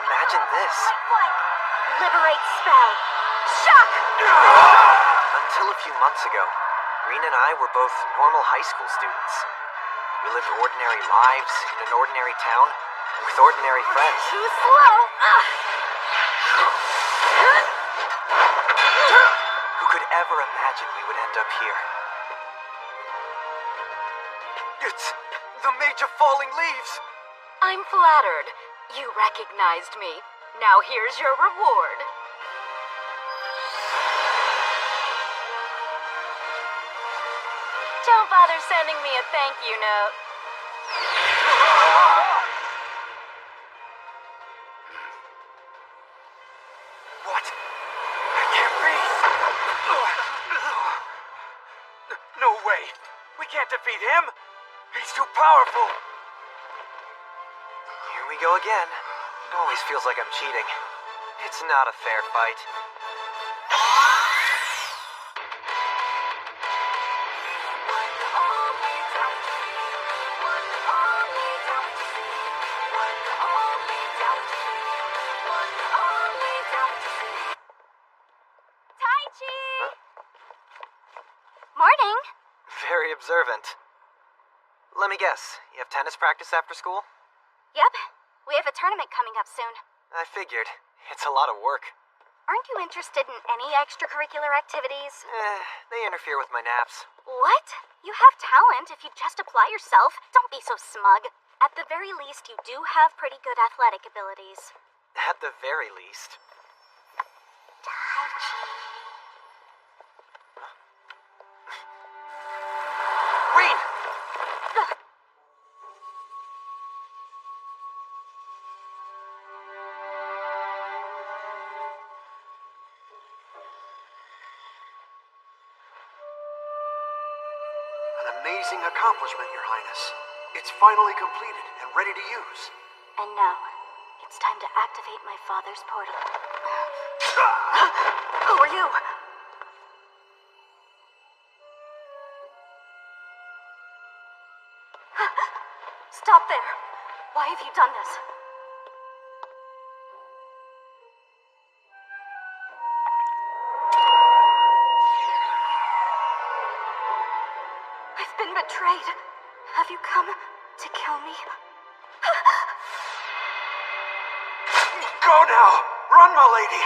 imagine this. Flank! Liberate spell! Shock! Until a few months ago, Reen and I were both normal high school students. We lived ordinary lives in an ordinary town with ordinary friends. Too slow! Who could ever imagine we would end up here? It's the Mage of Falling Leaves! I'm flattered. You recognized me. Now here's your reward. Don't bother sending me a thank you note. What? I can't breathe! No way! We can't defeat him! He's too powerful! Here we go again. Always feels like I'm cheating. It's not a fair fight. Morning. Very observant. Let me guess, you have tennis practice after school? Yep. We have a tournament coming up soon. I figured. It's a lot of work. Aren't you interested in any extracurricular activities? They interfere with my naps. What? You have talent if you just apply yourself. Don't be so smug. At the very least, you do have pretty good athletic abilities. At the very least. Reen! An amazing accomplishment, Your Highness. It's finally completed and ready to use. And now, it's time to activate my father's portal. Who are you? Stop there. Why have you done this? I've been betrayed. Have you come to kill me? Go now! Run, my lady!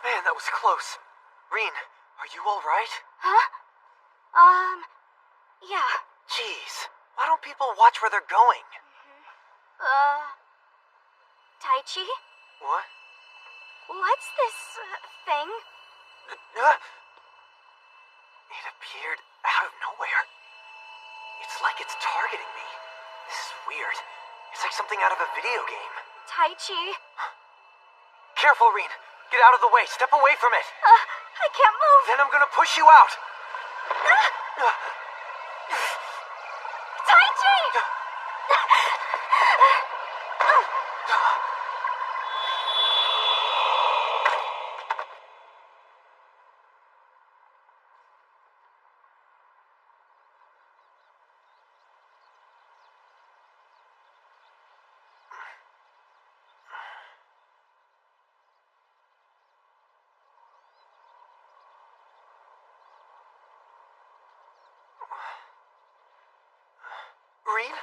Man, that was close. Reen, are you alright? Huh? Yeah. Jeez, why don't people watch where they're going? Tai Chi? What? What's this, thing? It appeared out of nowhere. It's like it's targeting me. This is weird. It's like something out of a video game. Tai Chi? Careful, Reen. Get out of the way. Step away from it. I can't move. Then I'm gonna push you out. Tai Chi! Reen?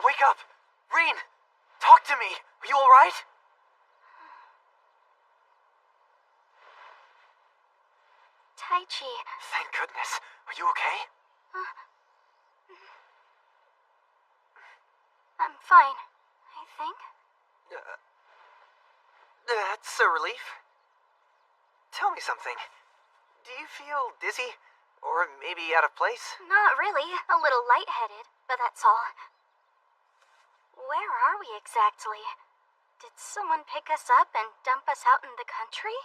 Wake up! Reen! Talk to me! Are you alright? Tai Chi. Thank goodness. Are you okay? I'm fine, I think. That's a relief. Tell me something. Do you feel dizzy? Or maybe out of place? Not really. A little lightheaded, but that's all. Where are we exactly? Did someone pick us up and dump us out in the country?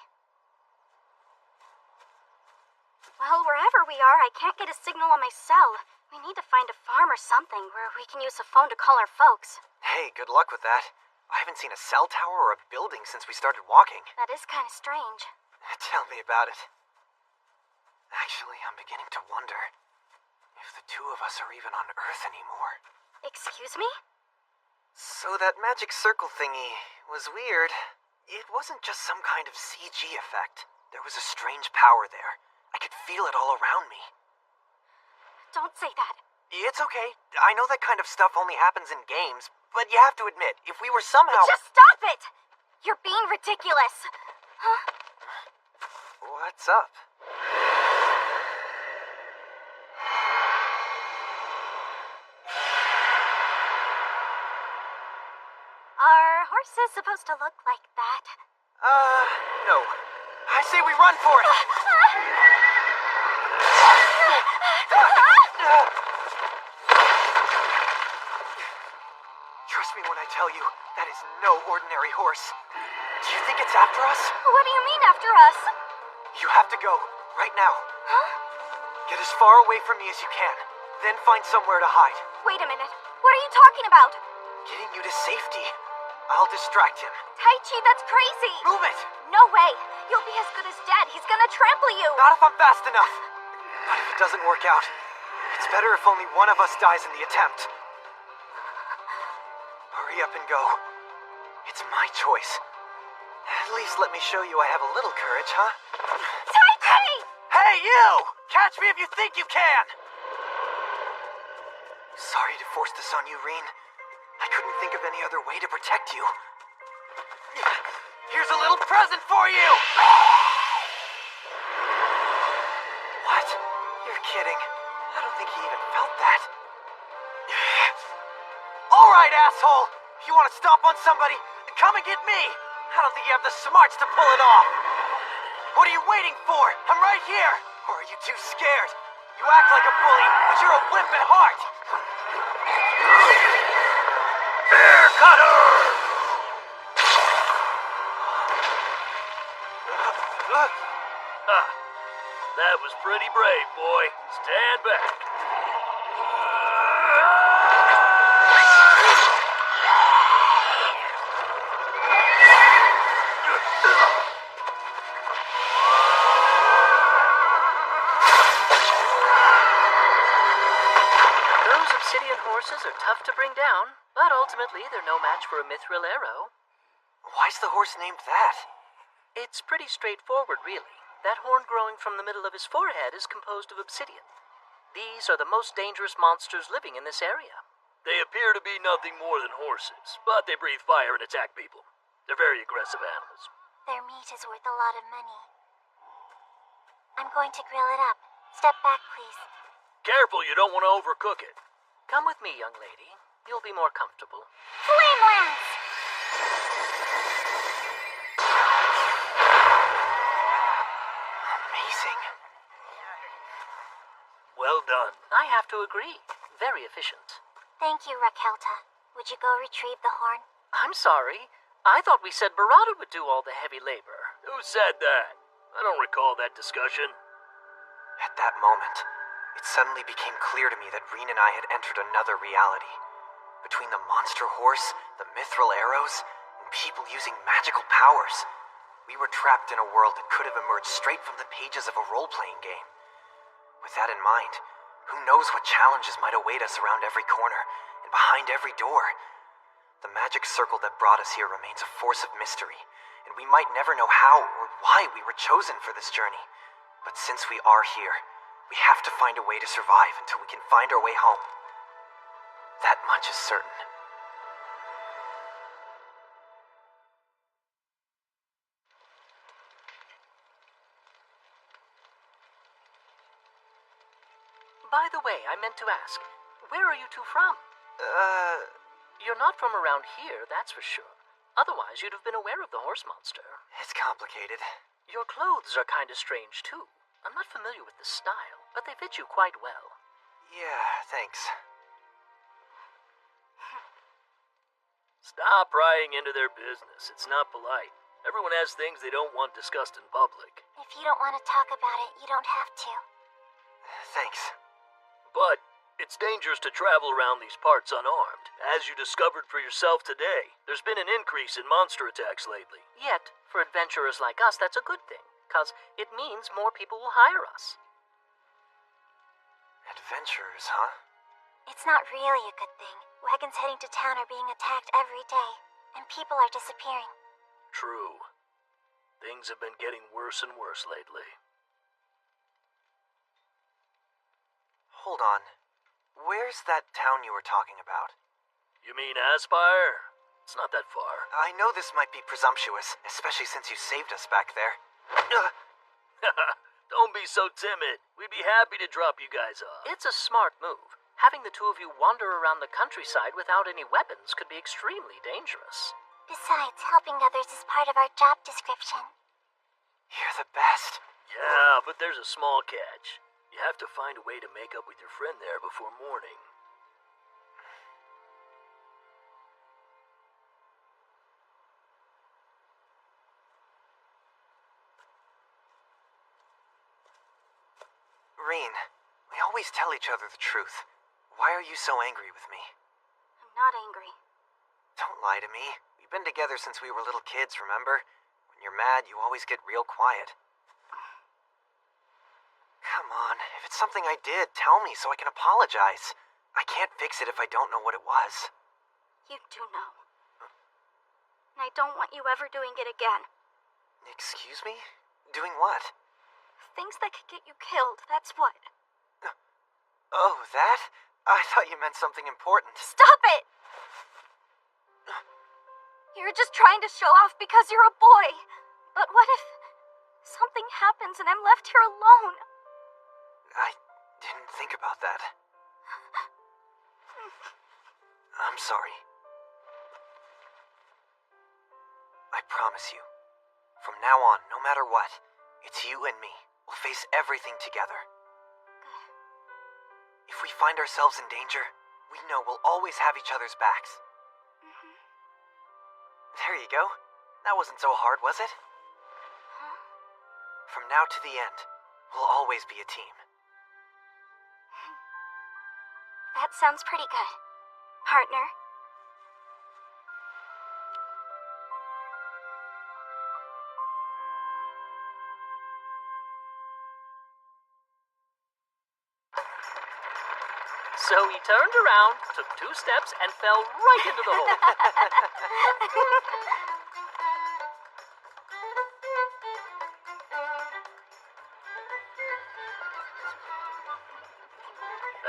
Well, wherever we are, I can't get a signal on my cell. We need to find a farm or something where we can use a phone to call our folks. Hey, good luck with that. I haven't seen a cell tower or a building since we started walking. That is kind of strange. Tell me about it. Actually, I'm beginning to wonder if the two of us are even on Earth anymore. Excuse me? So that magic circle thingy was weird. It wasn't just some kind of CG effect. There was a strange power there. I could feel it all around me. Don't say that. It's okay. I know that kind of stuff only happens in games, but you have to admit, if we were somehow... Just stop it! You're being ridiculous. Huh? What's up? Are horses supposed to look like that? No. I say we run for it! Trust me when I tell you, that is no ordinary horse. Do you think it's after us? What do you mean after us? You have to go, right now. Huh? Get as far away from me as you can, then find somewhere to hide. Wait a minute. What are you talking about? Getting you to safety. I'll distract him. Taichi, that's crazy! Move it! No way! You'll be as good as dead. He's gonna trample you! Not if I'm fast enough. But if it doesn't work out, it's better if only one of us dies in the attempt. Hurry up and go. It's my choice. At least let me show you I have a little courage, huh? Taichi! Hey, you! Catch me if you think you can! Sorry to force this on you, Reen. I couldn't think of any other way to protect you. Here's a little present for you! What? You're kidding. I don't think he even felt that. All right, asshole! If you want to stomp on somebody, come and get me! I don't think you have the smarts to pull it off! What are you waiting for? I'm right here! Or are you too scared? You act like a bully, but you're a wimp at heart! Bear cutter! That was pretty brave, boy. Stand back. Those obsidian horses are tough to bring down, but ultimately they're no match for a mithril arrow. Why's the horse named that? It's pretty straightforward, really. That horn growing from the middle of his forehead is composed of obsidian. These are the most dangerous monsters living in this area. They appear to be nothing more than horses, but they breathe fire and attack people. They're very aggressive animals. Their meat is worth a lot of money. I'm going to grill it up. Step back, please. Careful, you don't want to overcook it. Come with me, young lady. You'll be more comfortable. Flame lance! Amazing. Well done. I have to agree. Very efficient. Thank you, Raquelta. Would you go retrieve the horn? I'm sorry. I thought we said Barada would do all the heavy labor. Who said that? I don't recall that discussion. At that moment, it suddenly became clear to me that Reen and I had entered another reality. Between the monster horse, the mithril arrows, and people using magical powers, we were trapped in a world that could have emerged straight from the pages of a role-playing game. With that in mind, who knows what challenges might await us around every corner and behind every door? The magic circle that brought us here remains a force of mystery, and we might never know how or why we were chosen for this journey. But since we are here, we have to find a way to survive until we can find our way home. That much is certain. By the way, I meant to ask, where are you two from? You're not from around here, that's for sure. Otherwise, you'd have been aware of the horse monster. It's complicated. Your clothes are kind of strange, too. I'm not familiar with the style, but they fit you quite well. Yeah, thanks. Stop prying into their business. It's not polite. Everyone has things they don't want discussed in public. If you don't want to talk about it, you don't have to. Thanks. But It's dangerous to travel around these parts unarmed. As you discovered for yourself today, there's been an increase in monster attacks lately. Yet, for adventurers like us, that's a good thing, because it means more people will hire us. Adventurers, huh? It's not really a good thing. Wagons heading to town are being attacked every day, and people are disappearing. True. Things have been getting worse and worse lately. Hold on. Where's that town you were talking about? You mean Aspire? It's not that far. I know this might be presumptuous, especially since you saved us back there. Don't be so timid. We'd be happy to drop you guys off. It's a smart move. Having the two of you wander around the countryside without any weapons could be extremely dangerous. Besides, helping others is part of our job description. You're the best. Yeah, but there's a small catch. You have to find a way to make up with your friend there before morning. Reen, we always tell each other the truth. Why are you so angry with me? I'm not angry. Don't lie to me. We've been together since we were little kids, remember? When you're mad, you always get real quiet. Come on, if it's something I did, tell me so I can apologize. I can't fix it if I don't know what it was. You do know. And I don't want you ever doing it again. Excuse me? Doing what? Things that could get you killed, that's what. Oh, that? I thought you meant something important. Stop it! You're just trying to show off because you're a boy. But what if something happens and I'm left here alone? I didn't think about that. I'm sorry. I promise you, from now on, no matter what, it's you and me. We'll face everything together. If we find ourselves in danger, we know we'll always have each other's backs. There you go. That wasn't so hard, was it? From now to the end, we'll always be a team. That sounds pretty good. Partner. So he turned around, took 2 steps, and fell right into the hole.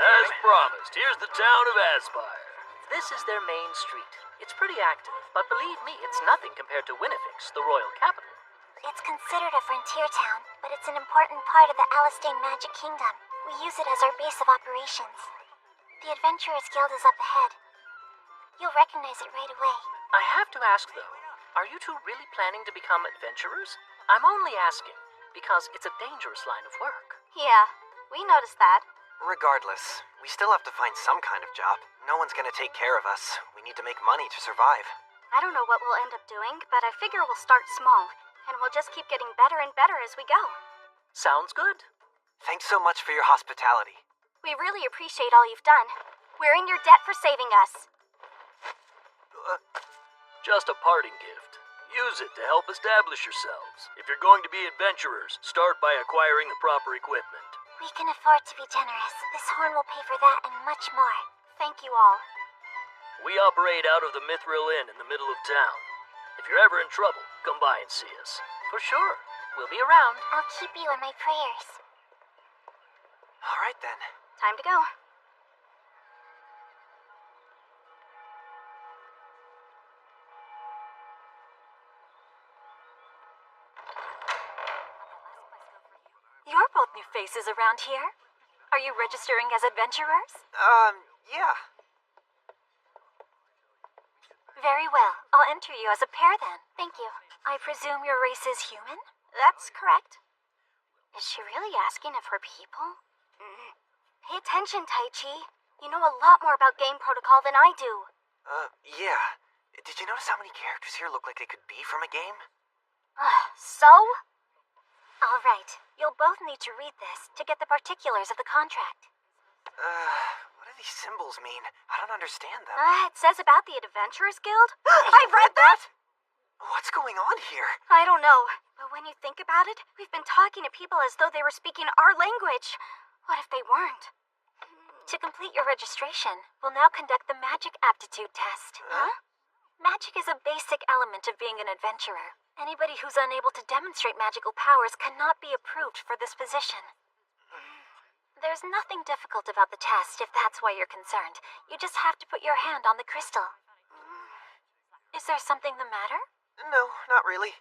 As promised, here's the town of Aspire. This is their main street. It's pretty active, but believe me, it's nothing compared to Winnifix, the royal capital. It's considered a frontier town, but it's an important part of the Alistane Magic Kingdom. We use it as our base of operations. The Adventurers Guild is up ahead. You'll recognize it right away. I have to ask, though, are you two really planning to become adventurers? I'm only asking, because it's a dangerous line of work. Yeah, we noticed that. Regardless, we still have to find some kind of job. No one's gonna take care of us. We need to make money to survive. I don't know what we'll end up doing, but I figure we'll start small, and we'll just keep getting better and better as we go. Sounds good. Thanks so much for your hospitality. We really appreciate all you've done. We're in your debt for saving us. Just a parting gift. Use it to help establish yourselves. If you're going to be adventurers, start by acquiring the proper equipment. We can afford to be generous. This horn will pay for that and much more. Thank you all. We operate out of the Mithril Inn in the middle of town. If you're ever in trouble, come by and see us. For sure. We'll be around. I'll keep you in my prayers. All right then. Time to go. You're both new faces around here. Are you registering as adventurers? Yeah. Very well. I'll enter you as a pair then. Thank you. I presume your race is human? That's correct. Is she really asking if we're people? Pay attention, Taichi. You know a lot more about game protocol than I do. Yeah. Did you notice how many characters here look like they could be from a game? So? All right. You'll both need to read this to get the particulars of the contract. What do these symbols mean? I don't understand them. It says about the Adventurers Guild. I read that! What's going on here? I don't know, but when you think about it, we've been talking to people as though they were speaking our language. What if they weren't? To complete your registration, we'll now conduct the Magic Aptitude Test. Huh? Magic is a basic element of being an adventurer. Anybody who's unable to demonstrate magical powers cannot be approved for this position. There's nothing difficult about the test if that's why you're concerned. You just have to put your hand on the crystal. Is there something the matter? No, not really.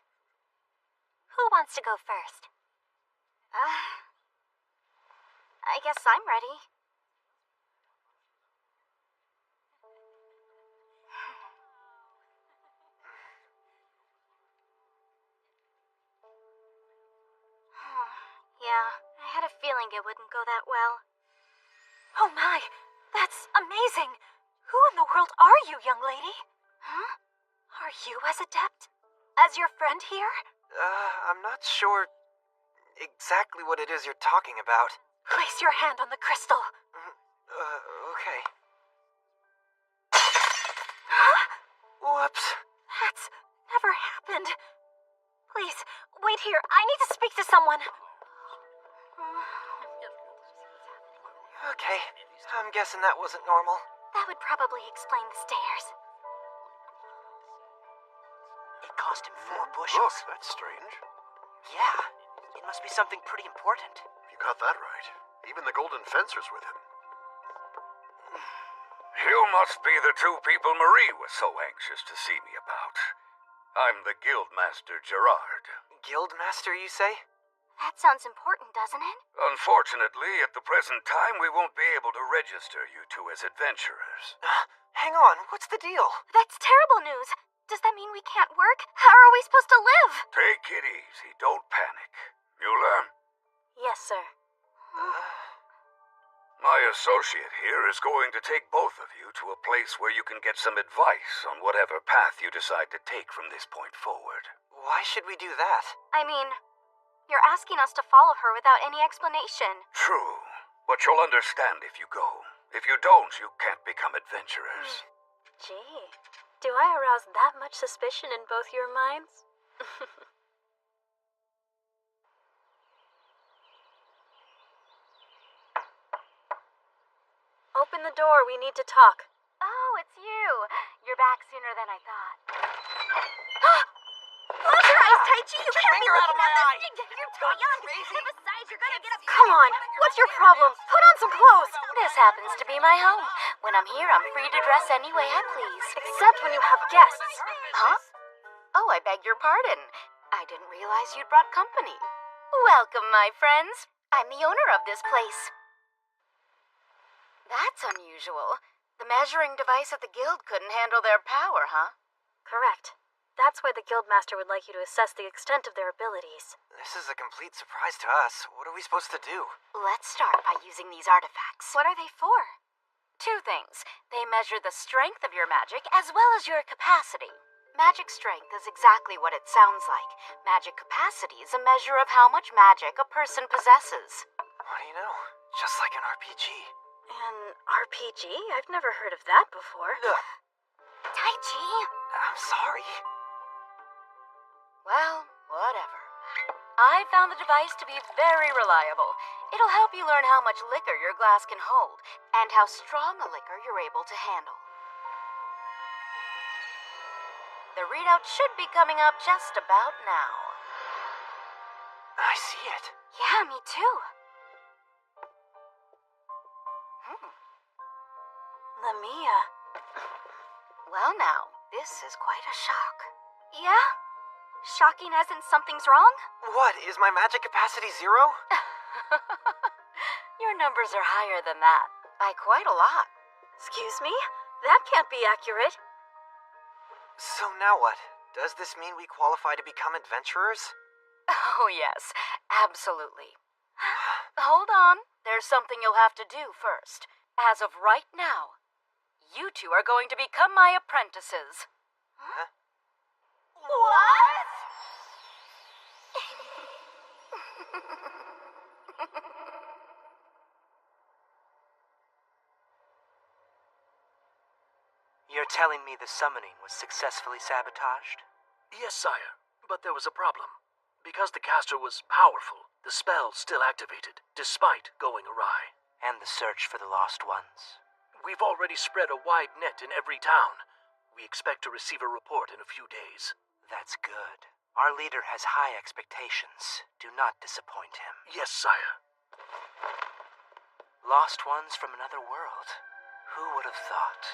Who wants to go first? I guess I'm ready. Yeah, I had a feeling it wouldn't go that well. Oh my, that's amazing! Who in the world are you, young lady? Huh? Are you as adept as your friend here? I'm not sure exactly what it is you're talking about. Place your hand on the crystal. Okay. Huh? Whoops. That's never happened. Please, wait here. I need to speak to someone. Okay, I'm guessing that wasn't normal. That would probably explain the stairs. It cost him 4 Look, bushels. that's strange. Yeah, it must be something pretty important. You got that right. Even the Golden Fencer's with him. You must be the 2 people Marie was so anxious to see me about. I'm the Guildmaster Gerard. Guildmaster, you say? That sounds important, doesn't it? Unfortunately, at the present time, we won't be able to register you 2 as adventurers. Hang on, what's the deal? That's terrible news. Does that mean we can't work? How are we supposed to live? Take it easy, don't panic. Mueller, Yes, sir. my associate here is going to take both of you to a place where you can get some advice on whatever path you decide to take from this point forward. Why should we do that? I mean, you're asking us to follow her without any explanation. True, but you'll understand if you go. If you don't, you can't become adventurers. Gee, do I arouse that much suspicion in both your minds? Open the door, we need to talk. Oh, it's you. You're back sooner than I thought. Close your eyes, Taichi. You can't be looking at this. You're too young. And besides, you're gonna get a... Come on, what's your problem? Put on some clothes. This happens to be my home. When I'm here, I'm free to dress any way I please. Except when you have guests. Huh? Oh, I beg your pardon. I didn't realize you'd brought company. Welcome, my friends. I'm the owner of this place. That's unusual. The measuring device at the guild couldn't handle their power, huh? Correct. That's why the Guildmaster would like you to assess the extent of their abilities. This is a complete surprise to us. What are we supposed to do? Let's start by using these artifacts. What are they for? 2 things. They measure the strength of your magic as well as your capacity. Magic strength is exactly what it sounds like. Magic capacity is a measure of how much magic a person possesses. What do you know? Just like an RPG. An RPG? I've never heard of that before. Taichi. I'm sorry. Well, whatever. I found the device to be very reliable. It'll help you learn how much liquor your glass can hold, and how strong a liquor you're able to handle. The readout should be coming up just about now. I see it. Yeah, me too. Lamia. Well now, this is quite a shock. Yeah? Shocking as in something's wrong? What, is my magic capacity 0? Your numbers are higher than that, by quite a lot. Excuse me? That can't be accurate. So now what? Does this mean we qualify to become adventurers? Oh yes, absolutely. Hold on, there's something you'll have to do first. As of right now, you 2 are going to become my apprentices. Huh? What? You're telling me the summoning was successfully sabotaged? Yes, sire, but there was a problem. Because the caster was powerful, the spell still activated, despite going awry. And the search for the lost ones? We've already spread a wide net in every town. We expect to receive a report in a few days. That's good. Our leader has high expectations. Do not disappoint him. Yes, sire. Lost ones from another world. Who would have thought?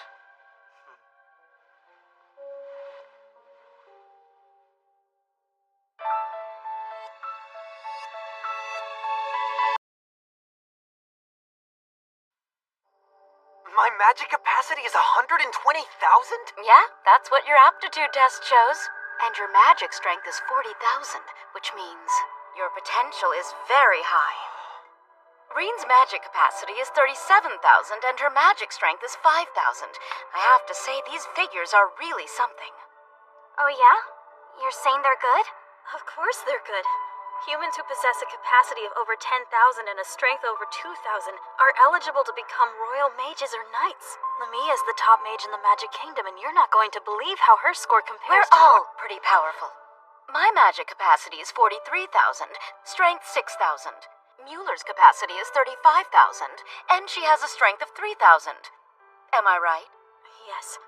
My magic capacity is 120,000? Yeah, that's what your aptitude test shows. And your magic strength is 40,000, which means your potential is very high. Reen's magic capacity is 37,000 and her magic strength is 5,000. I have to say, these figures are really something. Oh yeah? You're saying they're good? Of course they're good. Humans who possess a capacity of over 10,000 and a strength over 2,000 are eligible to become royal mages or knights. Lamia is the top mage in the Magic Kingdom, and you're not going to believe how her score compares We're to... all pretty powerful. My magic capacity is 43,000, strength 6,000. Mueller's capacity is 35,000, and she has a strength of 3,000. Am I right? Yes.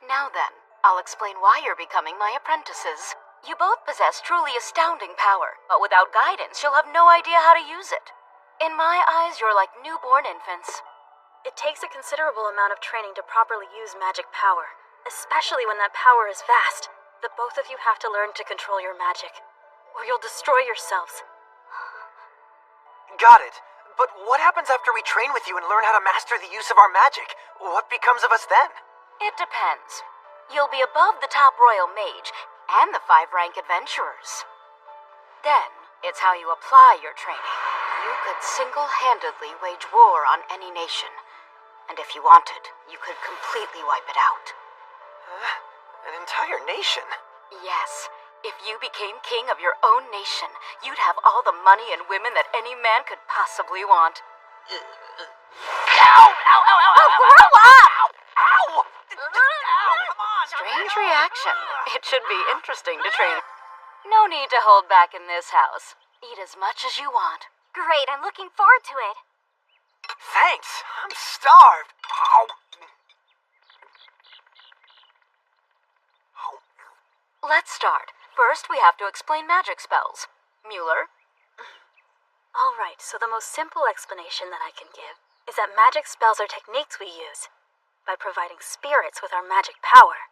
Now then, I'll explain why you're becoming my apprentices. You both possess truly astounding power, but without guidance, you'll have no idea how to use it. In my eyes, you're like newborn infants. It takes a considerable amount of training to properly use magic power, especially when that power is vast. The both of you have to learn to control your magic, or you'll destroy yourselves. Got it. But what happens after we train with you and learn how to master the use of our magic? What becomes of us then? It depends. You'll be above the top royal mage and the 5-rank adventurers. Then, it's how you apply your training. You could single-handedly wage war on any nation. And if you wanted, you could completely wipe it out. An entire nation? Yes. If you became king of your own nation, you'd have all the money and women that any man could possibly want. Ow! Ow! Ow! Ow! Ow! Oh, grow up! Ow! Ow! Come on! Strange reaction. It should be interesting to train. No need to hold back in this house. Eat as much as you want. Great, I'm looking forward to it. Thanks. I'm starved. Ow! Let's start. First, we have to explain magic spells. Mueller? All right, so the most simple explanation that I can give is that magic spells are techniques we use by providing spirits with our magic power.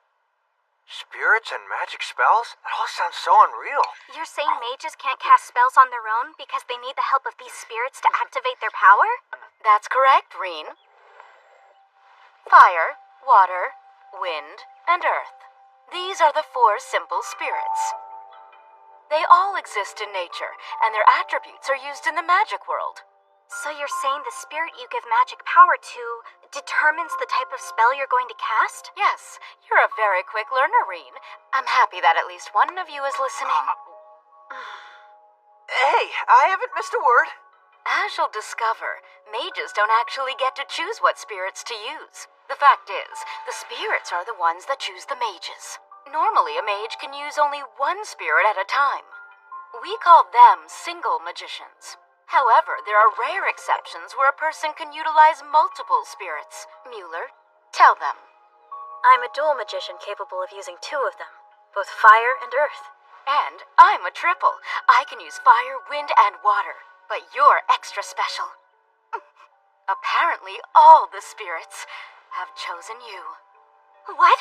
Spirits and magic spells? That all sounds so unreal. You're saying mages can't cast spells on their own because they need the help of these spirits to activate their power? That's correct, Reen. Fire, water, wind, and earth. These are the 4 simple spirits. They all exist in nature, and their attributes are used in the magic world. So you're saying the spirit you give magic power to determines the type of spell you're going to cast? Yes, you're a very quick learner, Reen. I'm happy that at least one of you is listening. Hey, I haven't missed a word. As you'll discover, mages don't actually get to choose what spirits to use. The fact is, the spirits are the ones that choose the mages. Normally, a mage can use only one spirit at a time. We call them single magicians. However, there are rare exceptions where a person can utilize multiple spirits. Mueller, tell them. I'm a dual magician capable of using 2 of them, both fire and earth. And I'm a triple. I can use fire, wind, and water. But you're extra special. Apparently, all the spirits have chosen you. What?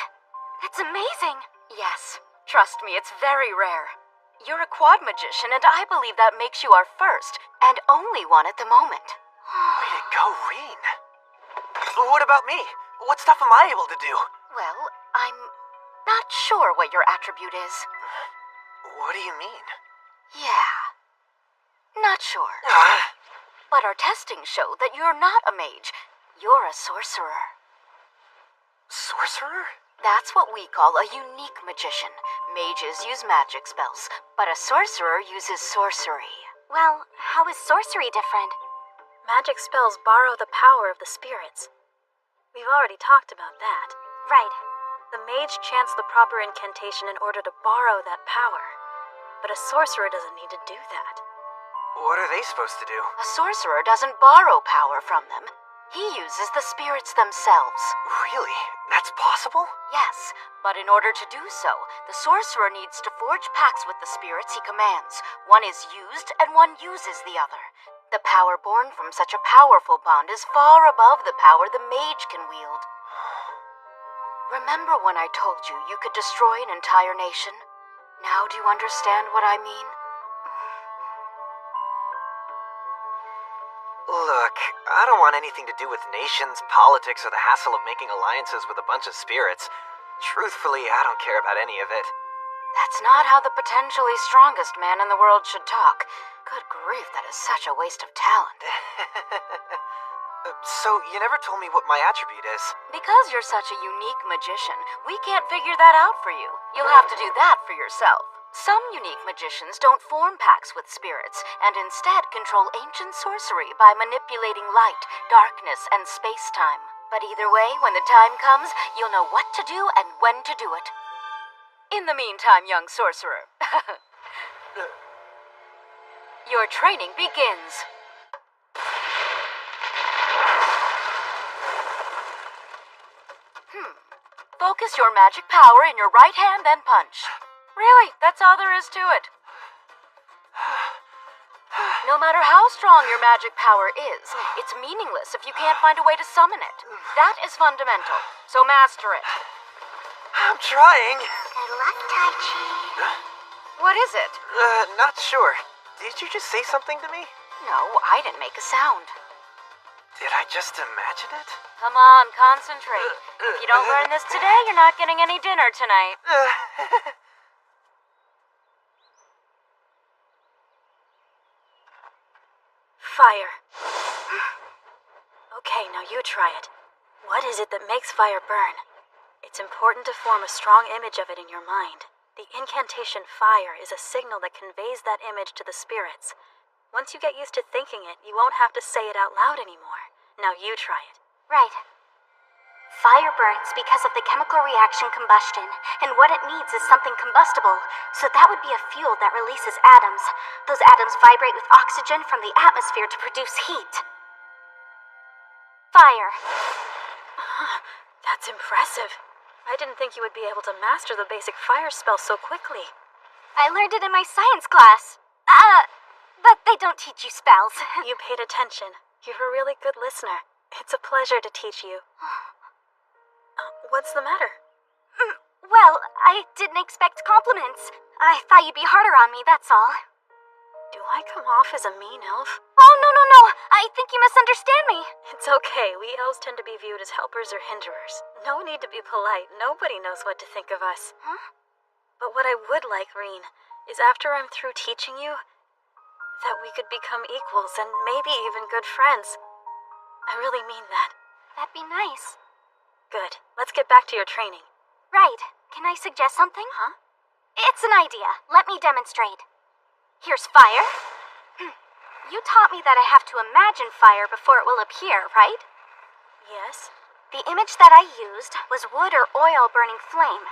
That's amazing. Yes, trust me, it's very rare. You're a quad magician, and I believe that makes you our first and only one at the moment. Way to go, Reen. What about me? What stuff am I able to do? Well, I'm not sure what your attribute is. What do you mean? Yeah, not sure. But our testing showed that you're not a mage. You're a sorcerer. Sorcerer? That's what we call a unique magician. Mages use magic spells, but a sorcerer uses sorcery. Well, how is sorcery different? Magic spells borrow the power of the spirits. We've already talked about that. Right. The mage chants the proper incantation in order to borrow that power. But a sorcerer doesn't need to do that. What are they supposed to do? A sorcerer doesn't borrow power from them. He uses the spirits themselves. Really? That's possible? Yes, but in order to do so, the sorcerer needs to forge pacts with the spirits he commands. One is used, and one uses the other. The power born from such a powerful bond is far above the power the mage can wield. Remember when I told you you could destroy an entire nation? Now do you understand what I mean? Look, I don't want anything to do with nations, politics, or the hassle of making alliances with a bunch of spirits. Truthfully, I don't care about any of it. That's not how the potentially strongest man in the world should talk. Good grief, that is such a waste of talent. So, you never told me what my attribute is. Because you're such a unique magician, we can't figure that out for you. You'll have to do that for yourself. Some unique magicians don't form pacts with spirits, and instead control ancient sorcery by manipulating light, darkness, and space-time. But either way, when the time comes, you'll know what to do and when to do it. In the meantime, young sorcerer, your training begins. Focus your magic power in your right hand, then punch. Really, that's all there is to it. No matter how strong your magic power is, it's meaningless if you can't find a way to summon it. That is fundamental, so master it. I'm trying. Good luck, Tai Chi. What is it? Not sure. Did you just say something to me? No, I didn't make a sound. Did I just imagine it? Come on, concentrate. If you don't learn this today, you're not getting any dinner tonight. Fire. Okay, now you try it. What is it that makes fire burn? It's important to form a strong image of it in your mind. The incantation fire is a signal that conveys that image to the spirits. Once you get used to thinking it, you won't have to say it out loud anymore. Now you try it. Right. Fire burns because of the chemical reaction combustion, and what it needs is something combustible, so that would be a fuel that releases atoms. Those atoms vibrate with oxygen from the atmosphere to produce heat. Fire. That's impressive. I didn't think you would be able to master the basic fire spell so quickly. I learned it in my science class. But they don't teach you spells. You paid attention. You're a really good listener. It's a pleasure to teach you. What's the matter? Well, I didn't expect compliments. I thought you'd be harder on me, that's all. Do I come off as a mean elf? Oh, no. I think you misunderstand me. It's okay. We elves tend to be viewed as helpers or hinderers. No need to be polite. Nobody knows what to think of us. Huh? But what I would like, Reen, is after I'm through teaching you, that we could become equals and maybe even good friends. I really mean that. That'd be nice. Good. Let's get back to your training. Right. Can I suggest something? Huh? It's an idea. Let me demonstrate. Here's fire. You taught me that I have to imagine fire before it will appear, right? Yes. The image that I used was wood or oil burning flame,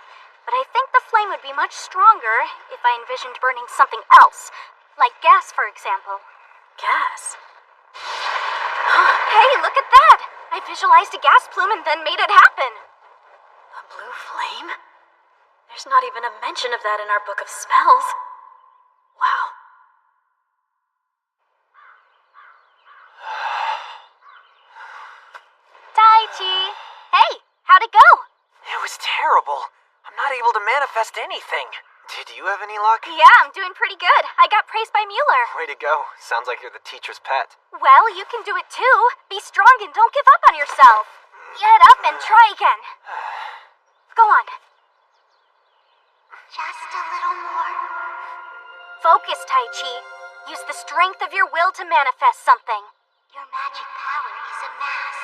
but I think the flame would be much stronger if I envisioned burning something else, like gas, for example. Gas? Hey, look at that! I visualized a gas plume and then made it happen. A blue flame? There's not even a mention of that in our book of spells. Wow. Tai Chi! Hey, how'd it go? It was terrible. I'm not able to manifest anything. Did you have any luck? Yeah, I'm doing pretty good. I got praised by Mueller. Way to go. Sounds like you're the teacher's pet. Well, you can do it too. Be strong and don't give up on yourself. Get up and try again. Go on. Just a little more. Focus, Tai Chi. Use the strength of your will to manifest something. Your magic power is a mass.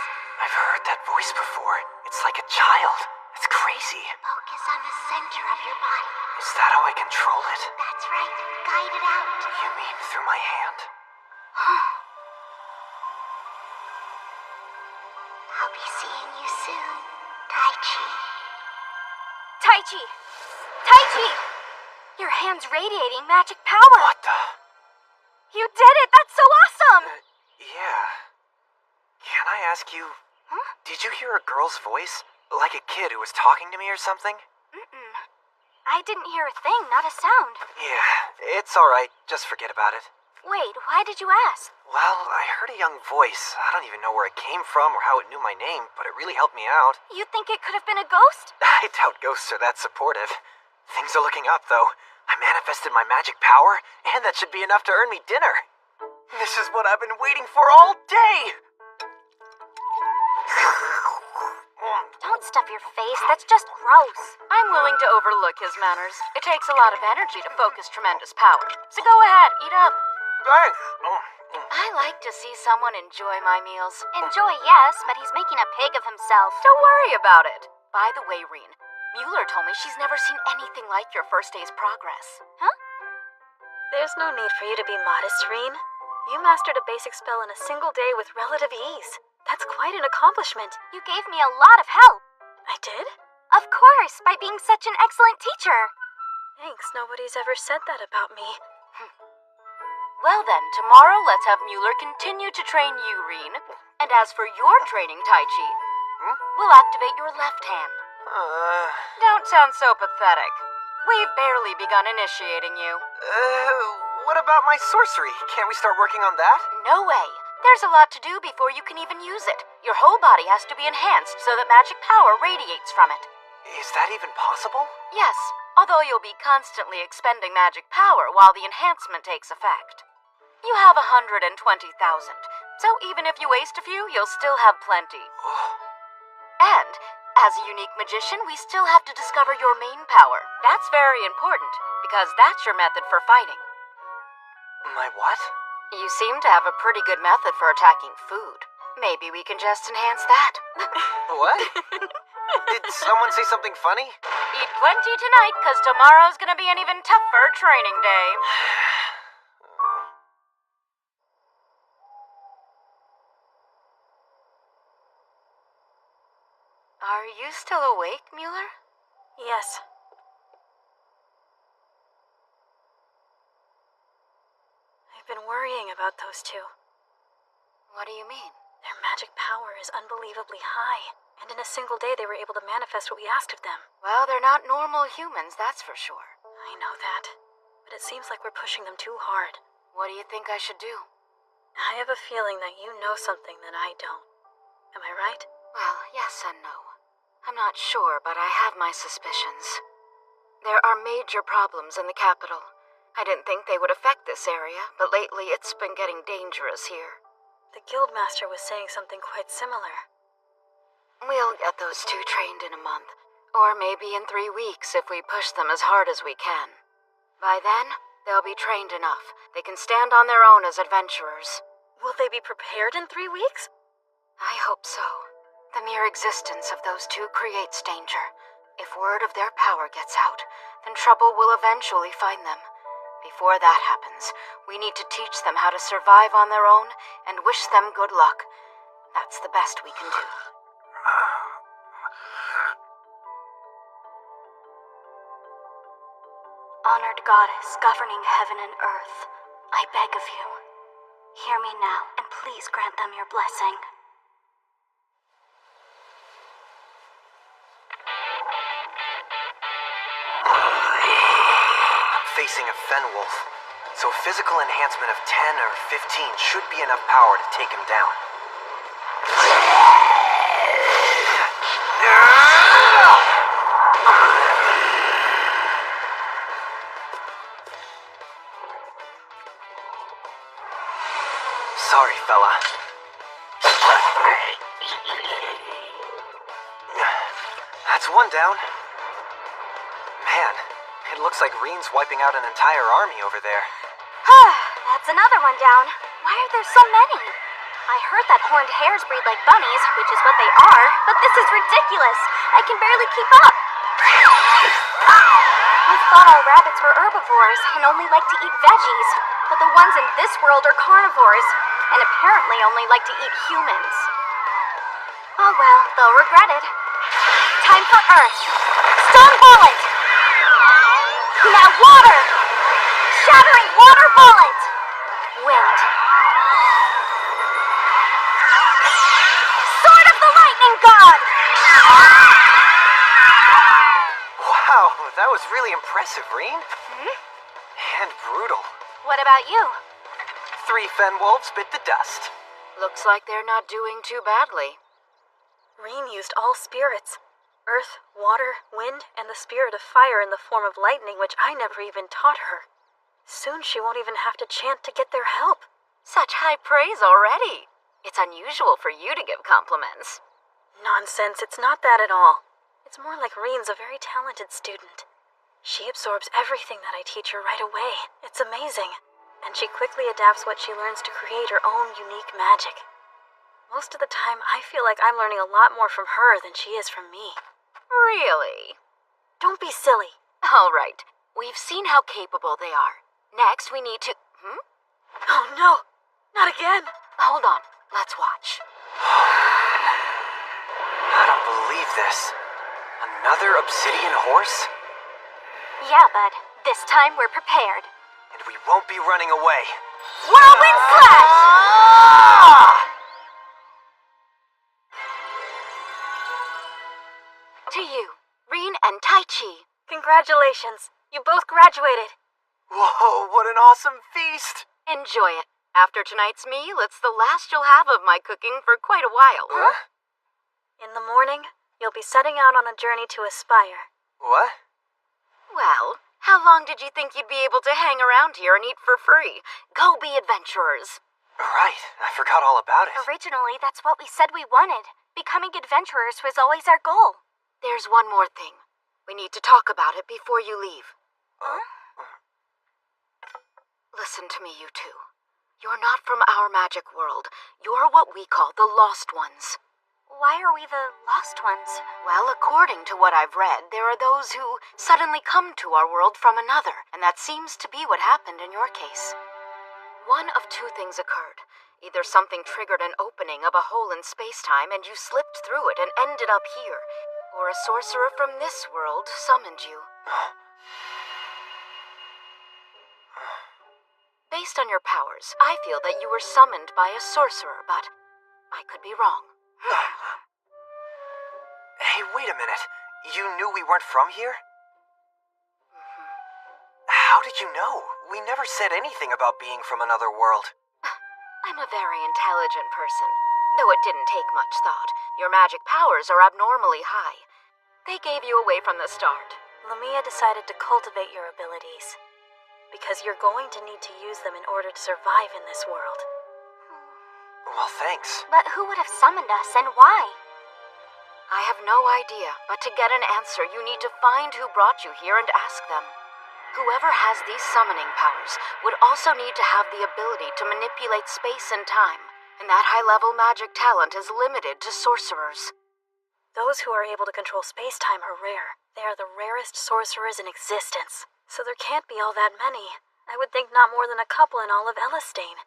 I've heard that voice before. It's like a child. It's crazy. Focus on the center of your body. Is that how I control it? That's right. Guide it out. You mean through my hand? I'll be seeing you soon. Taichi! Taichi! Your hand's radiating magic power! What the? You did it! That's so awesome! Yeah. Can I ask you, did you hear a girl's voice? Like a kid who was talking to me or something? Mm-mm. I didn't hear a thing, not a sound. Yeah, it's alright. Just forget about it. Wait, why did you ask? Well, I heard a young voice. I don't even know where it came from or how it knew my name, but it really helped me out. You think it could have been a ghost? I doubt ghosts are that supportive. Things are looking up, though. I manifested my magic power, and that should be enough to earn me dinner. This is what I've been waiting for all day! Don't stuff your face, that's just gross. I'm willing to overlook his manners. It takes a lot of energy to focus tremendous power. So go ahead, eat up. Thanks. I like to see someone enjoy my meals. Enjoy, yes, but he's making a pig of himself. Don't worry about it. By the way, Reen, Mueller told me she's never seen anything like your first day's progress. Huh? There's no need for you to be modest, Reen. You mastered a basic spell in a single day with relative ease. That's quite an accomplishment. You gave me a lot of help. I did? Of course, by being such an excellent teacher. Thanks, nobody's ever said that about me. Well then, tomorrow let's have Mueller continue to train you, Reen. And as for your training, Taichi, we'll activate your left hand. Don't sound so pathetic. We've barely begun initiating you. What about my sorcery? Can't we start working on that? No way. There's a lot to do before you can even use it. Your whole body has to be enhanced so that magic power radiates from it. Is that even possible? Yes, although you'll be constantly expending magic power while the enhancement takes effect. You have 120,000, so even if you waste a few, you'll still have plenty. And, as a unique magician, we still have to discover your main power. That's very important, because that's your method for fighting. My what? You seem to have a pretty good method for attacking food. Maybe we can just enhance that. What? Did someone say something funny? Eat plenty tonight, because tomorrow's gonna be an even tougher training day. Are you still awake, Mueller? Yes. I've been worrying about those two. What do you mean? Their magic power is unbelievably high, and in a single day they were able to manifest what we asked of them. Well, they're not normal humans, that's for sure. I know that, but it seems like we're pushing them too hard. What do you think I should do? I have a feeling that you know something that I don't. Am I right? Well, yes and no. I'm not sure, but I have my suspicions. There are major problems in the capital. I didn't think they would affect this area, but lately it's been getting dangerous here. The Guildmaster was saying something quite similar. We'll get those two trained in a month, or maybe in 3 weeks if we push them as hard as we can. By then, they'll be trained enough. They can stand on their own as adventurers. Will they be prepared in 3 weeks? I hope so. The mere existence of those two creates danger. If word of their power gets out, then trouble will eventually find them. Before that happens, we need to teach them how to survive on their own and wish them good luck. That's the best we can do. Honored goddess governing heaven and earth, I beg of you, hear me now and please grant them your blessing. I'm facing a Fenwolf, so a physical enhancement of 10 or 15 should be enough power to take him down. Sorry, fella. That's one down. Man, it looks like Reen's wiping out an entire army over there. That's another one down. Why are there so many? I heard that horned hares breed like bunnies, which is what they are, but this is ridiculous. I can barely keep up. I thought all rabbits were herbivores and only like to eat veggies, but the ones in this world are carnivores, and apparently only like to eat humans. Oh well, they'll regret it. Time for Earth. Stone bullet! Now water! Shattering water bullet! Wind. Sword of the lightning god! Wow, that was really impressive, Reen. And brutal. What about you? 3 fen wolves bit the dust. Looks like they're not doing too badly. Reen used all spirits. Earth, water, wind, and the spirit of fire in the form of lightning, which I never even taught her. Soon she won't even have to chant to get their help. Such high praise already. It's unusual for you to give compliments. Nonsense, it's not that at all. It's more like Reen's a very talented student. She absorbs everything that I teach her right away. It's amazing. And she quickly adapts what she learns to create her own unique magic. Most of the time, I feel like I'm learning a lot more from her than she is from me. Really? Don't be silly. All right. We've seen how capable they are. Next, we need to... Oh no, not again. Hold on. Let's watch. I don't believe this. Another obsidian horse? Yeah, bud. This time we're prepared. And we won't be running away. Whirlwind slash! To you, Reen and Tai Chi. Congratulations. You both graduated. Whoa, what an awesome feast! Enjoy it. After tonight's meal, it's the last you'll have of my cooking for quite a while. Huh? In the morning, you'll be setting out on a journey to Aspire. What? Well, how long did you think you'd be able to hang around here and eat for free? Go be adventurers. Right, I forgot all about it. Originally, that's what we said we wanted. Becoming adventurers was always our goal. There's one more thing. We need to talk about it before you leave. Listen to me, you two. You're not from our magic world. You're what we call the Lost Ones. Why are we the lost ones? Well, according to what I've read, there are those who suddenly come to our world from another, and that seems to be what happened in your case. One of two things occurred. Either something triggered an opening of a hole in space-time and you slipped through it and ended up here, or a sorcerer from this world summoned you. Based on your powers, I feel that you were summoned by a sorcerer, but I could be wrong. Hey, wait a minute. You knew we weren't from here? How did you know? We never said anything about being from another world. I'm a very intelligent person, though it didn't take much thought. Your magic powers are abnormally high. They gave you away from the start. Lamia decided to cultivate your abilities. Because you're going to need to use them in order to survive in this world. Well, thanks. But who would have summoned us and why? I have no idea, but to get an answer, you need to find who brought you here and ask them. Whoever has these summoning powers would also need to have the ability to manipulate space and time, and that high-level magic talent is limited to sorcerers. Those who are able to control space-time are rare. They are the rarest sorcerers in existence. So there can't be all that many. I would think not more than a couple in all of Elistane.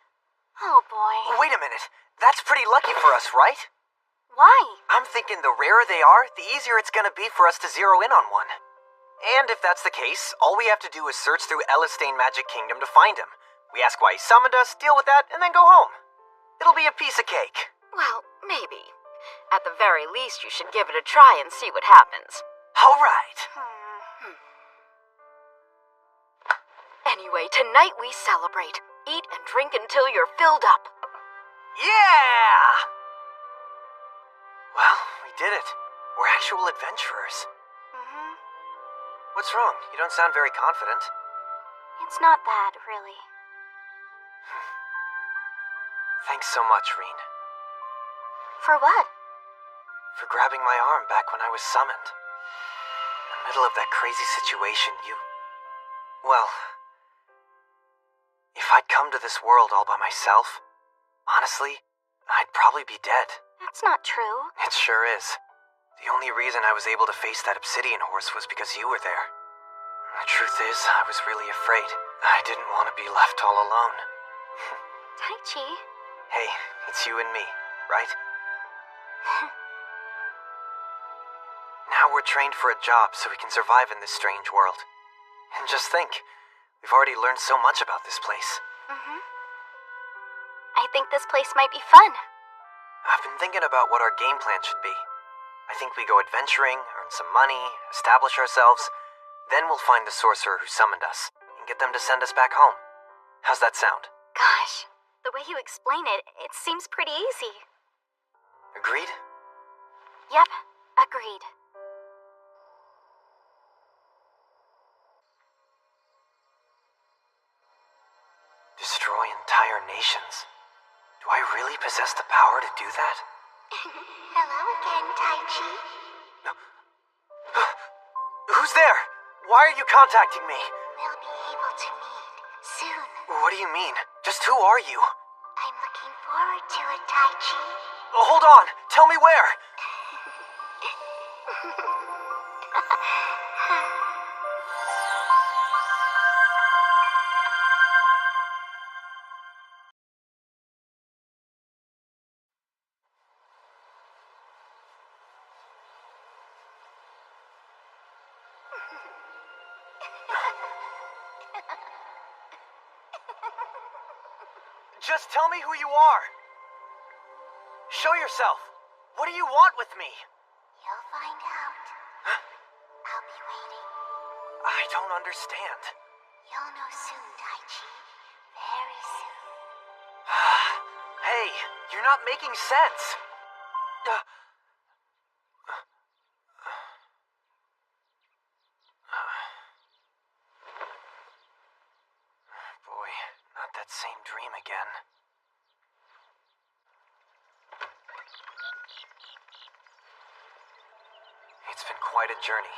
Oh boy. Wait a minute. That's pretty lucky for us, right? Why? I'm thinking the rarer they are, the easier it's gonna be for us to zero in on one. And if that's the case, all we have to do is search through Elistane Magic Kingdom to find him. We ask why he summoned us, deal with that, and then go home. It'll be a piece of cake. Well, maybe. At the very least, you should give it a try and see what happens. All right. Anyway, tonight we celebrate. Eat and drink until you're filled up. Yeah! Well, we did it. We're actual adventurers. What's wrong? You don't sound very confident. It's not that, really. Thanks so much, Reen. For what? For grabbing my arm back when I was summoned. In the middle of that crazy situation, Well, if I'd come to this world all by myself, honestly, I'd probably be dead. That's not true. It sure is. The only reason I was able to face that obsidian horse was because you were there. The truth is, I was really afraid. I didn't want to be left all alone. Tai Chi? Hey, it's you and me, right? Now we're trained for a job so we can survive in this strange world. And just think, we've already learned so much about this place. I think this place might be fun. I've been thinking about what our game plan should be. I think we go adventuring, earn some money, establish ourselves, then we'll find the sorcerer who summoned us, and get them to send us back home. How's that sound? Gosh, the way you explain it, it seems pretty easy. Agreed? Yep, agreed. Destroy entire nations. Do I really possess the power to do that? Hello again, Taichi. Who's there? Why are you contacting me? We'll be able to meet soon. What do you mean? Just who are you? I'm looking forward to it, Taichi. Hold on! Tell me where! Just tell me who you are! Show yourself! What do you want with me? You'll find out. I'll be waiting. I don't understand. You'll know soon, Taichi. Very soon. Hey, you're not making sense! Boy, not that same dream again. It's been quite a journey.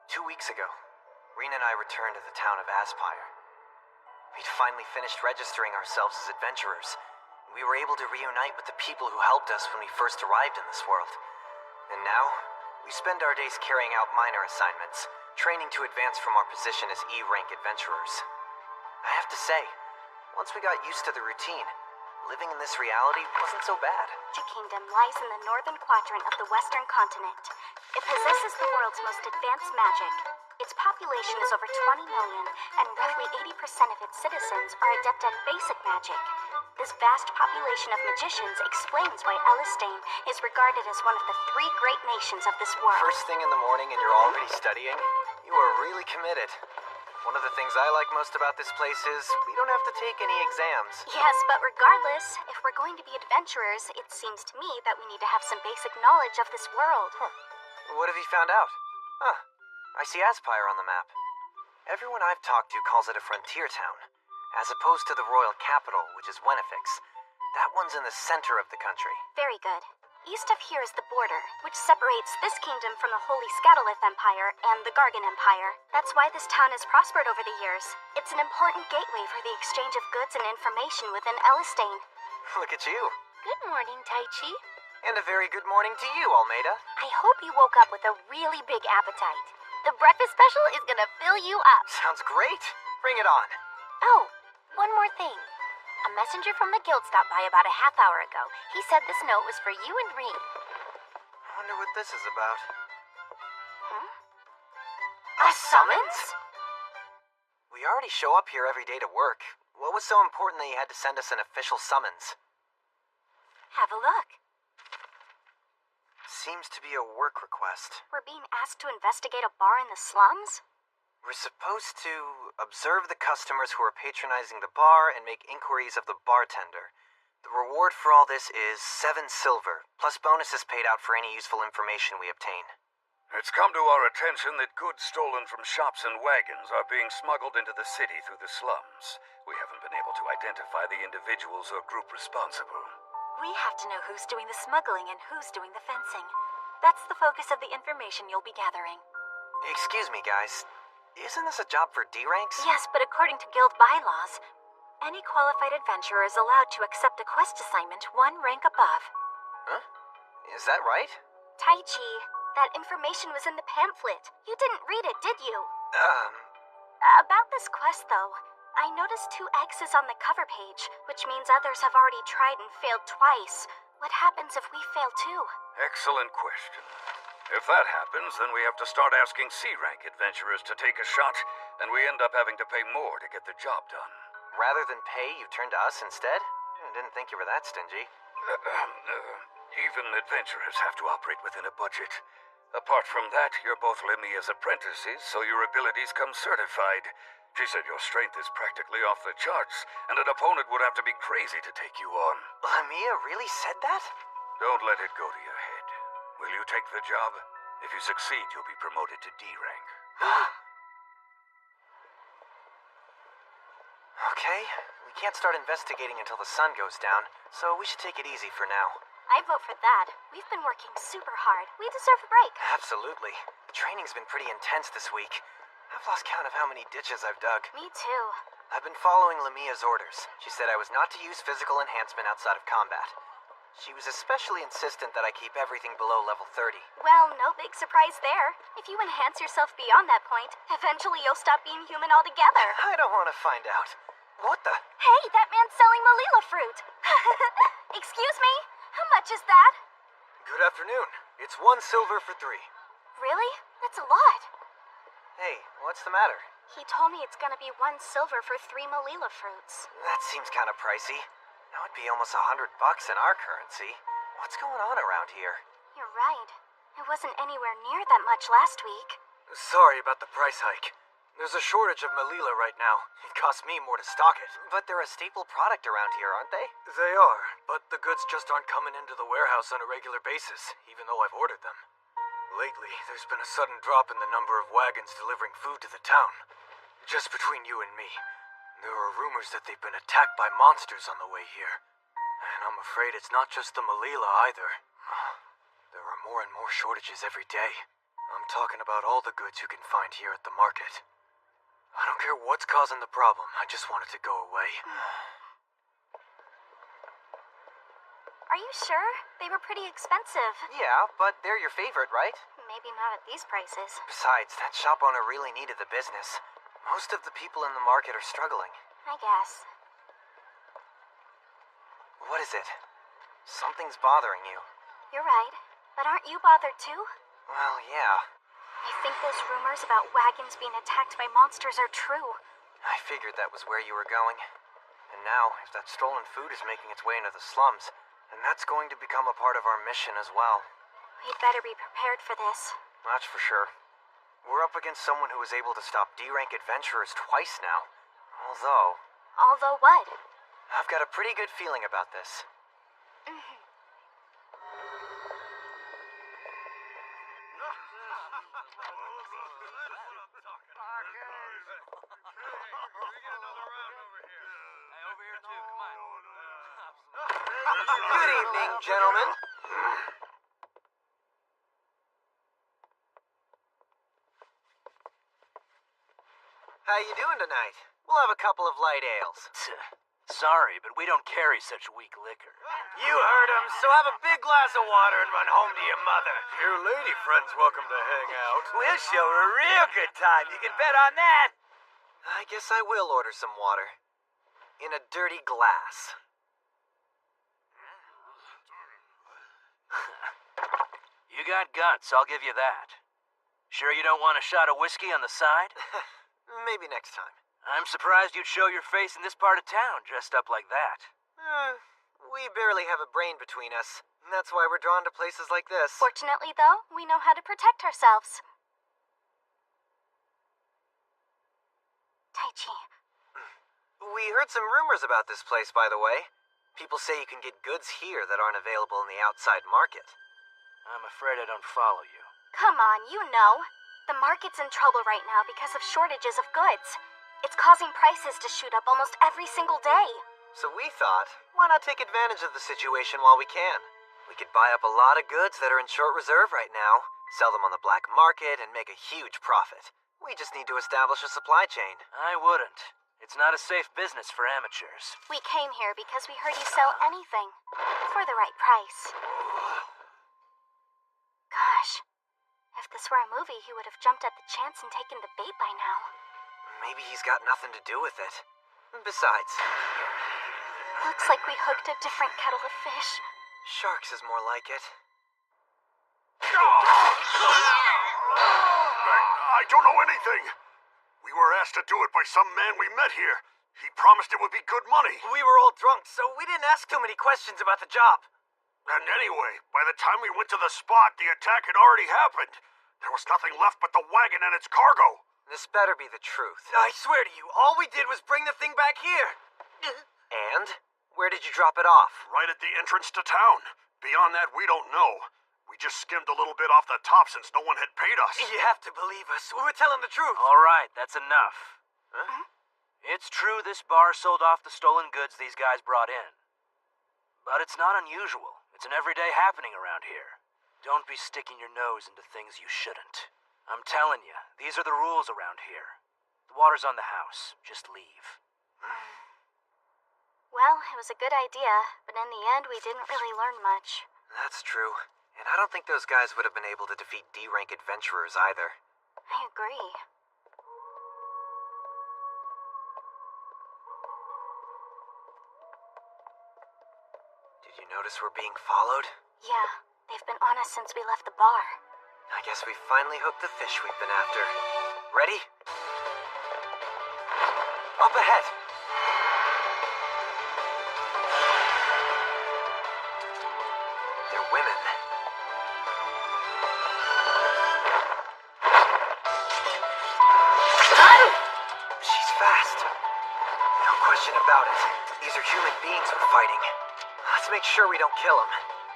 2 weeks ago, Rena and I returned to the town of Aspire. We'd finally finished registering ourselves as adventurers, and we were able to reunite with the people who helped us when we first arrived in this world. And now, we spend our days carrying out minor assignments, training to advance from our position as E-rank adventurers. I have to say, once we got used to the routine, living in this reality wasn't so bad. The kingdom lies in the northern quadrant of the western continent. It possesses the world's most advanced magic. Its population is over 20 million, and roughly 80% of its citizens are adept at basic magic. This vast population of magicians explains why Elistane is regarded as one of the 3 great nations of this world. First thing in the morning and you're already studying? You are really committed. One of the things I like most about this place is we don't have to take any exams. Yes, but regardless, if we're going to be adventurers, it seems to me that we need to have some basic knowledge of this world. What have you found out? I see Aspire on the map. Everyone I've talked to calls it a frontier town, as opposed to the royal capital, which is Wenifix. That one's in the center of the country. Very good. East of here is the border, which separates this kingdom from the Holy Scatolith Empire and the Gargan Empire. That's why this town has prospered over the years. It's an important gateway for the exchange of goods and information within Elistane. Look at you. Good morning, Taichi. And a very good morning to you, Almeida. I hope you woke up with a really big appetite. The breakfast special is gonna fill you up. Sounds great. Bring it on. Oh, one more thing. A messenger from the guild stopped by about a half hour ago. He said this note was for you and Reen. I wonder what this is about. A summons? We already show up here every day to work. What was so important that you had to send us an official summons? Have a look. Seems to be a work request. We're being asked to investigate a bar in the slums? We're supposed to observe the customers who are patronizing the bar and make inquiries of the bartender. The reward for all this is 7 silver, plus bonuses paid out for any useful information we obtain. It's come to our attention that goods stolen from shops and wagons are being smuggled into the city through the slums. We haven't been able to identify the individuals or group responsible. We have to know who's doing the smuggling and who's doing the fencing. That's the focus of the information you'll be gathering. Excuse me, guys. Isn't this a job for D-ranks? Yes, but according to guild bylaws, any qualified adventurer is allowed to accept a quest assignment 1 rank above. Huh? Is that right? Taichi, that information was in the pamphlet. You didn't read it, did you? About this quest, though, I noticed 2 X's on the cover page, which means others have already tried and failed twice. What happens if we fail too? Excellent question. If that happens, then we have to start asking C-rank adventurers to take a shot, and we end up having to pay more to get the job done. Rather than pay, you turned to us instead? Didn't think you were that stingy. Even adventurers have to operate within a budget. Apart from that, you're both Lemia's apprentices, so your abilities come certified. She said your strength is practically off the charts, and an opponent would have to be crazy to take you on. Lamia really said that? Don't let it go to your head. Will you take the job? If you succeed, you'll be promoted to D rank. Okay, we can't start investigating until the sun goes down, so we should take it easy for now. I vote for that. We've been working super hard. We deserve a break. Absolutely. The training's been pretty intense this week. I've lost count of how many ditches I've dug. Me too. I've been following Lamia's orders. She said I was not to use physical enhancement outside of combat. She was especially insistent that I keep everything below level 30. Well, no big surprise there. If you enhance yourself beyond that point, eventually you'll stop being human altogether. I don't want to find out. What the? Hey, that man's selling Malila fruit. Excuse me? How much is that? Good afternoon. It's 1 silver for 3. Really? That's a lot. Hey, what's the matter? He told me it's gonna be 1 silver for 3 Malila fruits. That seems kind of pricey. That would be almost $100 in our currency. What's going on around here? You're right. It wasn't anywhere near that much last week. Sorry about the price hike. There's a shortage of Malila right now. It costs me more to stock it. But they're a staple product around here, aren't they? They are, but the goods just aren't coming into the warehouse on a regular basis, even though I've ordered them. Lately, there's been a sudden drop in the number of wagons delivering food to the town. Just between you and me, there are rumors that they've been attacked by monsters on the way here. And I'm afraid it's not just the Malila either. There are more and more shortages every day. I'm talking about all the goods you can find here at the market. I don't care what's causing the problem, I just want it to go away. Are you sure? They were pretty expensive. Yeah, but they're your favorite, right? Maybe not at these prices. Besides, that shop owner really needed the business. Most of the people in the market are struggling. I guess. What is it? Something's bothering you. You're right. But aren't you bothered too? Well, yeah. I think those rumors about wagons being attacked by monsters are true. I figured that was where you were going. And now, if that stolen food is making its way into the slums, then that's going to become a part of our mission as well. We'd better be prepared for this. That's for sure. We're up against someone who was able to stop D-rank adventurers twice now. Although what? I've got a pretty good feeling about this. Good evening, gentlemen. How you doing tonight? We'll have a couple of light ales. Sorry, but we don't carry such weak liquor. You heard him, so have a big glass of water and run home to your mother. Your lady friend's welcome to hang out. We'll show her a real good time, you can bet on that. I guess I will order some water. In a dirty glass. You got guts, I'll give you that. Sure you don't want a shot of whiskey on the side? Maybe next time. I'm surprised you'd show your face in this part of town dressed up like that. We barely have a brain between us. That's why we're drawn to places like this. Fortunately, though, we know how to protect ourselves. Taichi. We heard some rumors about this place, by the way. People say you can get goods here that aren't available in the outside market. I'm afraid I don't follow you. Come on, you know. The market's in trouble right now because of shortages of goods. It's causing prices to shoot up almost every single day. So we thought, why not take advantage of the situation while we can? We could buy up a lot of goods that are in short reserve right now, sell them on the black market, and make a huge profit. We just need to establish a supply chain. I wouldn't. It's not a safe business for amateurs. We came here because we heard you sell anything. For the right price. Gosh. If this were a movie, he would have jumped at the chance and taken the bait by now. Maybe he's got nothing to do with it. Besides, Looks like we hooked a different kettle of fish. sharks is more like it. I don't know anything. We were asked to do it by some man we met here. He promised it would be good money. We were all drunk, so we didn't ask too many questions about the job. And anyway, by the time we went to the spot, the attack had already happened. There was nothing left but the wagon and its cargo. This better be the truth. I swear to you, all we did was bring the thing back here. And? Where did you drop it off? Right at the entrance to town. Beyond that, we don't know. We just skimmed a little bit off the top since no one had paid us. You have to believe us. We were telling the truth. All right, that's enough. Huh? It's true this bar sold off the stolen goods these guys brought in. But it's not unusual. It's an everyday happening around here. Don't be sticking your nose into things you shouldn't. I'm telling you, these are the rules around here. The water's on the house. Just leave. Well, it was a good idea, but in the end, we didn't really learn much. That's true. And I don't think those guys would have been able to defeat D-rank adventurers either. I agree. Did you notice we're being followed? Yeah, they've been on us since we left the bar. I guess we finally hooked the fish we've been after. Ready? Up ahead! They're women. She's fast. No question about it. These are human beings we're fighting. Let's make sure we don't kill them.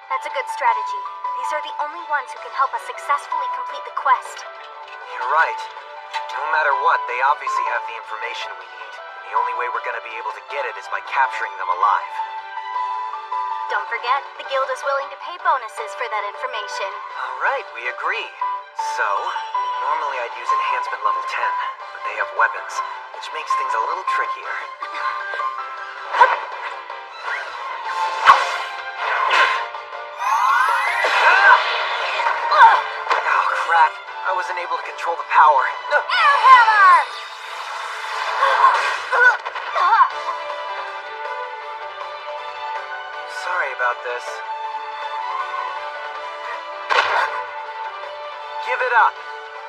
That's a good strategy. These are the only ones who can help us successfully complete the quest. You're right. No matter what, they obviously have the information we need. And the only way we're gonna be able to get it is by capturing them alive. Don't forget, the guild is willing to pay bonuses for that information. Alright, we agree. So, normally I'd use enhancement level 10, but they have weapons, which makes things a little trickier. Oh, crap. I wasn't able to control the power. Air hammer! Sorry about this. Give it up.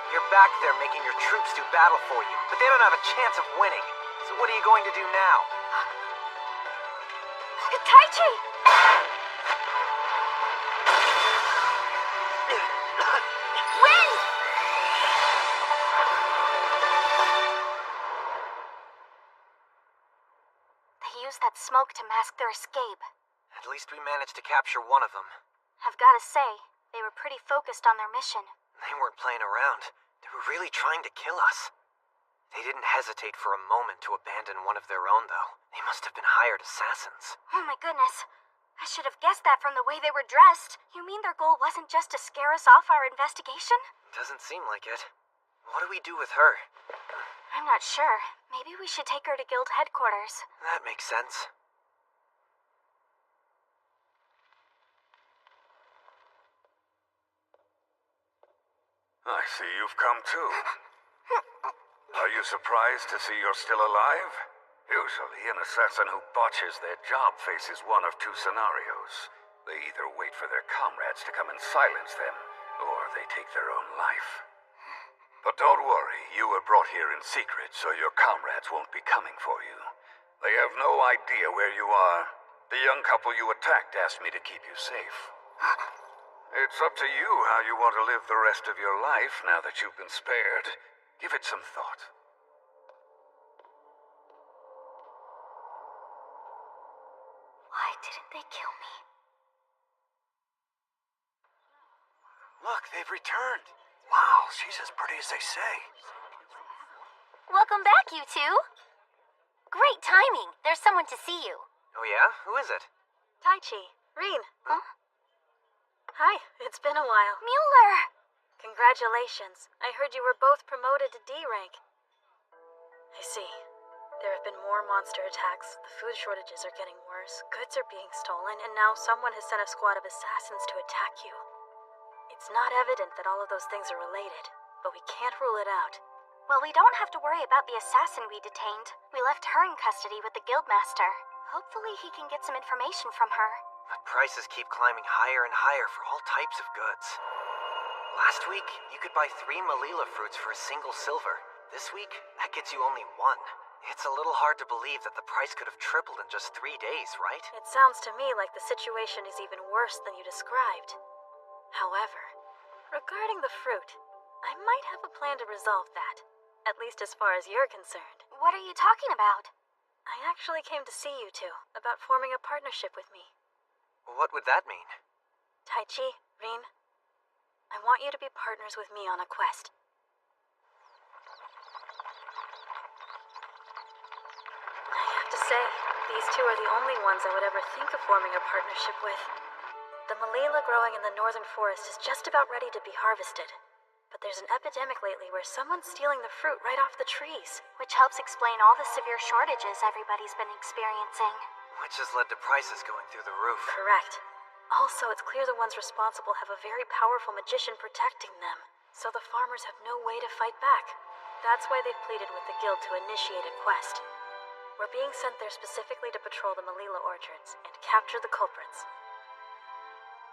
You're back there making your troops do battle for you, but they don't have a chance of winning. So what are you going to do now? Taichi! Wind! They used that smoke to mask their escape. At least we managed to capture one of them. I've gotta say, they were pretty focused on their mission. They weren't playing around. They were really trying to kill us. They didn't hesitate for a moment to abandon one of their own, though. They must have been hired assassins. Oh my goodness. I should have guessed that from the way they were dressed. You mean their goal wasn't just to scare us off our investigation? Doesn't seem like it. What do we do with her? I'm not sure. Maybe we should take her to guild headquarters. That makes sense. I see you've come too. Are you surprised to see you're still alive? Usually, an assassin who botches their job faces one of two scenarios. They either wait for their comrades to come and silence them, or they take their own life. But don't worry, you were brought here in secret, so your comrades won't be coming for you. They have no idea where you are. The young couple you attacked asked me to keep you safe. It's up to you how you want to live the rest of your life now that you've been spared. Give it some thought. Why didn't they kill me? Look, they've returned. Wow, she's as pretty as they say. Welcome back, you two. Great timing. There's someone to see you. Oh yeah? Who is it? Taichi. Reen. Huh? Hi, it's been a while. Mueller! Congratulations. I heard you were both promoted to D rank. I see. There have been more monster attacks, the food shortages are getting worse, goods are being stolen, and now someone has sent a squad of assassins to attack you. It's not evident that all of those things are related, but we can't rule it out. Well, we don't have to worry about the assassin we detained. We left her in custody with the guildmaster. Hopefully he can get some information from her. But prices keep climbing higher and higher for all types of goods. Last week, you could buy 3 Malila fruits for a single silver. This week, that gets you only 1. It's a little hard to believe that the price could have tripled in just 3 days, right? It sounds to me like the situation is even worse than you described. However, regarding the fruit, I might have a plan to resolve that. At least as far as you're concerned. What are you talking about? I actually came to see you two about forming a partnership with me. What would that mean? Taichi, Rin, I want you to be partners with me on a quest. I have to say, these two are the only ones I would ever think of forming a partnership with. The Malila growing in the northern forest is just about ready to be harvested. But there's an epidemic lately where someone's stealing the fruit right off the trees. Which helps explain all the severe shortages everybody's been experiencing. Which has led to prices going through the roof. Correct. Also, it's clear the ones responsible have a very powerful magician protecting them, so the farmers have no way to fight back. That's why they've pleaded with the guild to initiate a quest. We're being sent there specifically to patrol the Malila orchards and capture the culprits.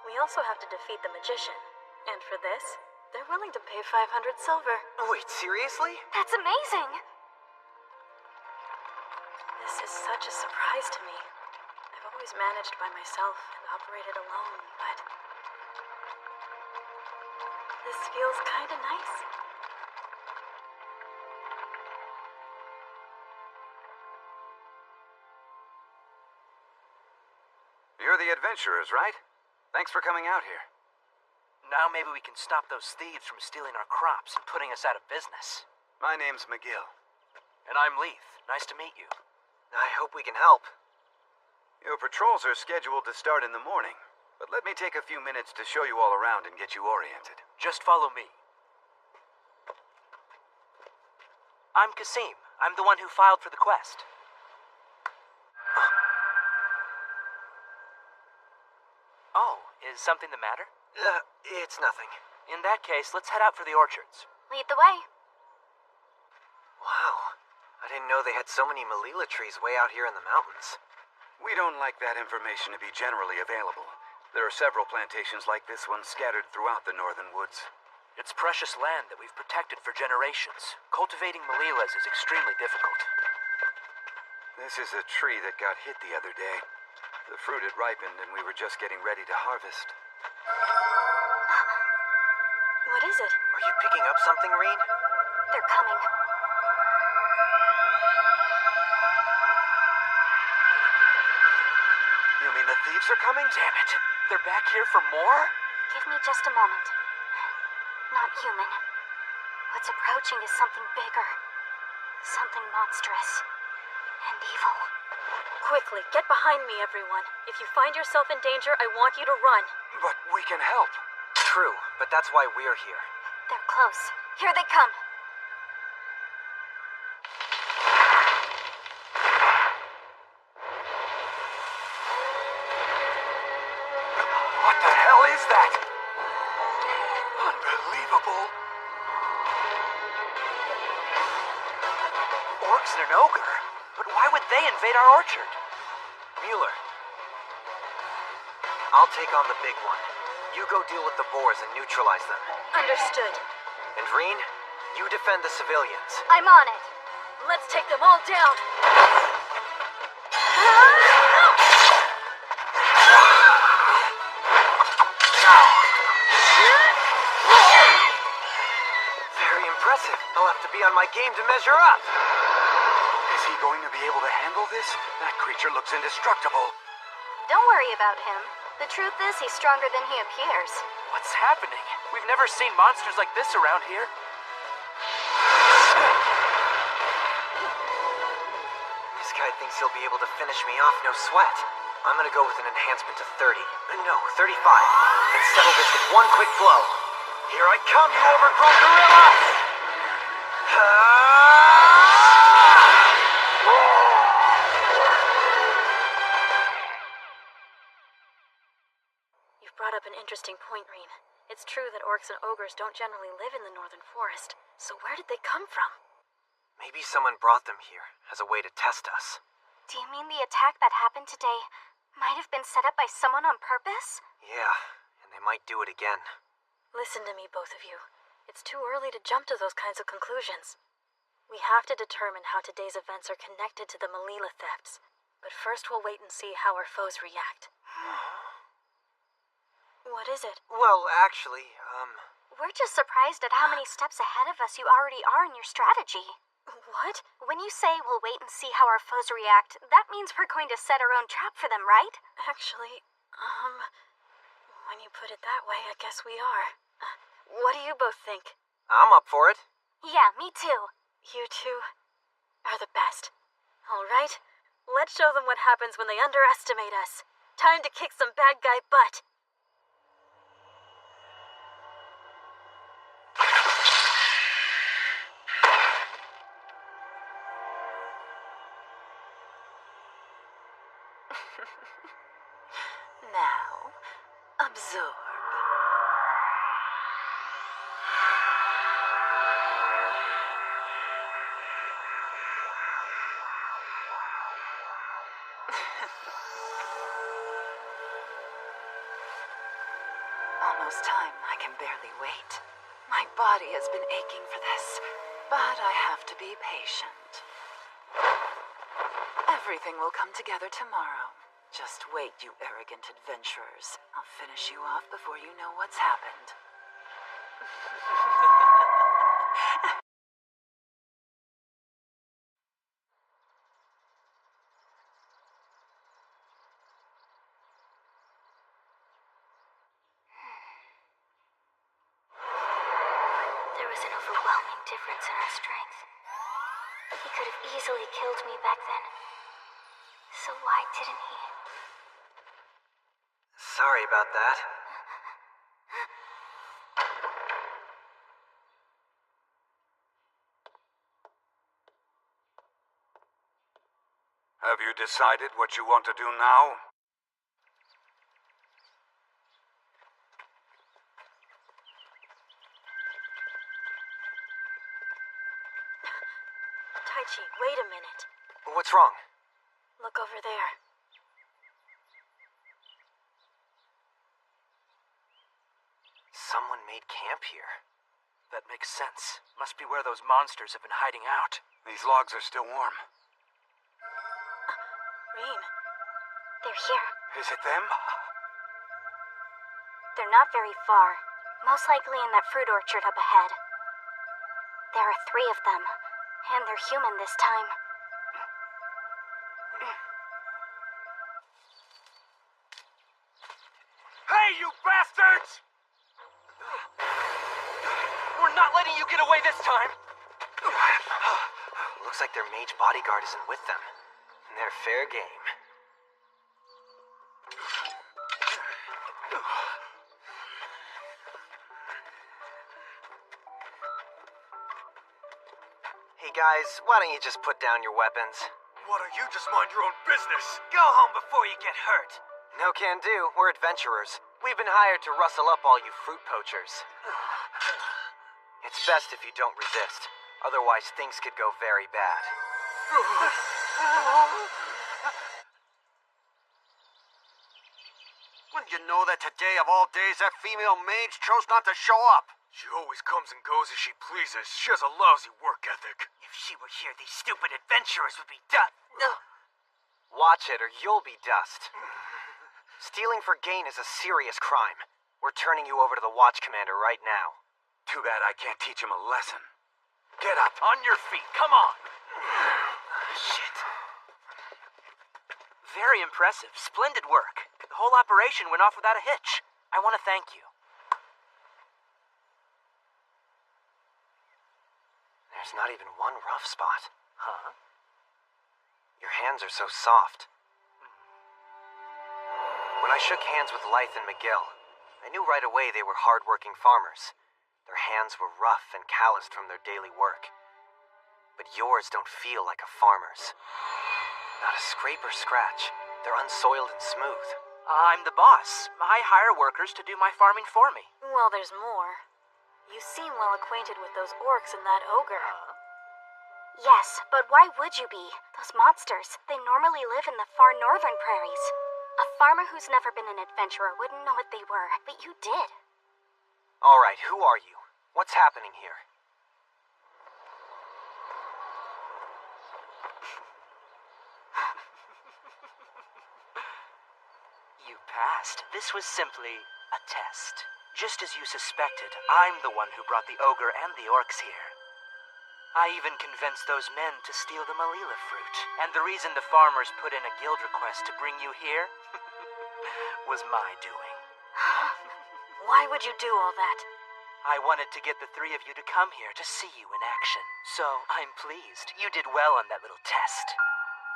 We also have to defeat the magician, and for this, they're willing to pay 500 silver. Wait, seriously? That's amazing! This is such a surprise to me. I've always managed by myself and operated alone, but this feels kinda nice. You're the adventurers, right? Thanks for coming out here. Now maybe we can stop those thieves from stealing our crops and putting us out of business. My name's McGill. And I'm Leith. Nice to meet you. I hope we can help. Your patrols are scheduled to start in the morning, but let me take a few minutes to show you all around and get you oriented. Just follow me. I'm Kasim. I'm the one who filed for the quest. Oh, is something the matter? It's nothing. In that case, let's head out for the orchards. Lead the way. Wow. I didn't know they had so many Malila trees way out here in the mountains. We don't like that information to be generally available. There are several plantations like this one scattered throughout the northern woods. It's precious land that we've protected for generations. Cultivating Malilas is extremely difficult. This is a tree that got hit the other day. The fruit had ripened and we were just getting ready to harvest. What is it? Are you picking up something, Reen? They're coming. You mean the thieves are coming? Damn it! They're back here for more? Give me just a moment. Not human. What's approaching is something bigger. Something monstrous. And evil. Quickly, get behind me, everyone. If you find yourself in danger, I want you to run. But we can help. True, but that's why we're here. They're close. Here they come. What the hell is that? Unbelievable. Orcs and an ogre? But why would they invade our orchard? Mueller. I'll take on the big one. You go deal with the boars and neutralize them. Understood. And Reen, you defend the civilians. I'm on it. Let's take them all down. Very impressive. I'll have to be on my game to measure up. Is he going to be able to handle this? That creature looks indestructible. Don't worry about him. The truth is, he's stronger than he appears. What's happening? We've never seen monsters like this around here. This guy thinks he'll be able to finish me off, no sweat. I'm gonna go with an enhancement to 30. No, 35. And settle this with one quick blow. Here I come, you overgrown gorilla! You've brought up an interesting point, Reen. It's true that orcs and ogres don't generally live in the northern forest. So where did they come from? Maybe someone brought them here as a way to test us. Do you mean the attack that happened today might have been set up by someone on purpose? Yeah, and they might do it again. Listen to me, both of you. It's too early to jump to those kinds of conclusions. We have to determine how today's events are connected to the Melila thefts. But first we'll wait and see how our foes react. What is it? Well, actually, We're just surprised at how many steps ahead of us you already are in your strategy. What? When you say we'll wait and see how our foes react, that means we're going to set our own trap for them, right? Actually, when you put it that way, I guess we are. What do you both think? I'm up for it. Yeah, me too. You two are the best. All right, let's show them what happens when they underestimate us. Time to kick some bad guy butt. Now, absorb. Almost time. I can barely wait. My body has been aching for this, but I have to be patient. Everything will come together tomorrow. Just wait, you arrogant adventurers. I'll finish you off before you know what's happened. There was an overwhelming difference in our strength. He could have easily killed me back then. So why didn't he? Sorry about that. Have you decided what you want to do now? Taichi, wait a minute. What's wrong? Look over there. Someone made camp here. That makes sense. Must be where those monsters have been hiding out. These logs are still warm. Reem, They're here. Is it them? They're not very far. Most likely in that fruit orchard up ahead. There are 3 of them, and they're human this time. Hey, you bastards! We're not letting you get away this time! Looks like their mage bodyguard isn't with them. They're fair game. Hey guys, why don't you just put down your weapons? Why don't you just mind your own business? Go home before you get hurt. No can do. We're adventurers. We've been hired to rustle up all you fruit poachers. It's best if you don't resist. Otherwise, things could go very bad. Wouldn't you know that today of all days that female mage chose not to show up? She always comes and goes as she pleases. She has a lousy work ethic. If she were here, these stupid adventurers would be dust. Watch it or you'll be dust. Stealing for gain is a serious crime. We're turning you over to the watch commander right now. Too bad I can't teach him a lesson. Get up. On your feet, come on! Shit. Very impressive. Splendid work. The whole operation went off without a hitch. I want to thank you. There's not even one rough spot. Huh? Your hands are so soft. When I shook hands with Lythe and McGill, I knew right away they were hard-working farmers. Their hands were rough and calloused from their daily work. But yours don't feel like a farmer's. Not a scrape or scratch. They're unsoiled and smooth. I'm the boss. I hire workers to do my farming for me. Well, there's more. You seem well acquainted with those orcs and that ogre. Yes, but why would you be? Those monsters, they normally live in the far northern prairies. A farmer who's never been an adventurer wouldn't know what they were, but you did. Alright, who are you? What's happening here? You passed. This was simply a test. Just as you suspected, I'm the one who brought the ogre and the orcs here. I even convinced those men to steal the Malila fruit. And the reason the farmers put in a guild request to bring you here was my doing. Why would you do all that? I wanted to get the three of you to come here to see you in action. So, I'm pleased. You did well on that little test.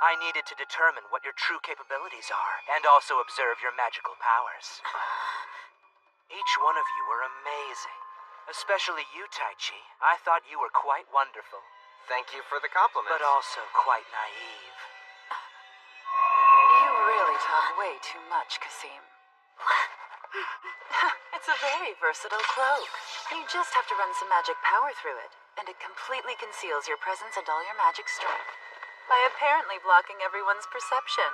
I needed to determine what your true capabilities are, and also observe your magical powers. Each one of you were amazing. Especially you, Taichi. I thought you were quite wonderful. Thank you for the compliment. But also quite naive. You really talk way too much, Kasim. It's a very versatile cloak. You just have to run some magic power through it, and it completely conceals your presence and all your magic strength, by apparently blocking everyone's perception.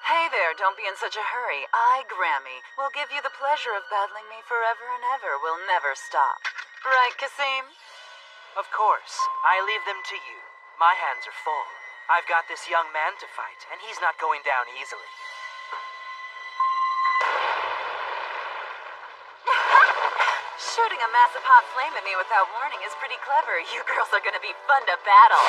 Hey there, don't be in such a hurry. I, Grammy, will give you the pleasure of battling me forever and ever. We'll never stop. Right, Kasim? Of course. I leave them to you. My hands are full. I've got this young man to fight, and he's not going down easily. Shooting a massive hot flame at me without warning is pretty clever. You girls are gonna be fun to battle.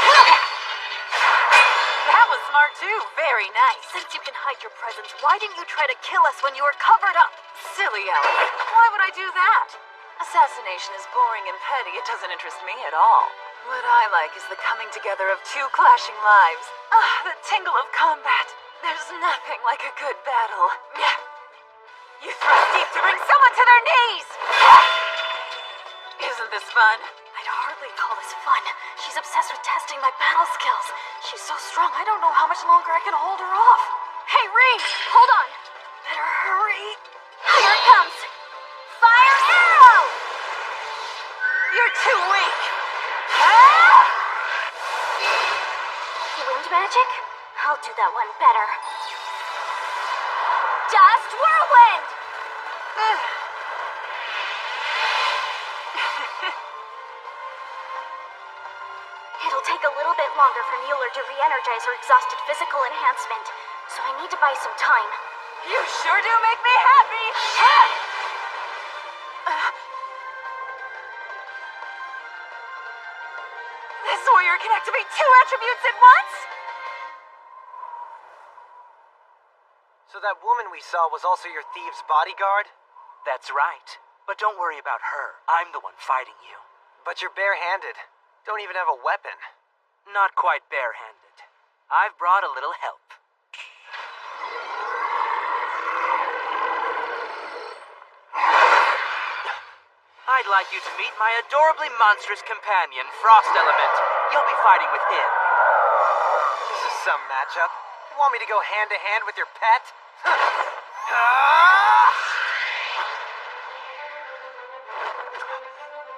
That was smart too. Very nice. Since you can hide your presence, why didn't you try to kill us when you were covered up? Silly Ellie. Why would I do that? Assassination is boring and petty. It doesn't interest me at all. What I like is the coming together of two clashing lives. The tingle of combat. There's nothing like a good battle. You thrust deep to bring someone to their knees! Isn't this fun? I'd hardly call this fun. She's obsessed with testing my battle skills. She's so strong, I don't know how much longer I can hold her off. Hey, Reem! Hold on! Better hurry. Here it comes! Fire arrow! You're too weak! Wind magic? I'll do that one better. Dust whirlwind! It'll take a little bit longer for Mueller to re-energize her exhausted physical enhancement, so I need to buy some time. You sure do make me happy! This warrior can activate 2 attributes at once? So that woman we saw was also your thieves' bodyguard? That's right. But don't worry about her. I'm the one fighting you. But you're barehanded. Don't even have a weapon. Not quite barehanded. I've brought a little help. I'd like you to meet my adorably monstrous companion, Frost Element. You'll be fighting with him. This is some matchup. You want me to go hand-to-hand with your pet?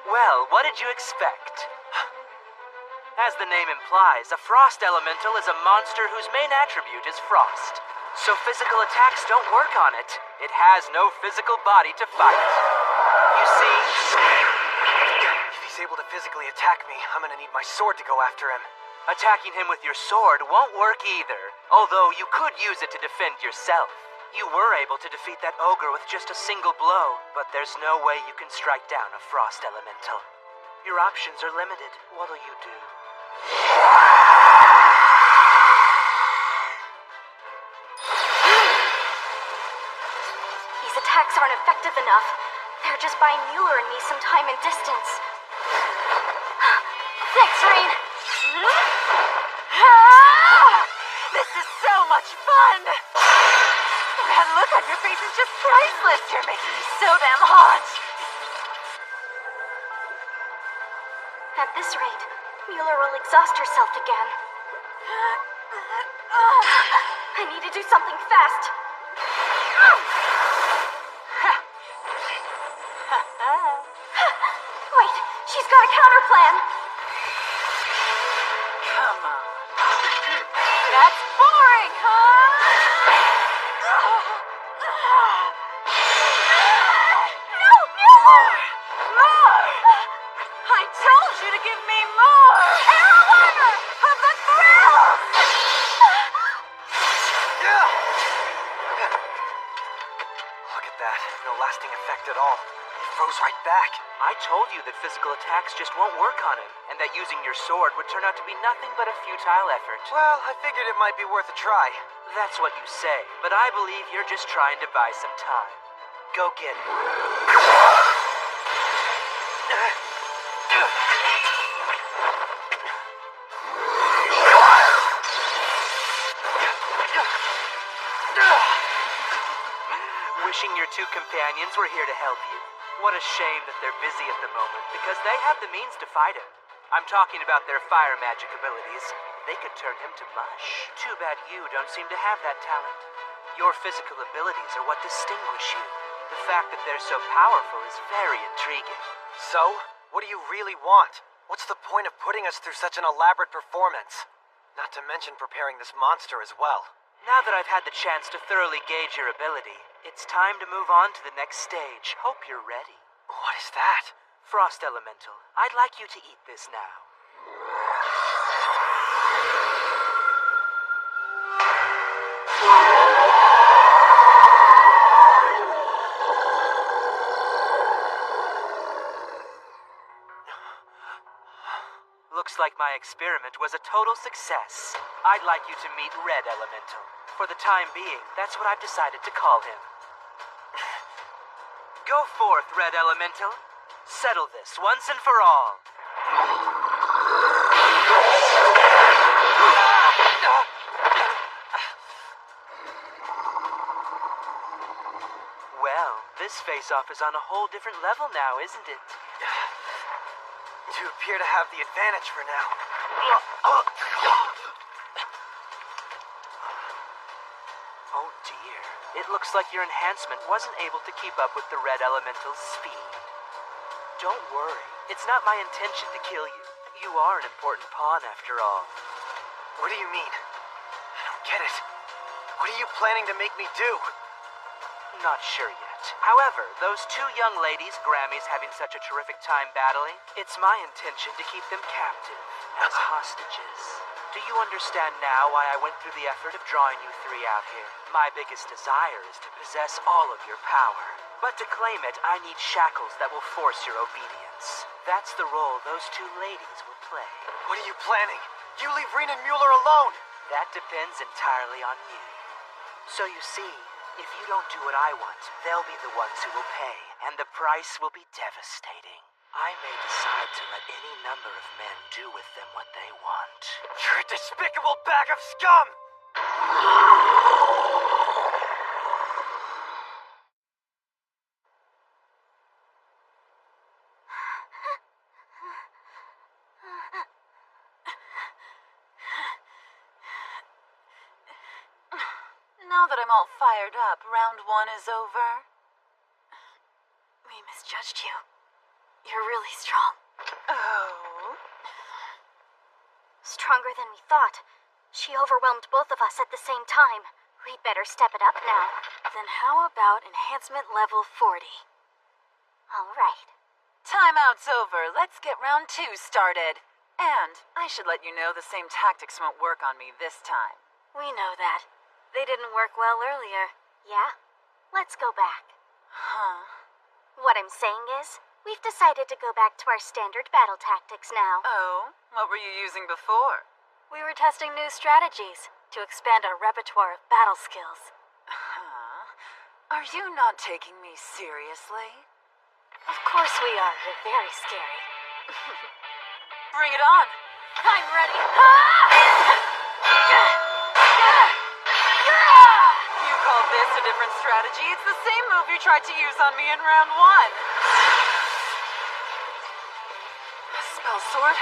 Well, what did you expect? As the name implies, a frost elemental is a monster whose main attribute is frost. So physical attacks don't work on it. It has no physical body to fight. You see? If he's able to physically attack me, I'm gonna need my sword to go after him. Attacking him with your sword won't work either, although you could use it to defend yourself. You were able to defeat that ogre with just a single blow, but there's no way you can strike down a frost elemental. Your options are limited. What'll you do? These attacks aren't effective enough. They're just buying Mueller and me some time and distance. Thanks, Rain. This is so much fun! That look on your face is just priceless. You're making me so damn hot. At this rate, Mueller will exhaust herself again. I need to do something fast. Wait, she's got a counter plan. Come on. That's boring, huh? More! More! I told you to give me more! Arrow armor of the thrills! Yeah! Look at that. No lasting effect at all. It froze right back. I told you that physical attacks just won't work on him, and that using your sword would turn out to be nothing but a futile effort. Well, I figured it might be worth a try. That's what you say, but I believe you're just trying to buy some time. Go get it. Wishing your two companions were here to help you. What a shame that they're busy at the moment, because they have the means to fight him. I'm talking about their fire magic abilities. They could turn him to mush. Too bad you don't seem to have that talent. Your physical abilities are what distinguish you. The fact that they're so powerful is very intriguing. So, what do you really want? What's the point of putting us through such an elaborate performance? Not to mention preparing this monster as well. Now that I've had the chance to thoroughly gauge your ability, it's time to move on to the next stage. Hope you're ready. What is that? Frost Elemental, I'd like you to eat this now. Looks like my experiment was a total success. I'd like you to meet Red Elemental. For the time being, that's what I've decided to call him. Go forth, Red Elemental. Settle this once and for all. Well, this face-off is on a whole different level now, isn't it? You appear to have the advantage for now. Oh dear. It looks like your enhancement wasn't able to keep up with the Red Elemental's speed. Don't worry. It's not my intention to kill you. You are an important pawn after all. What do you mean? I don't get it. What are you planning to make me do? Not sure yet. However, those two young ladies Grammy's having such a terrific time battling, it's my intention to keep them captive as hostages. Do you understand now why I went through the effort of drawing you three out here? My biggest desire is to possess all of your power. But to claim it, I need shackles that will force your obedience. That's the role those two ladies will play. What are you planning? You leave Rena and Mueller alone! That depends entirely on you. So you see, if you don't do what I want, they'll be the ones who will pay, and the price will be devastating. I may decide to let any number of men do with them what they want. You're a despicable bag of scum! Now that I'm all fired up, round one is over. We misjudged you. You're really strong. Oh? Stronger than we thought. She overwhelmed both of us at the same time. We'd better step it up now. Then how about enhancement level 40? All right. Timeout's over. Let's get round two started. And I should let you know the same tactics won't work on me this time. We know that. They didn't work well earlier. Yeah? Let's go back. Huh? What I'm saying is, we've decided to go back to our standard battle tactics now. Oh? What were you using before? We were testing new strategies to expand our repertoire of battle skills. Huh? Are you not taking me seriously? Of course we are. You're very scary. Bring it on! I'm ready! You call this a different strategy? It's the same move you tried to use on me in round one. Spell sword?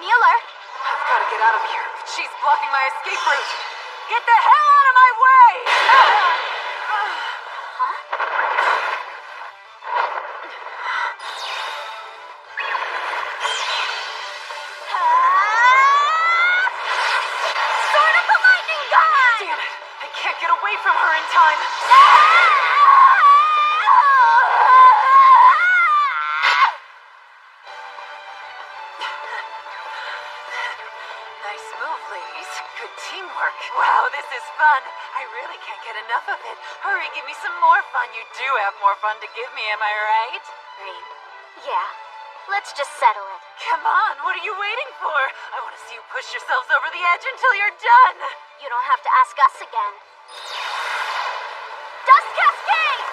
Mueller! I've got to get out of here. She's blocking my escape route. Get the hell out of my way! Sword of the Lightning God! Damn it! I can't get away from her in time. Nice move, ladies. Good teamwork. Wow, this is fun. I really can't get enough of it. Hurry, give me some more fun. You do have more fun to give me, am I right? Rean? Yeah. Let's just settle it. Come on, what are you waiting for? I want to see you push yourselves over the edge until you're done. You don't have to ask us again. Dust Cascade!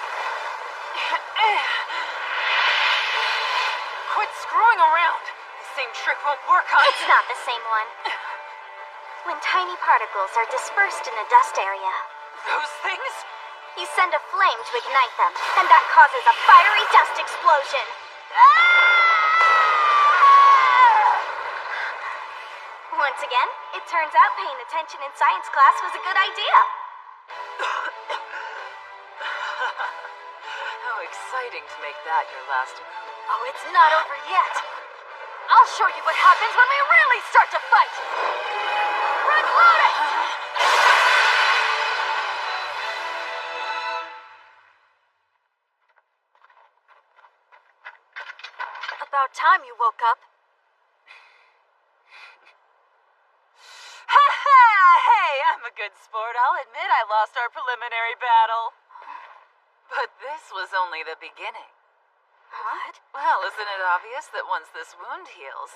Quit screwing around. The same trick won't work on... It's not the same one. When tiny particles are dispersed in a dust area, Those things? you send a flame to ignite them, and that causes a fiery dust explosion. Once again, it turns out paying attention in science class was a good idea. How exciting to make that your last move. Oh, it's not over yet. I'll show you what happens when we really start to fight. Red Lotus! About time you woke up. Hey, I'm a good sport. I'll admit I lost our preliminary battle. But this was only the beginning. What? Well, isn't it obvious that once this wound heals,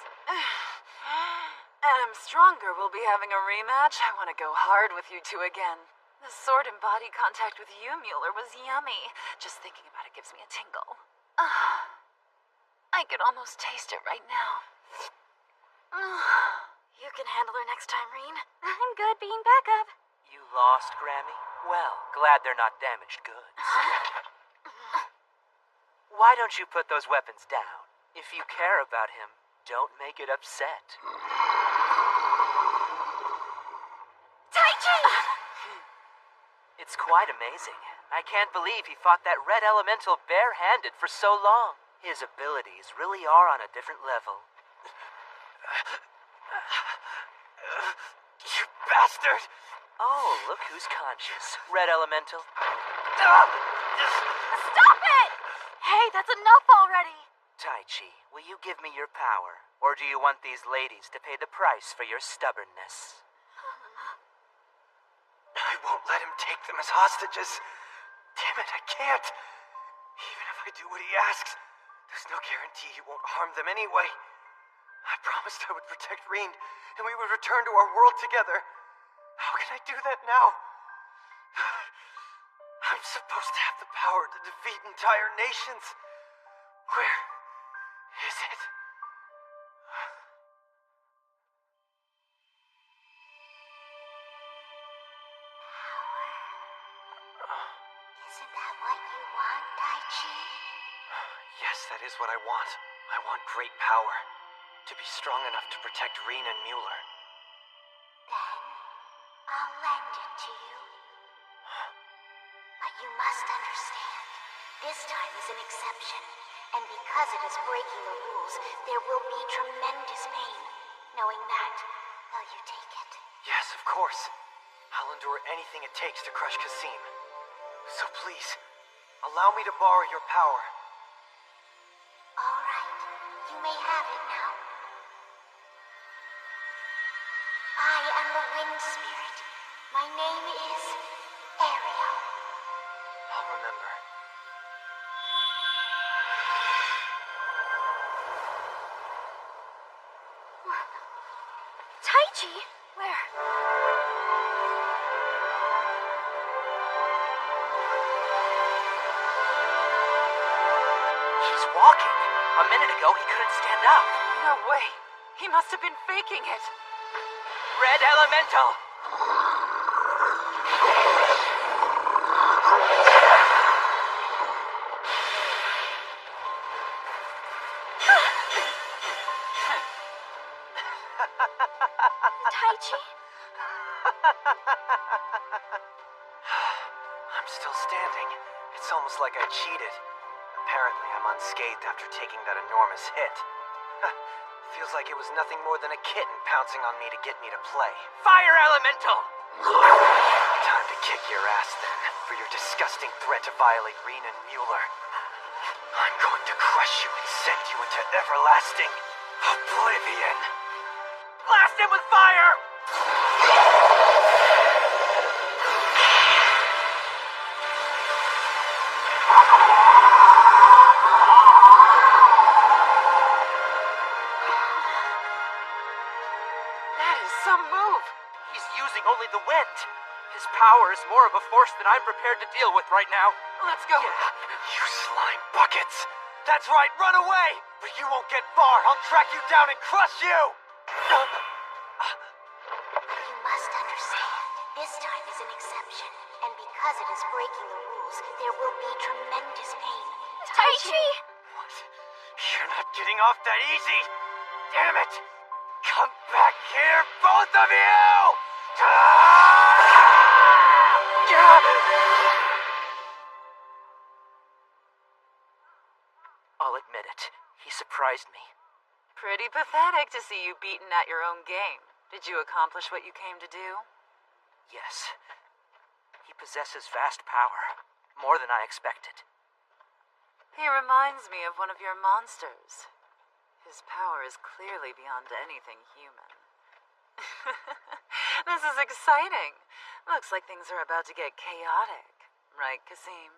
and I'm stronger, we'll be having a rematch? I want to go hard with you two again. The sword and body contact with you, Mueller, was yummy. Just thinking about it gives me a tingle. I can almost taste it right now. You can handle her next time, Rean. I'm good being backup. You lost, Grammy? Well, glad they're not damaged goods. Why don't you put those weapons down? If you care about him, don't make it upset. Taichi! It's quite amazing. I can't believe he fought that red elemental barehanded for so long. His abilities really are on a different level. You bastard! Oh, look who's conscious. Red elemental. Stop it! Hey, that's enough already! Taichi, will you give me your power? Or do you want these ladies to pay the price for your stubbornness? I won't let him take them as hostages. Damn it, I can't. Even if I do what he asks, there's no guarantee he won't harm them anyway. I promised I would protect Rean, and we would return to our world together. How can I do that now? I'm supposed to have the power to defeat entire nations. Where is it? Isn't that what you want, Taichi? Yes, that is what I want. I want great power. To be strong enough to protect Rean and Mueller. Then, I'll lend it to you. But you must understand, this time is an exception. And because it is breaking the rules, there will be tremendous pain. Knowing that, will you take it? Yes, of course. I'll endure anything it takes to crush Kasim. So please, allow me to borrow your power. All right, you may have it now. I am the Wind Spirit. My name is Ariel. I'll remember. Taichi? Where? He's walking. A minute ago, he couldn't stand up. No way. He must have been faking it. Red elemental! Taichi? I'm still standing. It's almost like I cheated. Apparently, I'm unscathed after taking that enormous hit. Feels like it was nothing more than a kitten pouncing on me to get me to play. Fire elemental! Time to kick your ass then, for your disgusting threat to violate Rean and Mueller. I'm going to crush you and send you into everlasting oblivion. Blast him with fire! That is some move. He's using only the wind. His power is more of a force than I'm prepared to deal with right now. Let's go. You slime buckets! That's right, run away! But you won't get far. I'll track you down and crush you! You must understand, this time is an exception, and because it is breaking the rules, there will be tremendous pain. Taichi! What? You're not getting off that easy! Damn it! Come back here, both of you! I'll admit it. He surprised me. Pretty pathetic to see you beaten at your own game. Did you accomplish what you came to do? Yes. He possesses vast power. More than I expected. He reminds me of one of your monsters. His power is clearly beyond anything human. This is exciting. Looks like things are about to get chaotic. Right, Kasim?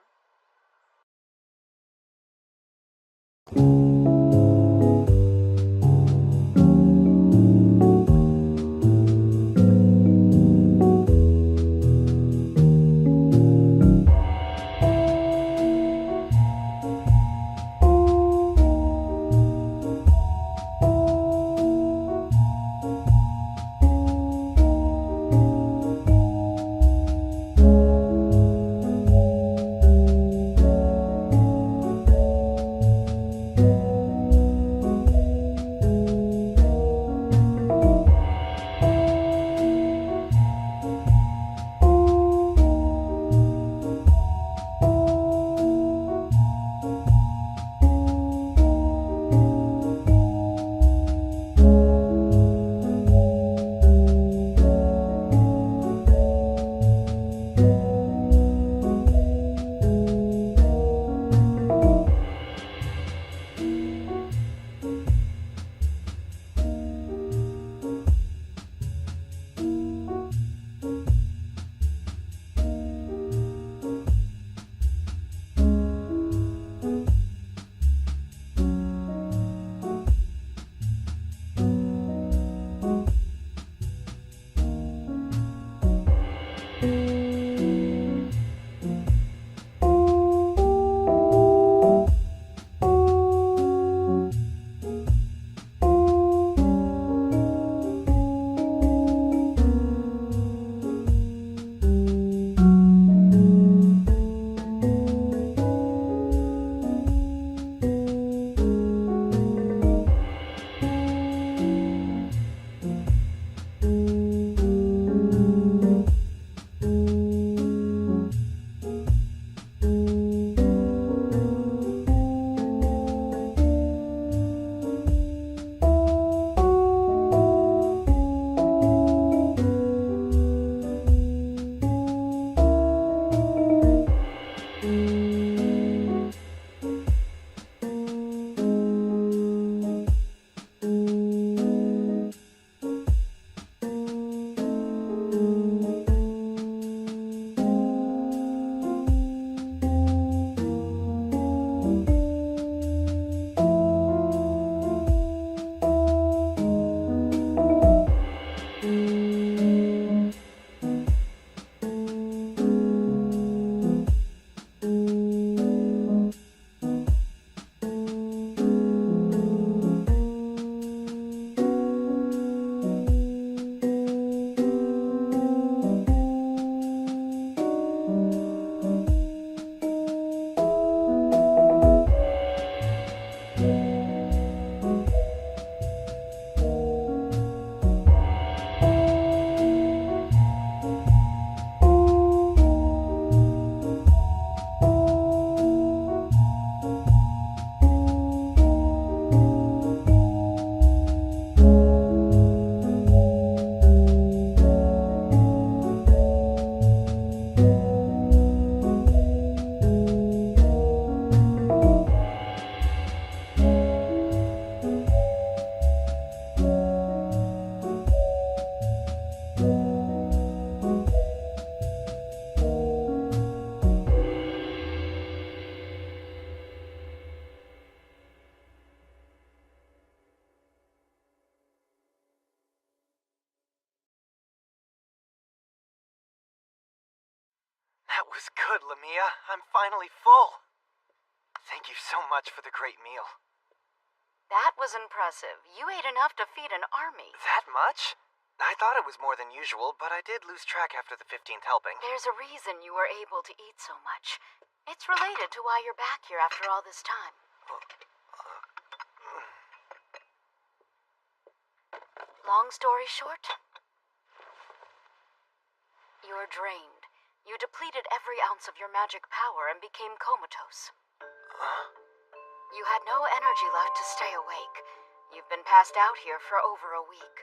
was good, Lamia. I'm finally full. Thank you so much for the great meal. That was impressive. You ate enough to feed an army. That much? I thought it was more than usual, but I did lose track after the 15th helping. There's a reason you were able to eat so much. It's related to why you're back here after all this time. Long story short, you were drained. You depleted every ounce of your magic power and became comatose. You had no energy left to stay awake. You've been passed out here for over a week.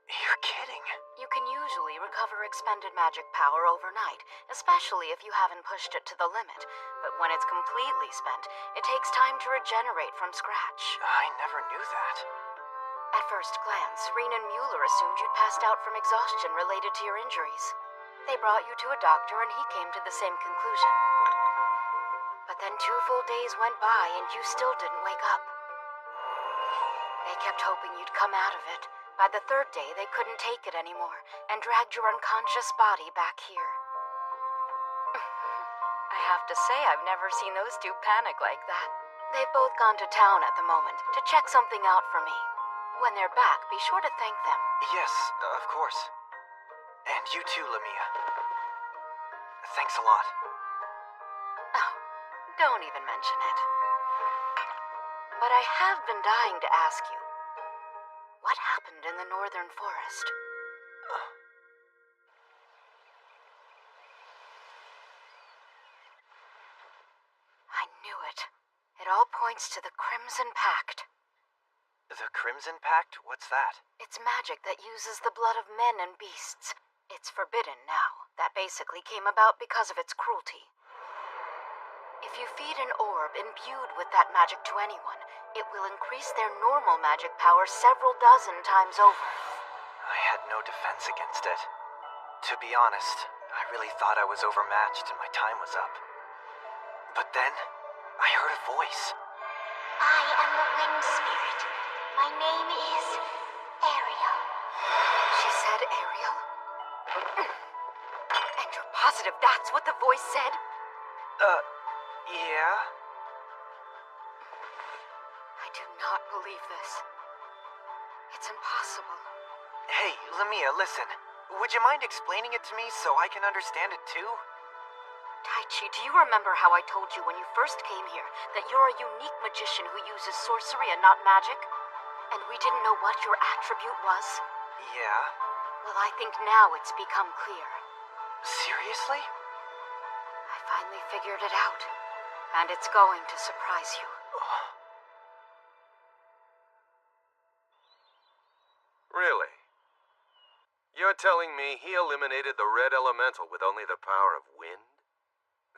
You're kidding. You can usually recover expended magic power overnight, especially if you haven't pushed it to the limit. But when it's completely spent, it takes time to regenerate from scratch. I never knew that. At first glance, Reen and Mueller assumed you'd passed out from exhaustion related to your injuries. They brought you to a doctor and he came to the same conclusion. But then 2 full days went by and you still didn't wake up. They kept hoping you'd come out of it. By the 3rd day, they couldn't take it anymore and dragged your unconscious body back here. I have to say, I've never seen those two panic like that. They've both gone to town at the moment to check something out for me. When they're back, be sure to thank them. Yes, of course. And you too, Lamia. Thanks a lot. Oh, don't even mention it. But I have been dying to ask you. What happened in the northern forest? I knew it. It all points to the Crimson Pact. The Crimson Pact? What's that? It's magic that uses the blood of men and beasts. It's forbidden now. That basically came about because of its cruelty. If you feed an orb imbued with that magic to anyone, it will increase their normal magic power several dozen times over. I had no defense against it. To be honest, I really thought I was overmatched and my time was up. But then, I heard a voice. I am the wind spirit. My name is Ariel. She said Ariel? And you're positive that's what the voice said? Yeah? I do not believe this. It's impossible. Hey, Lamia, listen. Would you mind explaining it to me so I can understand it too? Taichi, do you remember how I told you when you first came here that you're a unique magician who uses sorcery and not magic? And we didn't know what your attribute was? Yeah? Well, I think now it's become clear. Seriously? I finally figured it out. And it's going to surprise you. Really? You're telling me he eliminated the red elemental with only the power of wind?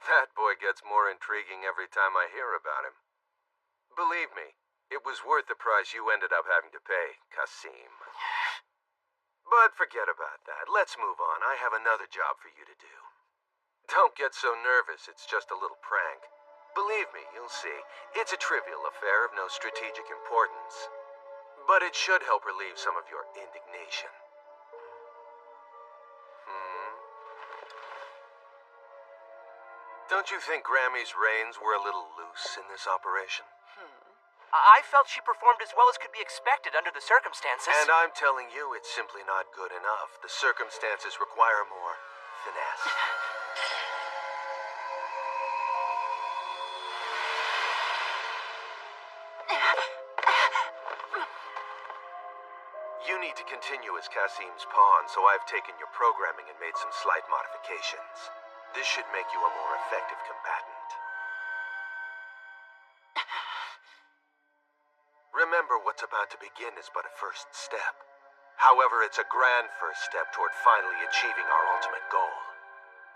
That boy gets more intriguing every time I hear about him. Believe me, it was worth the price you ended up having to pay, Kasim. But forget about that. Let's move on. I have another job for you to do. Don't get so nervous. It's just a little prank. Believe me, you'll see. It's a trivial affair of no strategic importance. But it should help relieve some of your indignation. Don't you think Grammy's reins were a little loose in this operation? I felt she performed as well as could be expected under the circumstances. And I'm telling you, it's simply not good enough. The circumstances require more finesse. You need to continue as Kasim's pawn, so I've taken your programming and made some slight modifications. This should make you a more effective combatant. Remember, what's about to begin is but a first step. However, it's a grand first step toward finally achieving our ultimate goal.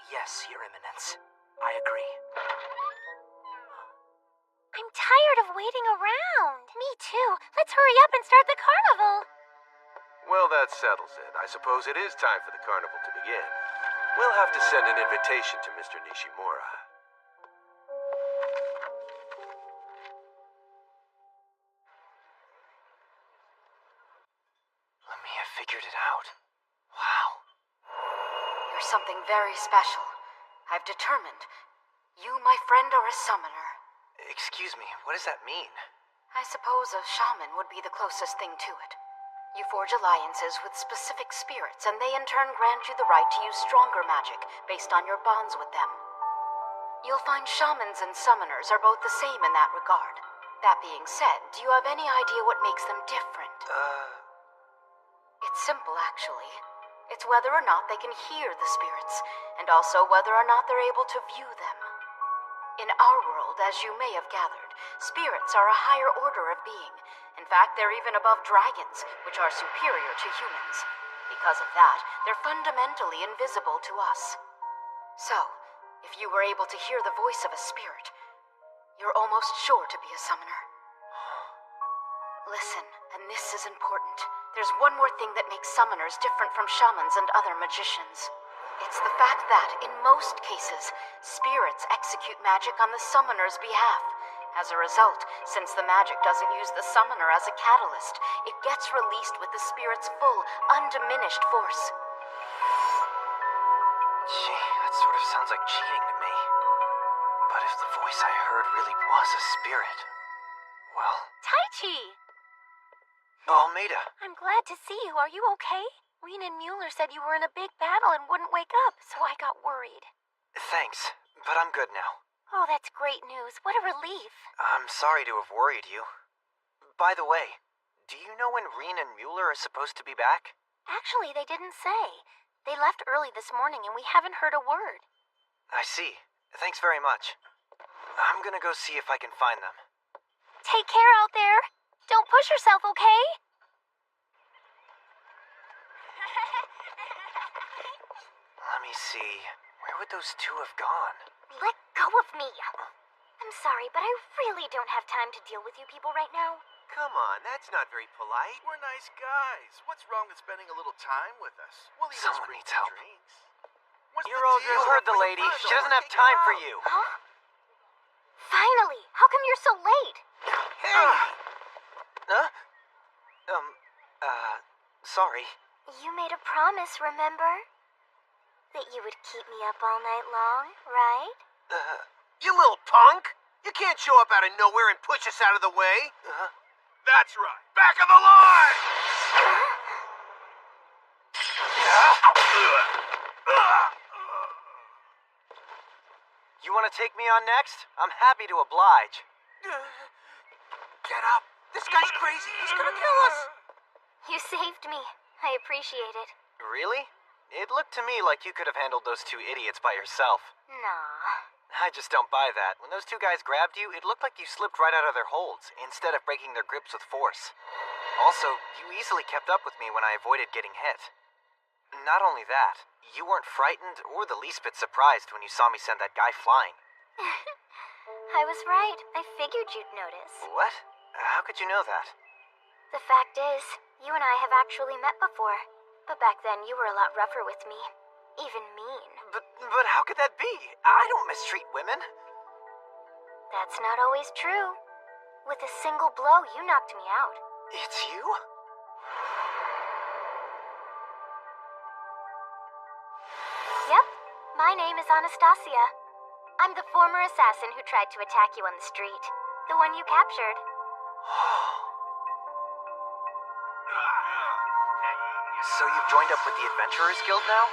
Yes, Your Eminence. I agree. I'm tired of waiting around. Me too. Let's hurry up and start the carnival. Well, that settles it. I suppose it is time for the carnival to begin. We'll have to send an invitation to Mr. Nishimura. Lamia figured it out. Wow. You're something very special. I've determined you, my friend, are a summoner. Excuse me, what does that mean? I suppose a shaman would be the closest thing to it. You forge alliances with specific spirits, and they in turn grant you the right to use stronger magic based on your bonds with them. You'll find shamans and summoners are both the same in that regard. That being said, do you have any idea what makes them different? It's simple, actually. It's whether or not they can hear the spirits, and also whether or not they're able to view them. In our world, as you may have gathered, spirits are a higher order of being. In fact, they're even above dragons, which are superior to humans. Because of that, they're fundamentally invisible to us. So, if you were able to hear the voice of a spirit, you're almost sure to be a summoner. Listen, and this is important. There's one more thing that makes summoners different from shamans and other magicians. It's the fact that, in most cases, spirits execute magic on the summoner's behalf. As a result, since the magic doesn't use the summoner as a catalyst, it gets released with the spirit's full, undiminished force. Gee, that sort of sounds like cheating to me. But if the voice I heard really was a spirit, well... Taichi! Almeida! I'm glad to see you. Are you okay? Rena and Mueller said you were in a big battle and wouldn't wake up, so I got worried. Thanks, but I'm good now. Oh, that's great news. What a relief. I'm sorry to have worried you. By the way, do you know when Rena and Mueller are supposed to be back? Actually, they didn't say. They left early this morning and we haven't heard a word. I see. Thanks very much. I'm gonna go see if I can find them. Take care out there. Don't push yourself, okay? Let me see. Where would those two have gone? Let go of me. I'm sorry, but I really don't have time to deal with you people right now. Come on, that's not very polite. We're nice guys. What's wrong with spending a little time with us? We'll even Someone bring needs some help. drinks. What's You the deal? heard the lady. She doesn't have time for you. Huh? Finally! How come you're so late? Hey! Huh? Sorry. You made a promise, remember? That you would keep me up all night long, right? You little punk! You can't show up out of nowhere and push us out of the way. That's right. Back of the line! You want to take me on next? I'm happy to oblige. Get up! This guy's crazy. He's gonna kill us! You saved me. I appreciate it. Really? It looked to me like you could have handled those two idiots by yourself. Nah. I just don't buy that. When those two guys grabbed you, it looked like you slipped right out of their holds, instead of breaking their grips with force. Also, you easily kept up with me when I avoided getting hit. Not only that, you weren't frightened or the least bit surprised when you saw me send that guy flying. I was right. I figured you'd notice. What? How could you know that? The fact is, you and I have actually met before. But back then, you were a lot rougher with me. Even mean. But how could that be? I don't mistreat women. That's not always true. With a single blow, you knocked me out. It's you? Yep. My name is Anastasia. I'm the former assassin who tried to attack you on the street. The one you captured. So you've joined up with the Adventurers Guild now?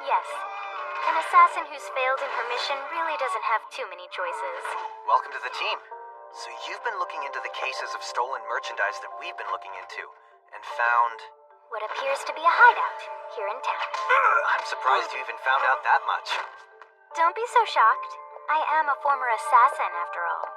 Yes. An assassin who's failed in her mission really doesn't have too many choices. Welcome to the team. So you've been looking into the cases of stolen merchandise that we've been looking into, and found... What appears to be a hideout here in town. I'm surprised you even found out that much. Don't be so shocked. I am a former assassin, after all.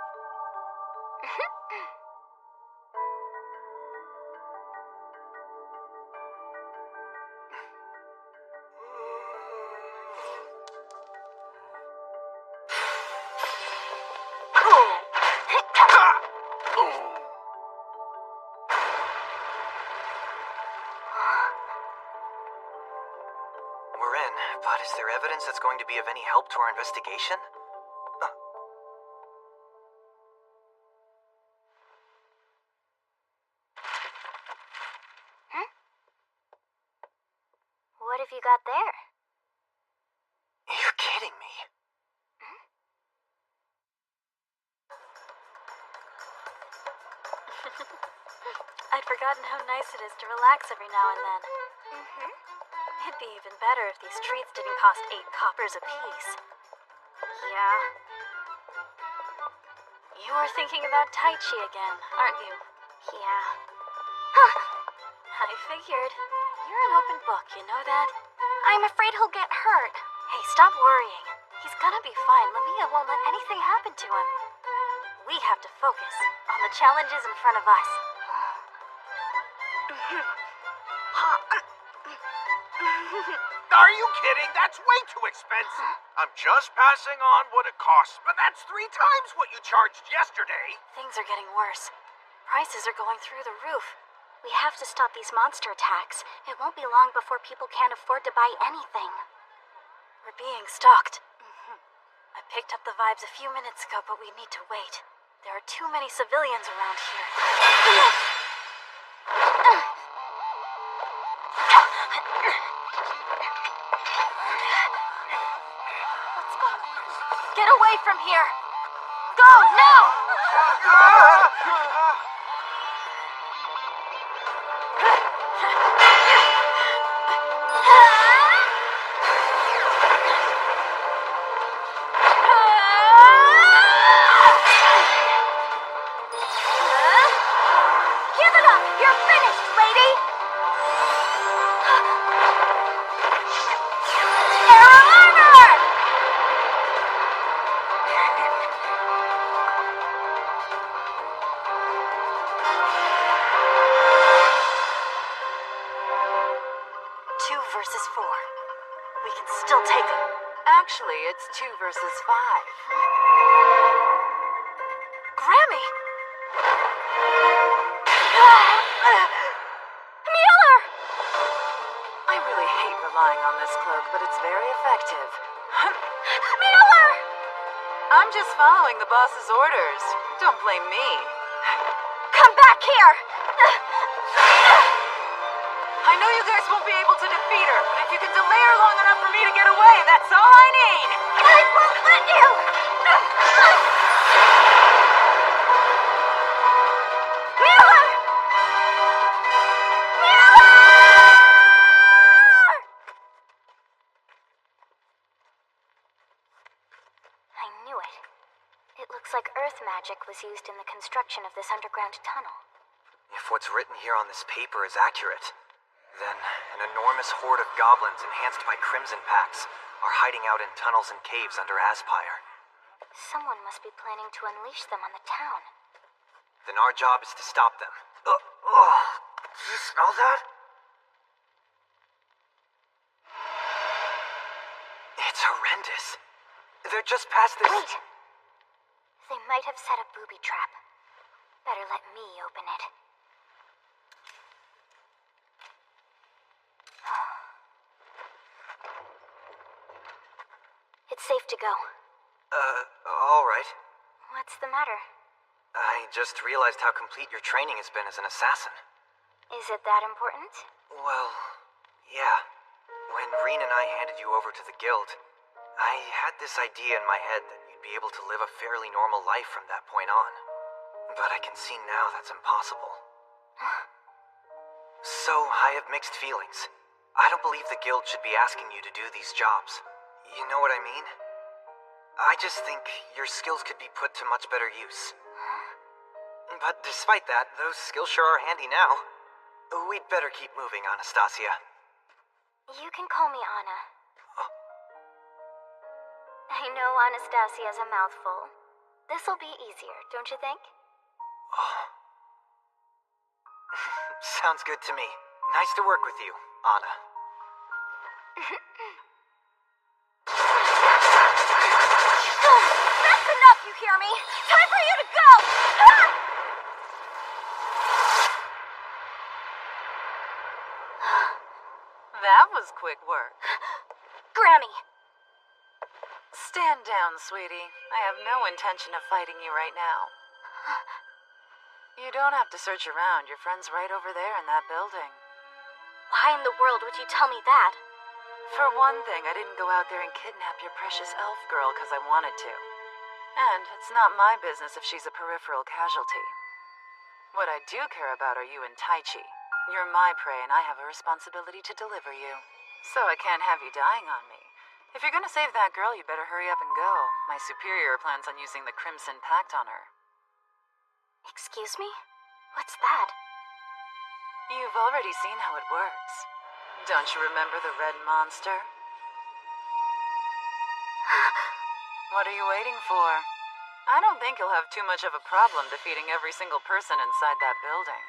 We're in, but is there evidence that's going to be of any help to our investigation? What have you got there? You're kidding me. to relax every now and then. It'd be even better if these treats didn't cost 8 coppers apiece. Yeah. You are thinking about Tai Chi again, aren't you? Yeah. I figured. You're an open book, you know that? I'm afraid he'll get hurt. Hey, stop worrying. He's gonna be fine. Lamia won't let anything happen to him. We have to focus on the challenges in front of us. Are you kidding? That's way too expensive. I'm just passing on what it costs, but that's 3 times what you charged yesterday. Things are getting worse. Prices are going through the roof. We have to stop these monster attacks. It won't be long before people can't afford to buy anything. We're being stalked. I picked up the vibes a few minutes ago, but we need to wait. There are too many civilians around here. Let's go. Get away from here! Go, now! Give it up! You're finished, lady! Arrow armor! Two versus 4. We can still take them. Actually, it's 2 versus 5. Grammy! Mueller! I really hate relying on this cloak, but it's very effective. Mueller! I'm just following the boss's orders. Don't blame me. Come back here! I know you guys won't be able to defeat her, but if you can delay her long enough for me to get away, that's all I need! I won't let you! Mueller! Mueller! I knew it. It looks like Earth magic was used in the construction of this underground tunnel. If what's written here on this paper is accurate, then an enormous horde of goblins enhanced by crimson packs are hiding out in tunnels and caves under Aspire. Someone must be planning to unleash them on the town. Then our job is to stop them. Do you smell that? It's horrendous. They're just past this... Wait! They might have set a booby trap. Better let me open it. It's safe to go. All right. What's the matter? I just realized how complete your training has been as an assassin. Is it that important? Well, yeah. When Reen and I handed you over to the guild, I had this idea in my head that you'd be able to live a fairly normal life from that point on. But I can see now that's impossible. So, I have mixed feelings. I don't believe the guild should be asking you to do these jobs. You know what I mean? I just think your skills could be put to much better use. But despite that, those skills sure are handy now. We'd better keep moving, Anastasia. You can call me Anna. I know Anastasia's a mouthful. This'll be easier, don't you think? Sounds good to me. Nice to work with you, Anna. That's enough, you hear me? Time for you to go! That was quick work. Grammy! Stand down, sweetie. I have no intention of fighting you right now. You don't have to search around. Your friend's right over there in that building. Why in the world would you tell me that? For one thing, I didn't go out there and kidnap your precious elf girl because I wanted to. And it's not my business if she's a peripheral casualty. What I do care about are you and Tai Chi. You're my prey, and I have a responsibility to deliver you. So I can't have you dying on me. If you're gonna save that girl, you better hurry up and go. My superior plans on using the Crimson Pact on her. Excuse me? What's that? You've already seen how it works. Don't you remember the red monster? What are you waiting for? I don't think you'll have too much of a problem defeating every single person inside that building.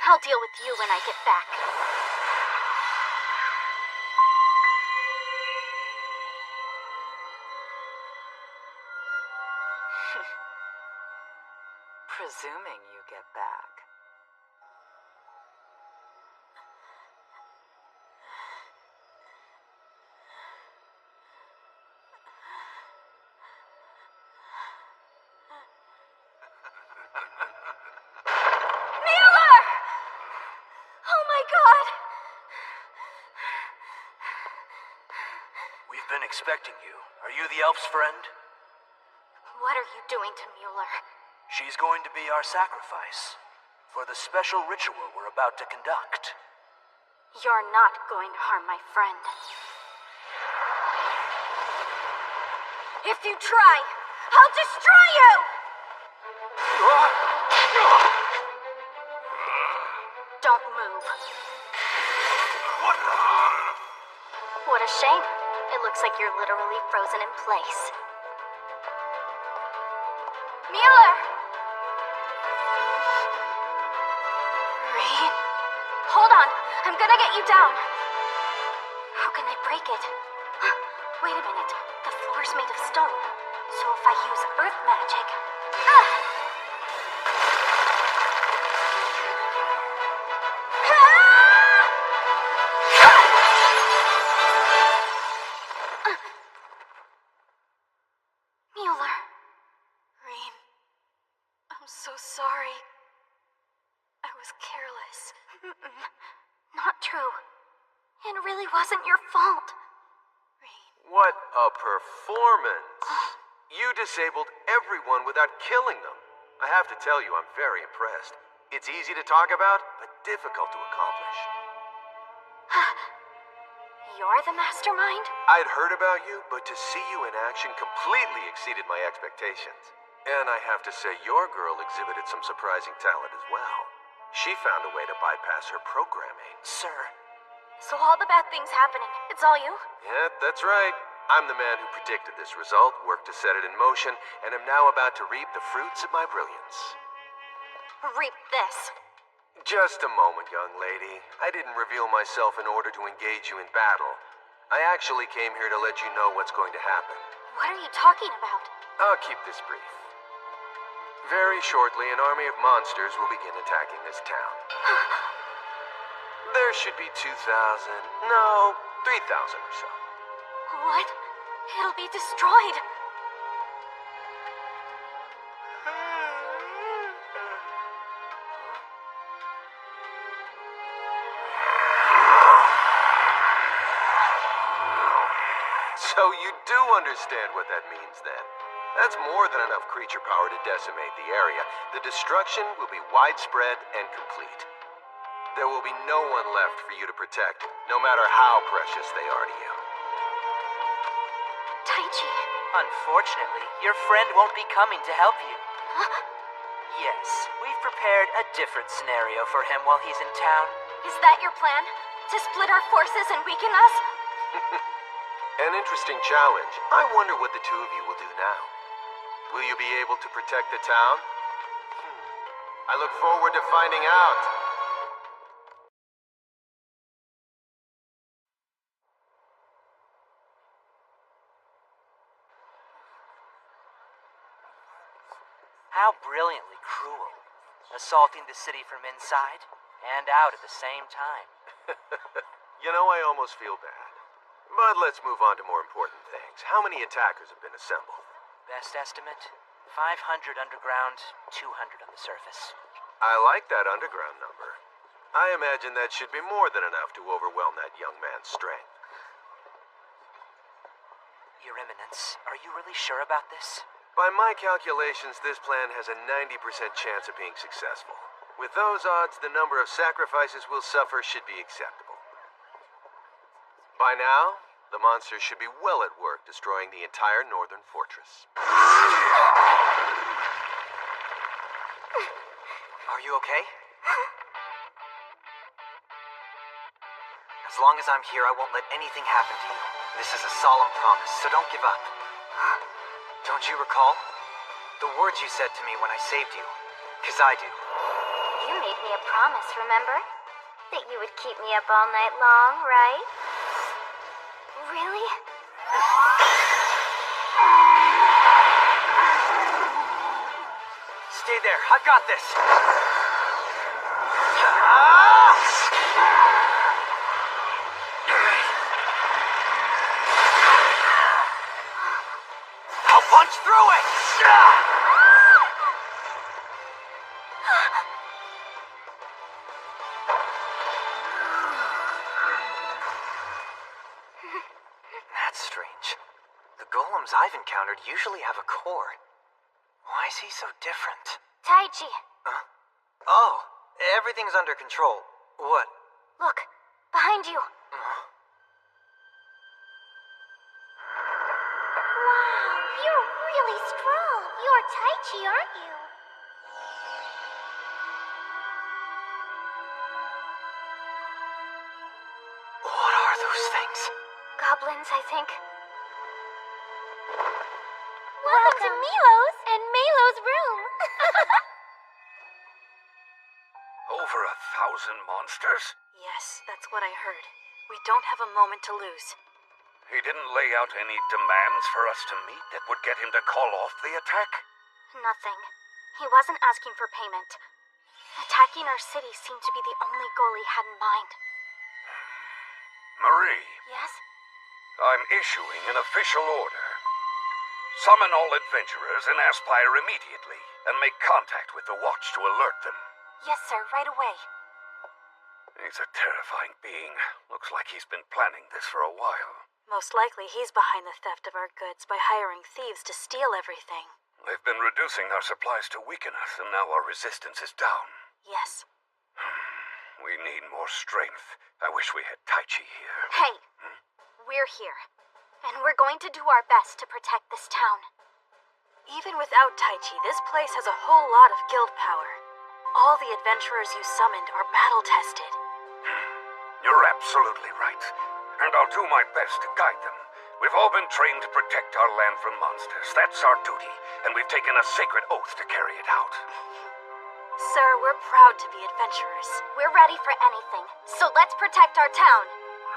I'll deal with you when I get back. Presuming you get back. Mueller! Oh my god! We've been expecting you. Are you the elf's friend? What are you doing to Mueller? She's going to be our sacrifice for the special ritual we're about to conduct. You're not going to harm my friend. If you try, I'll destroy you! Don't move. What a shame. It looks like you're literally frozen in place. Mueller! Reed? Hold on. I'm gonna get you down. How can I break it? Wait a minute. The floor's made of stone. So if I use earth magic... Mueller. Reen, I'm so sorry. I was careless. Not true. It really wasn't your fault. What a performance! You disabled everyone without killing them. I have to tell you, I'm very impressed. It's easy to talk about, but difficult to accomplish. You're the mastermind? I'd heard about you, but to see you in action completely exceeded my expectations. And I have to say, your girl exhibited some surprising talent as well. She found a way to bypass her programming. Sir. So all the bad things happening, it's all you? Yeah, that's right. I'm the man who predicted this result, worked to set it in motion, and am now about to reap the fruits of my brilliance. Reap this. Just a moment, young lady. I didn't reveal myself in order to engage you in battle. I actually came here to let you know what's going to happen. What are you talking about? I'll keep this brief. Very shortly, an army of monsters will begin attacking this town. There should be 2,000, no, 3,000 or so. What? It'll be destroyed. So you do understand what that means then. That's more than enough creature power to decimate the area. The destruction will be widespread and complete. There will be no one left for you to protect, no matter how precious they are to you. Taichi. Unfortunately, your friend won't be coming to help you. Yes, we've prepared a different scenario for him while he's in town. Is that your plan? To split our forces and weaken us? An interesting challenge. I wonder what the two of you will do now. Will you be able to protect the town? I look forward to finding out. How brilliantly cruel. Assaulting the city from inside and out at the same time. You know, I almost feel bad. But let's move on to more important things. How many attackers have been assembled? Best estimate, 500 underground, 200 on the surface. I like that underground number. I imagine that should be more than enough to overwhelm that young man's strength. Your Eminence, are you really sure about this? By my calculations, this plan has a 90% chance of being successful. With those odds, the number of sacrifices we'll suffer should be acceptable. By now, the monsters should be well at work destroying the entire northern fortress. Are you okay? As long as I'm here, I won't let anything happen to you. This is a solemn promise, so don't give up. Don't you recall? The words you said to me when I saved you. 'Cause I do. You made me a promise, remember? That you would keep me up all night long, right? Really? Stay there, I've got this! I'll punch through it! That's strange. The golems I've encountered usually have a core. Why is he so different? Taichi, Huh? Oh, everything's under control. What? look, behind you. Wow, you're really strong. You're Taichi, aren't you? What are those things? Goblins, I think. Welcome to Milo's and Melo's room. Over 1,000 monsters? Yes, that's what I heard. We don't have a moment to lose. He didn't lay out any demands for us to meet that would get him to call off the attack? Nothing. He wasn't asking for payment. Attacking our city seemed to be the only goal he had in mind. Marie, Yes? I'm issuing an official order. Summon all adventurers in Aspire immediately, and make contact with the Watch to alert them. Yes, sir, right away. He's a terrifying being. Looks like he's been planning this for a while. Most likely he's behind the theft of our goods by hiring thieves to steal everything. They've been reducing our supplies to weaken us, and now our resistance is down. Yes. We need more strength. I wish we had Taichi here. Hey, we're here. And we're going to do our best to protect this town. Even without Taichi, this place has a whole lot of guild power. All the adventurers you summoned are battle-tested. You're absolutely right. And I'll do my best to guide them. We've all been trained to protect our land from monsters. That's our duty, and we've taken a sacred oath to carry it out. Sir, we're proud to be adventurers. We're ready for anything, so let's protect our town.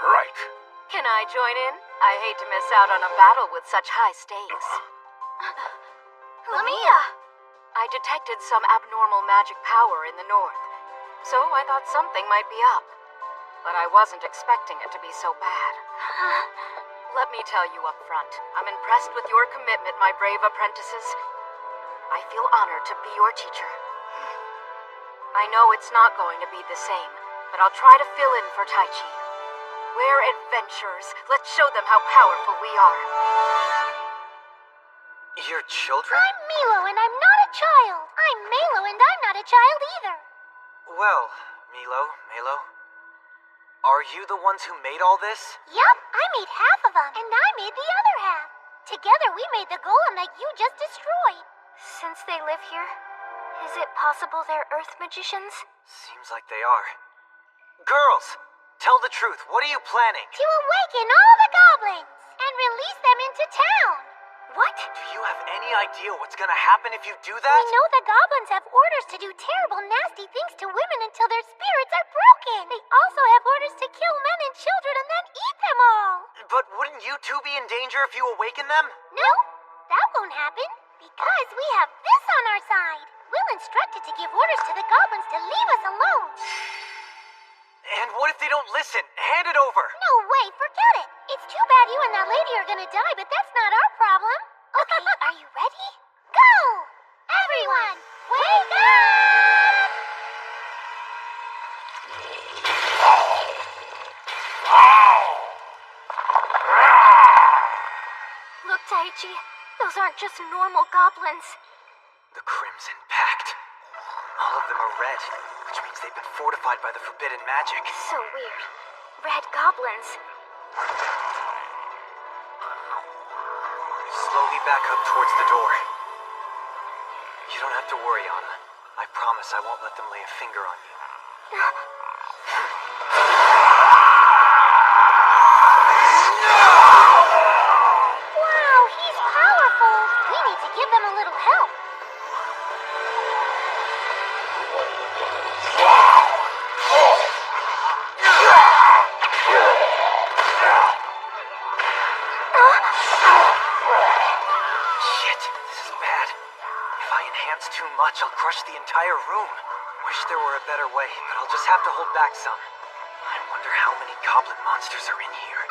Right. Can I join in? I hate to miss out on a battle with such high stakes. Lamia! I detected some abnormal magic power in the north, so I thought something might be up. But I wasn't expecting it to be so bad. Let me tell you up front, I'm impressed with your commitment, my brave apprentices. I feel honored to be your teacher. I know it's not going to be the same, but I'll try to fill in for Taichi. We're adventurers. Let's show them how powerful we are. Your children? I'm Milo and I'm not a child. I'm Melo and I'm not a child either. Well, Melo, are you the ones who made all this? Yup, I made half of them, and I made the other half. Together we made the golem that you just destroyed. Since they live here, is it possible they're earth magicians? Seems like they are. Girls, tell the truth. What are you planning? To awaken all the goblins and release them into town. What? Do you have any idea what's gonna happen if you do that? We know the goblins have orders to do terrible, nasty things to women until their spirits are broken. They also have orders to kill men and children and then eat them all. But wouldn't you two be in danger if you awaken them? No, that won't happen. Because we have this on our side. We'll instruct it to give orders to the goblins to leave us alone. And what if they don't listen? Hand it over. No way, forget it. It's too bad you and that lady are gonna die, but that's not our problem. Okay, are you ready? Go! Everyone, wake up! Look, Taichi, those aren't just normal goblins. The Crimson Pact. All of them are red, which means they've been fortified by the forbidden magic. So weird. Red goblins. Slowly back up towards the door. You don't have to worry, Anna. I promise I won't let them lay a finger on you. Wow, he's powerful. We need to give them a little help. Shit, this is bad. If I enhance too much, I'll crush the entire room. Wish there were a better way, but I'll just have to hold back some. I wonder how many goblin monsters are in here.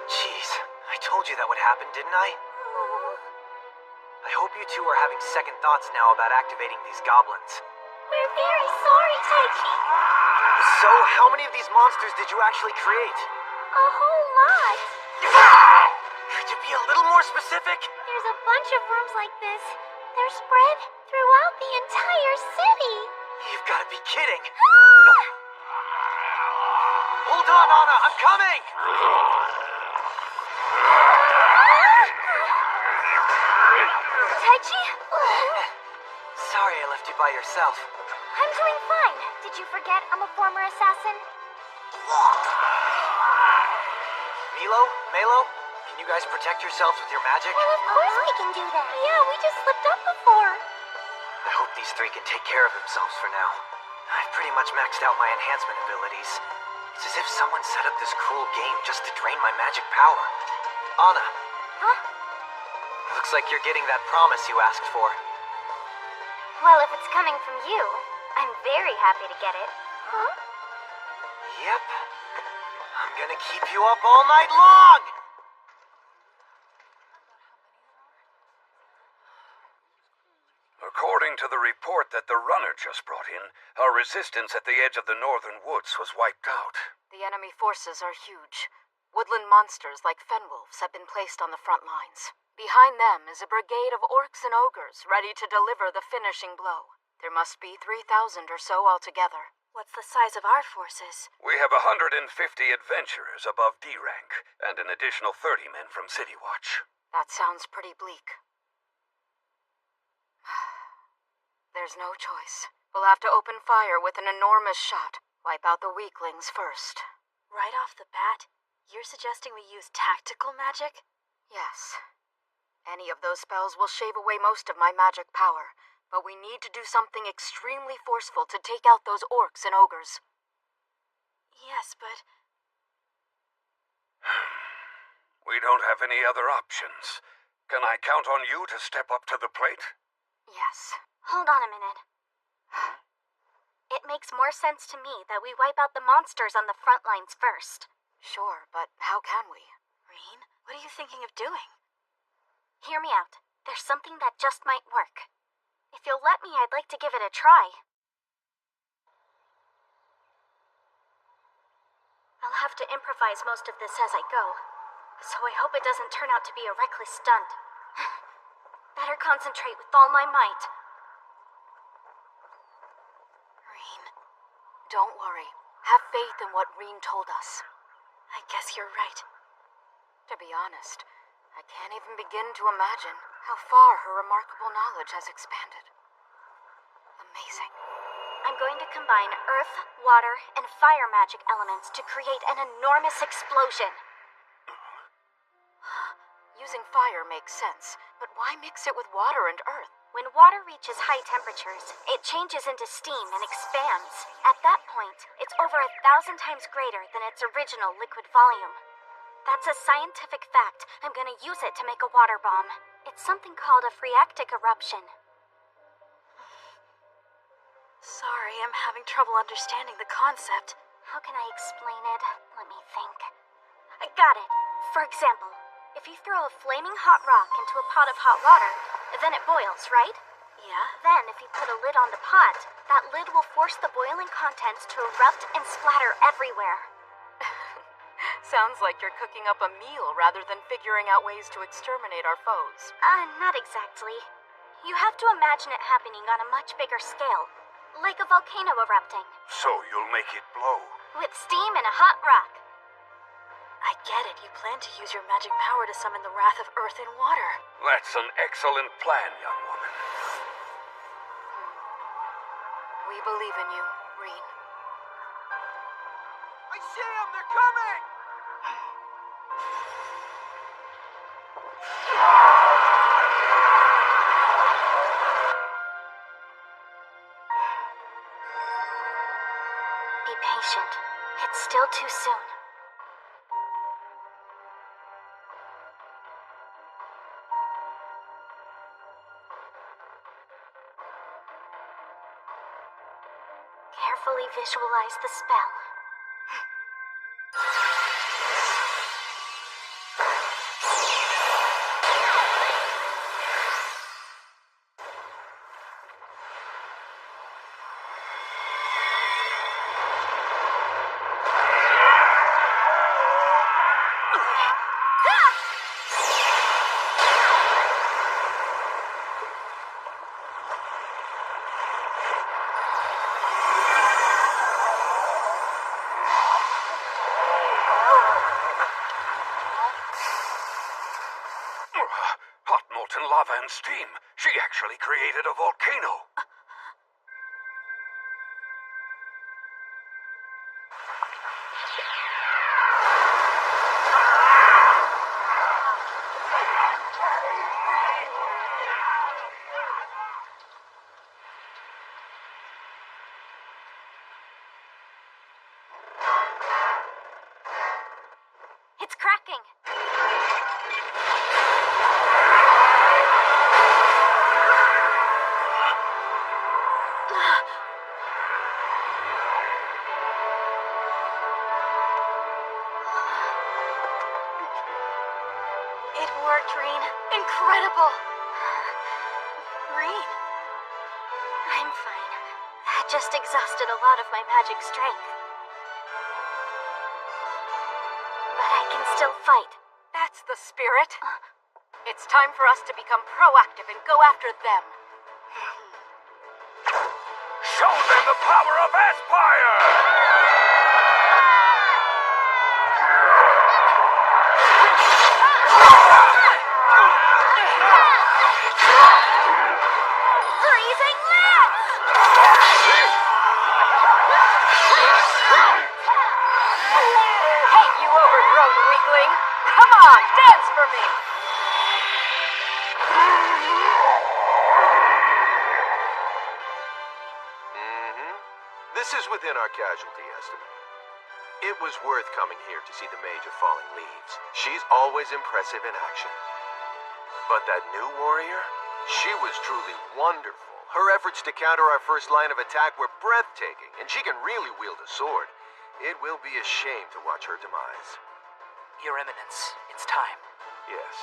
Jeez, I told you that would happen, didn't I? I hope you two are having second thoughts now about activating these goblins. We're very sorry, Taichi. So, how many of these monsters did you actually create? A whole lot. Could you be a little more specific? There's a bunch of rooms like this. They're spread throughout the entire city. You've got to be kidding. Hold on, Anna, I'm coming! Taichi? Sorry I left you by yourself. I'm doing fine. Did you forget I'm a former assassin? Melo, can you guys protect yourselves with your magic? Well, of course we can do that. Yeah, we just slipped up before. I hope these three can take care of themselves for now. I've pretty much maxed out my enhancement abilities. It's as if someone set up this cruel game just to drain my magic power. Anna. Huh? Looks like you're getting that promise you asked for. Well, if it's coming from you, I'm very happy to get it. Huh? Yep. I'm gonna keep you up all night long! According to the report that the runner just brought in, our resistance at the edge of the northern woods was wiped out. The enemy forces are huge. Woodland monsters like fenwolves have been placed on the front lines. Behind them is a brigade of orcs and ogres ready to deliver the finishing blow. There must be 3,000 or so altogether. What's the size of our forces? We have 150 adventurers above D rank, and an additional 30 men from City Watch. That sounds pretty bleak. There's no choice. We'll have to open fire with an enormous shot. Wipe out the weaklings first. Right off the bat, you're suggesting we use tactical magic? Yes. Any of those spells will shave away most of my magic power, but we need to do something extremely forceful to take out those orcs and ogres. Yes, but... We don't have any other options. Can I count on you to step up to the plate? Yes. Hold on a minute. It makes more sense to me that we wipe out the monsters on the front lines first. Sure, but how can we? Reen, what are you thinking of doing? Hear me out. There's something that just might work. If you'll let me, I'd like to give it a try. I'll have to improvise most of this as I go, so I hope it doesn't turn out to be a reckless stunt. Better concentrate with all my might. Reen, don't worry. Have faith in what Reen told us. I guess you're right. To be honest, I can't even begin to imagine how far her remarkable knowledge has expanded. Amazing. I'm going to combine earth, water, and fire magic elements to create an enormous explosion. Using fire makes sense, but why mix it with water and earth? When water reaches high temperatures, it changes into steam and expands. At that point, it's over 1,000 times greater than its original liquid volume. That's a scientific fact. I'm gonna use it to make a water bomb. It's something called a phreatic eruption. Sorry, I'm having trouble understanding the concept. How can I explain it? Let me think. I got it. For example, if you throw a flaming hot rock into a pot of hot water, then it boils, right? Yeah? Then, if you put a lid on the pot, that lid will force the boiling contents to erupt and splatter everywhere. Sounds like you're cooking up a meal rather than figuring out ways to exterminate our foes. Not exactly. You have to imagine it happening on a much bigger scale, like a volcano erupting, So you'll make it blow. with steam and a hot rock. I get it. You plan to use your magic power to summon the wrath of earth and water. That's an excellent plan, young woman. We believe in you, Reen. I see them! They're coming! Be patient. It's still too soon. Carefully visualize the spell. Hot molten lava and steam. She actually created a volcano. It's cracking. It worked, Reen. Incredible. Reen! I'm fine. I just exhausted a lot of my magic strength. But I can still fight. That's the spirit. It's time for us to become proactive and go after them. Show them the power of Aspire! Freezing lips! Hey, you overgrown weakling! Come on, dance for me! This is within our casualty estimate. It was worth coming here to see the Mage of Falling Leaves. She's always impressive in action. But that new warrior? She was truly wonderful. Her efforts to counter our first line of attack were breathtaking, and she can really wield a sword. It will be a shame to watch her demise. Your Eminence, it's time. Yes.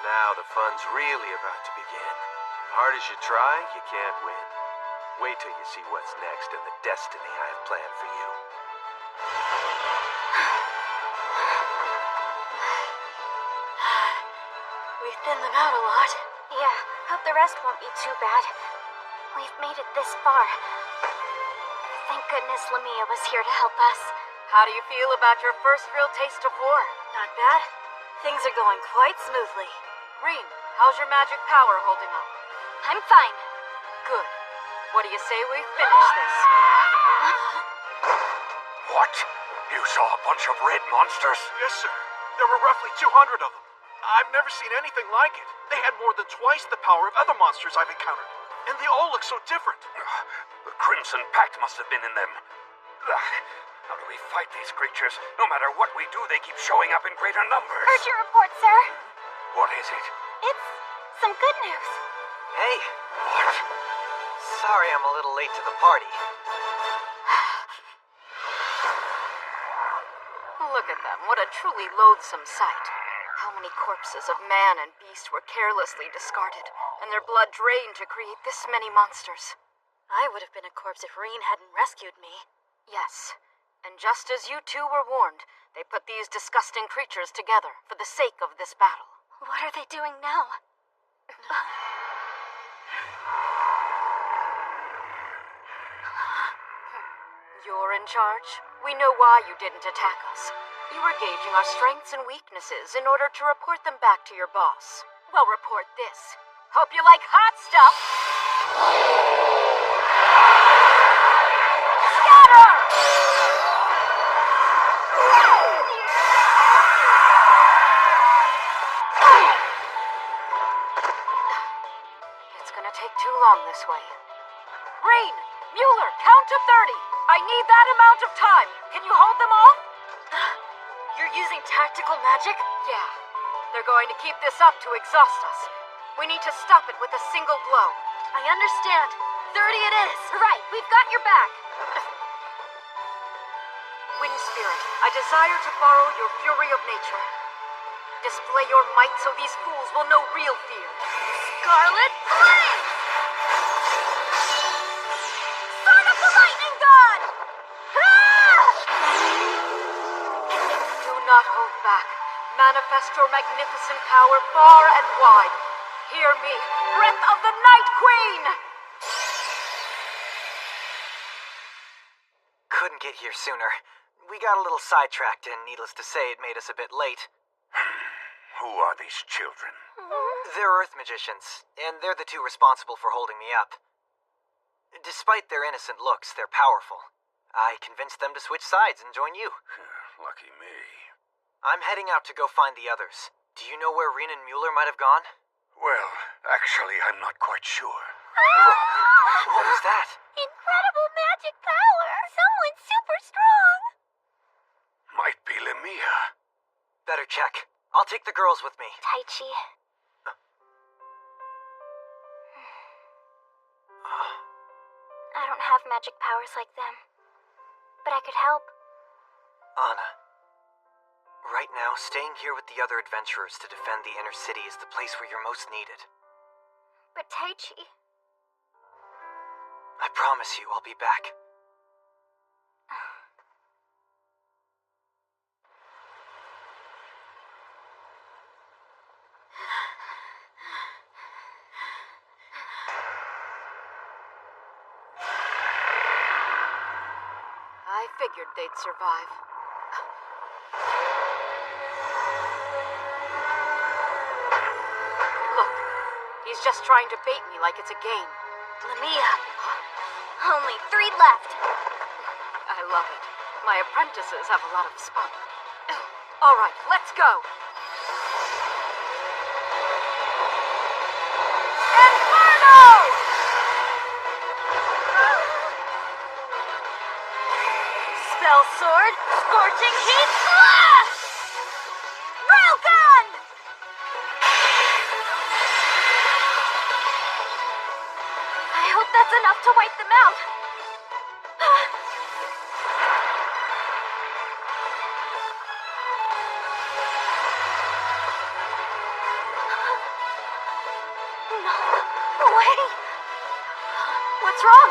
Now the fun's really about to begin. Hard as you try, you can't win. Wait till you see what's next and the destiny I have planned for you. We've thinned them out a lot. Yeah, hope the rest won't be too bad. We've made it this far. Thank goodness Lamia was here to help us. How do you feel about your first real taste of war? Not bad. Things are going quite smoothly. Reen, how's your magic power holding up? I'm fine. Good. What do you say we finish this? What? You saw a bunch of red monsters? Yes, sir. There were roughly 200 of them. I've never seen anything like it. They had more than twice the power of other monsters I've encountered. And they all look so different. The Crimson Pact must have been in them. How do we fight these creatures? No matter what we do, they keep showing up in greater numbers. Heard your report, sir. What is it? It's some good news. Hey, What? sorry I'm a little late to the party. Look at them. What a truly loathsome sight. How many corpses of man and beast were carelessly discarded, and their blood drained to create this many monsters? I would have been a corpse if Reen hadn't rescued me. Yes, and just as you two were warned, they put these disgusting creatures together for the sake of this battle. What are they doing now? You're in charge. We know why you didn't attack us. You were gauging our strengths and weaknesses in order to report them back to your boss. Well, report this. Hope you like hot stuff! Scatter! It's gonna take too long this way. Rain! Mueller, count to 30! I need that amount of time! Can you hold them off? You're using tactical magic? Yeah. They're going to keep this up to exhaust us. We need to stop it with a single blow. I understand. 30 it is! Right, we've got your back! Wind Spirit, I desire to borrow your fury of nature. Display your might so these fools will know real fear. Scarlet Flame! Start up the lightning god! Do not hold back. Manifest your magnificent power far and wide. Hear me, breath of the Night Queen! Couldn't get here sooner. We got a little sidetracked, and needless to say, it made us a bit late. Who are these children? They're Earth magicians, and they're the two responsible for holding me up. Despite their innocent looks, they're powerful. I convinced them to switch sides and join you. Lucky me. I'm heading out to go find the others. Do you know where Reen and Mueller might have gone? Well, actually, I'm not quite sure. What was that? Incredible magic power! Someone super strong! Might be Lemia. Better check. I'll take the girls with me. Taichi. I don't have magic powers like them. But I could help. Anna. Right now, staying here with the other adventurers to defend the inner city is the place where you're most needed. But Taichi... I promise you I'll be back. I figured they'd survive. Look, he's just trying to bait me like it's a game. Lemia. Only 3 left. I love it. My apprentices have a lot of spunk. All right, let's go. Inferno! Spell sword, scorching heat, slash! Railgun! I hope that's enough to wipe them out. No way! What's wrong?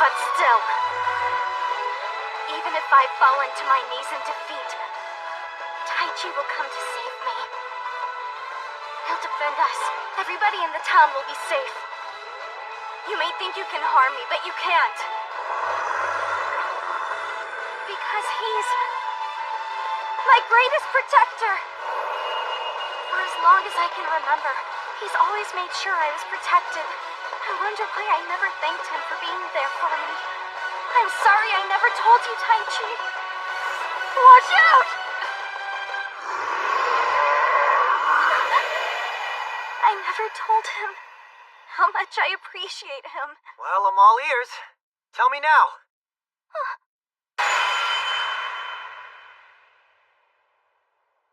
But still, even if I fall to my knees in defeat, Taichi will come to save me. He'll defend us. Everybody in the town will be safe. You may think you can harm me, but you can't. Because he's my greatest protector. For as long as I can remember, he's always made sure I was protected. I wonder why I never thanked him for being there for me. I'm sorry I never told you, Taichi. Watch out! I never told him how much I appreciate him. Well, I'm all ears. Tell me now.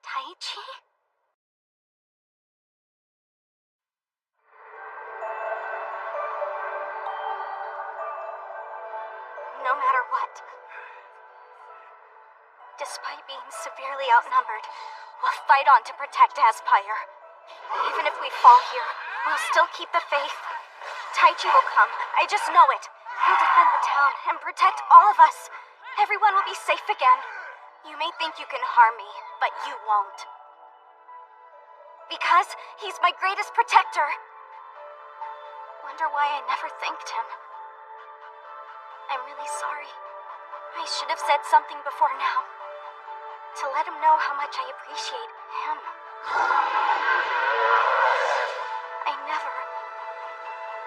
Taichi? no matter what. Despite being severely outnumbered, we'll fight on to protect Aspire. Even if we fall here, we'll still keep the faith. Taichi will come, I just know it. He'll defend the town and protect all of us. Everyone will be safe again. You may think you can harm me, but you won't. Because he's my greatest protector. Wonder why I never thanked him. I'm really sorry. I should have said something before now. To let him know how much I appreciate him. I never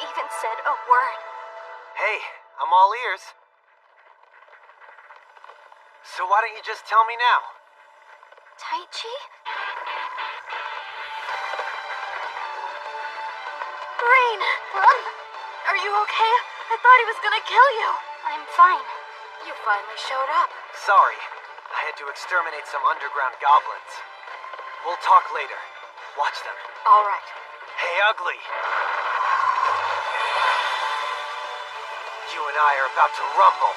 even said a word. Hey, I'm all ears. So why don't you just tell me now? Taichi? Rain! Are you okay? I thought he was gonna kill you. I'm fine. You finally showed up. Sorry, I had to exterminate some underground goblins. We'll talk later. Watch them. All right. Hey, Ugly. You and I are about to rumble.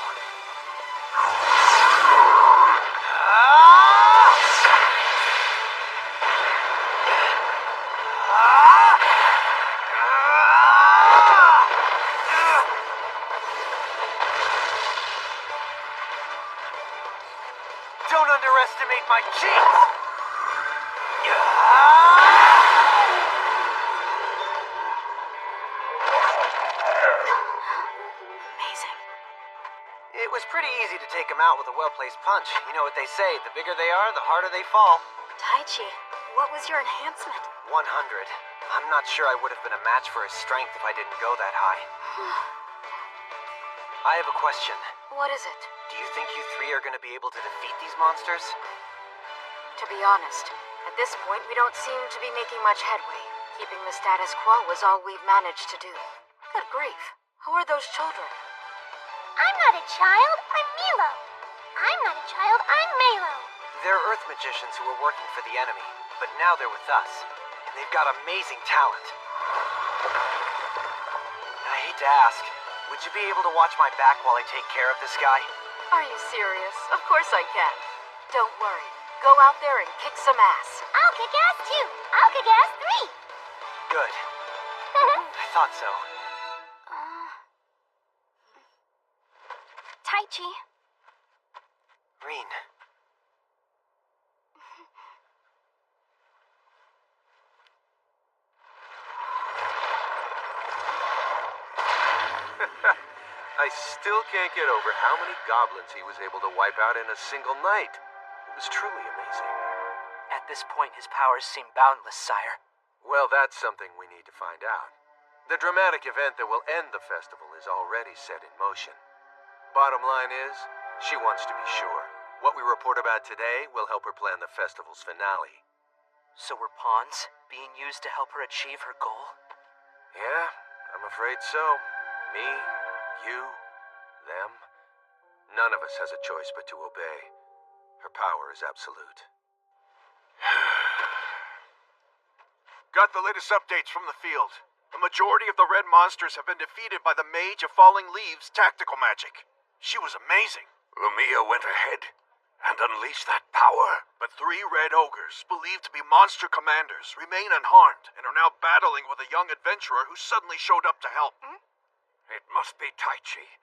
Don't underestimate my cheeks! Amazing. It was pretty easy to take him out with a well-placed punch. You know what they say, the bigger they are, the harder they fall. Taichi, what was your enhancement? 100. I'm not sure I would have been a match for his strength if I didn't go that high. I have a question. What is it? Do you think you three are going to be able to defeat these monsters? To be honest, at this point we don't seem to be making much headway. Keeping the status quo was all we've managed to do. Good grief. Who are those children? I'm not a child, I'm Milo. I'm not a child, I'm Milo. They're Earth magicians who were working for the enemy, but now they're with us. And they've got amazing talent. I hate to ask, would you be able to watch my back while I take care of this guy? Are you serious? Of course I can. Don't worry. Go out there and kick some ass. I'll kick ass too. I'll kick ass 3. Good. I thought so. Taichi. Reen. I still can't get over how many goblins he was able to wipe out in a single night. It was truly amazing. At this point, his powers seem boundless, sire. Well, that's something we need to find out. The dramatic event that will end the festival is already set in motion. Bottom line is, she wants to be sure. What we report about today will help her plan the festival's finale. So were pawns being used to help her achieve her goal? Yeah, I'm afraid so. Me, you, them. None of us has a choice but to obey. Her power is absolute. Got the latest updates from the field. The majority of the red monsters have been defeated by the Mage of Falling Leaves tactical magic. She was amazing. Lumia went ahead and unleashed that power. But 3 red ogres, believed to be monster commanders, remain unharmed and are now battling with a young adventurer who suddenly showed up to help. It must be Taichi.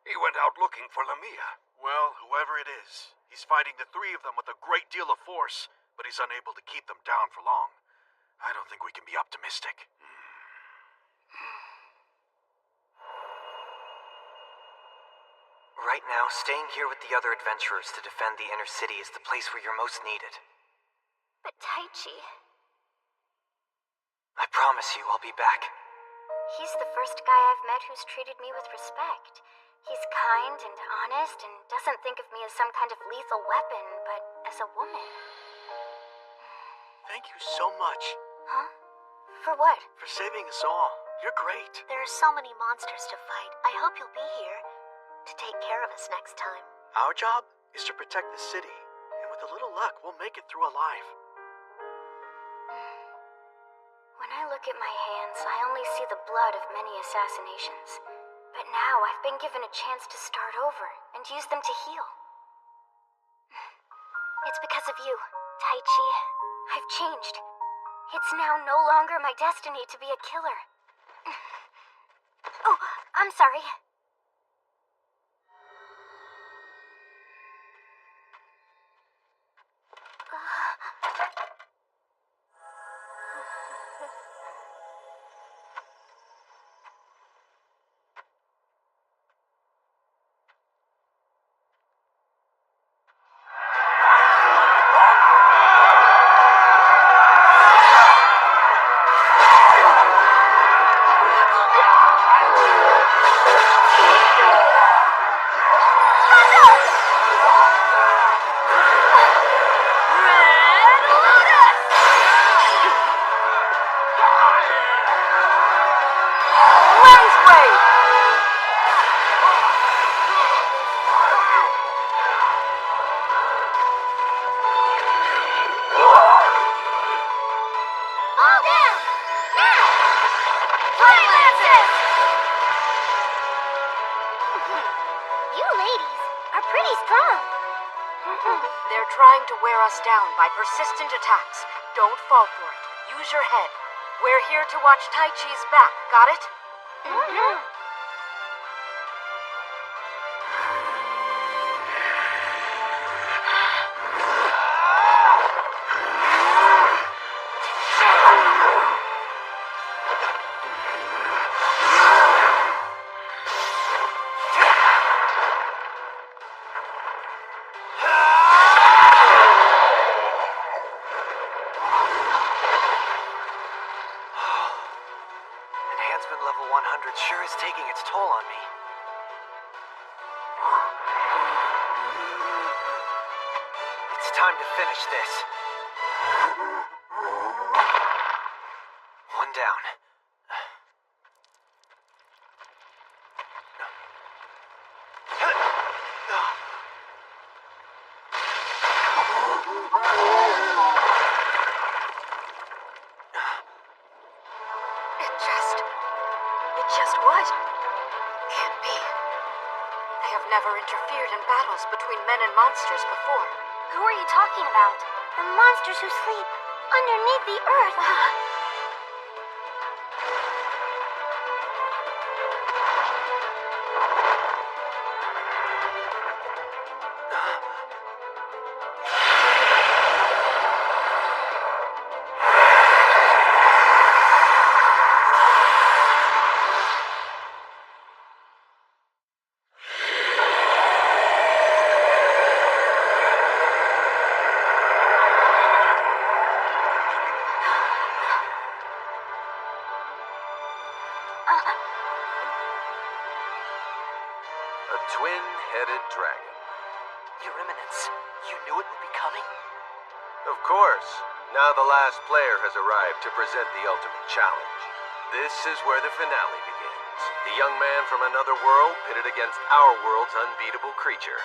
He went out looking for Lumia. Well, whoever it is, he's fighting the 3 of them with a great deal of force, but he's unable to keep them down for long. I don't think we can be optimistic. Right now, staying here with the other adventurers to defend the inner city is the place where you're most needed. But Taichi, I promise you I'll be back. he's the first guy I've met who's treated me with respect. He's kind and honest and doesn't think of me as some kind of lethal weapon, but as a woman. Thank you so much. Huh? For what? For saving us all. You're great. There are so many monsters to fight. I hope you'll be here to take care of us next time. Our job is to protect the city, and with a little luck, we'll make it through alive. When I look at my hands, I only see the blood of many assassinations. But now I've been given a chance to start over and use them to heal. It's because of you, Taichi. I've changed. It's now no longer my destiny to be a killer. Oh, I'm sorry. They're trying to wear us down by persistent attacks. Don't fall for it. Use your head. We're here to watch Taichi's back, got it? Enhancement level 100 sure is taking its toll on me. It's time to finish this. One down. It just what? Can't be. I have never interfered in battles between men and monsters before. Who are you talking about? The monsters who sleep underneath the earth. A twin-headed dragon. Your Eminence, you knew it would be coming? Of course. Now the last player has arrived to present the ultimate challenge. This is where the finale begins. The young man from another world pitted against our world's unbeatable creature.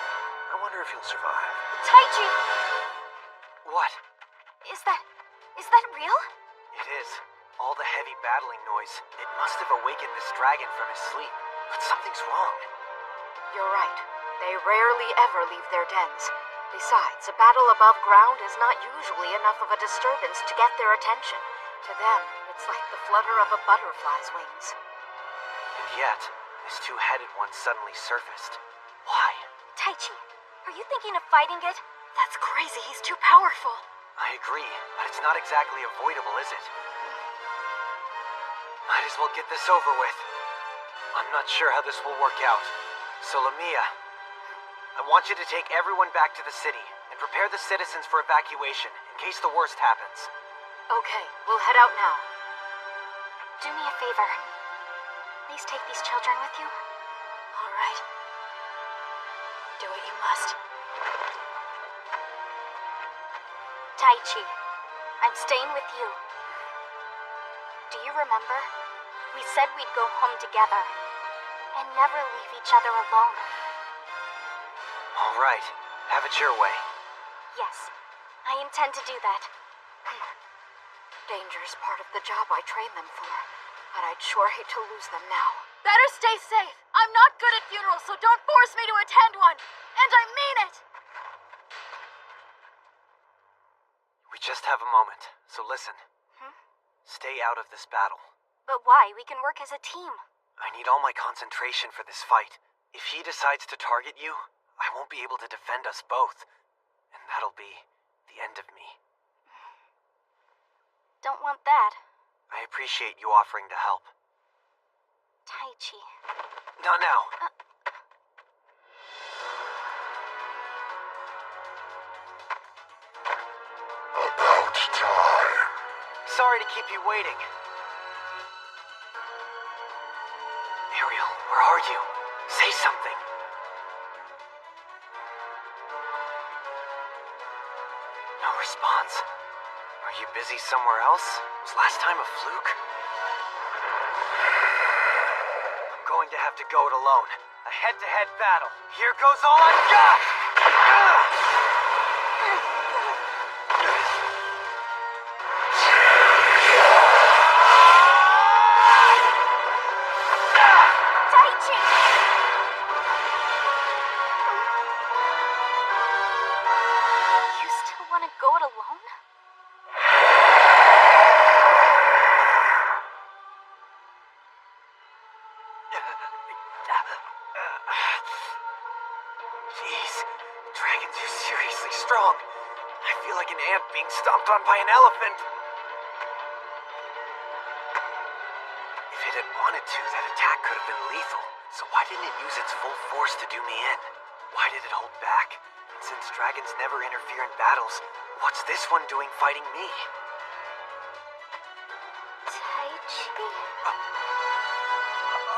I wonder if he'll survive. Taichi! What? Is that real? It is. All the heavy battling noise. It must have awakened this dragon from his sleep. But something's wrong. You're right. They rarely ever leave their dens. Besides, a battle above ground is not usually enough of a disturbance to get their attention. To them, it's like the flutter of a butterfly's wings. And yet, this two-headed one suddenly surfaced. Why? Taichi, are you thinking of fighting it? That's crazy. He's too powerful. I agree, but it's not exactly avoidable, is it? Might as well get this over with. I'm not sure how this will work out. So, Lamia, I want you to take everyone back to the city and prepare the citizens for evacuation in case the worst happens. Okay, we'll head out now. Do me a favor. Please take these children with you. All right. Do what you must. Taichi, I'm staying with you. Do you remember? We said we'd go home together and never leave each other alone. All right. Have it your way. Yes, I intend to do that. Danger's part of the job I trained them for, but I'd sure hate to lose them now. Better stay safe. I'm not good at funerals, so don't force me to attend one. And I mean it! We just have a moment, so listen. Stay out of this battle. But why? We can work as a team. I need all my concentration for this fight. If he decides to target you, I won't be able to defend us both. And that'll be the end of me. Don't want that. I appreciate you offering to help. Taichi. Not now. About time. Sorry to keep you waiting. Ariel, where are you? Say something. No response. Are you busy somewhere else? Was last time a fluke? I'm going to have to go it alone. A head-to-head battle. Here goes all I've got! Taichi! You still want to go it alone? Jeez, dragons are seriously strong. I feel like an ant being stomped on by an elephant. If it had wanted to, that attack could have been lethal. So why didn't it use its full force to do me in? Why did it hold back? And since dragons never interfere in battles, what's this one doing fighting me? Taichi?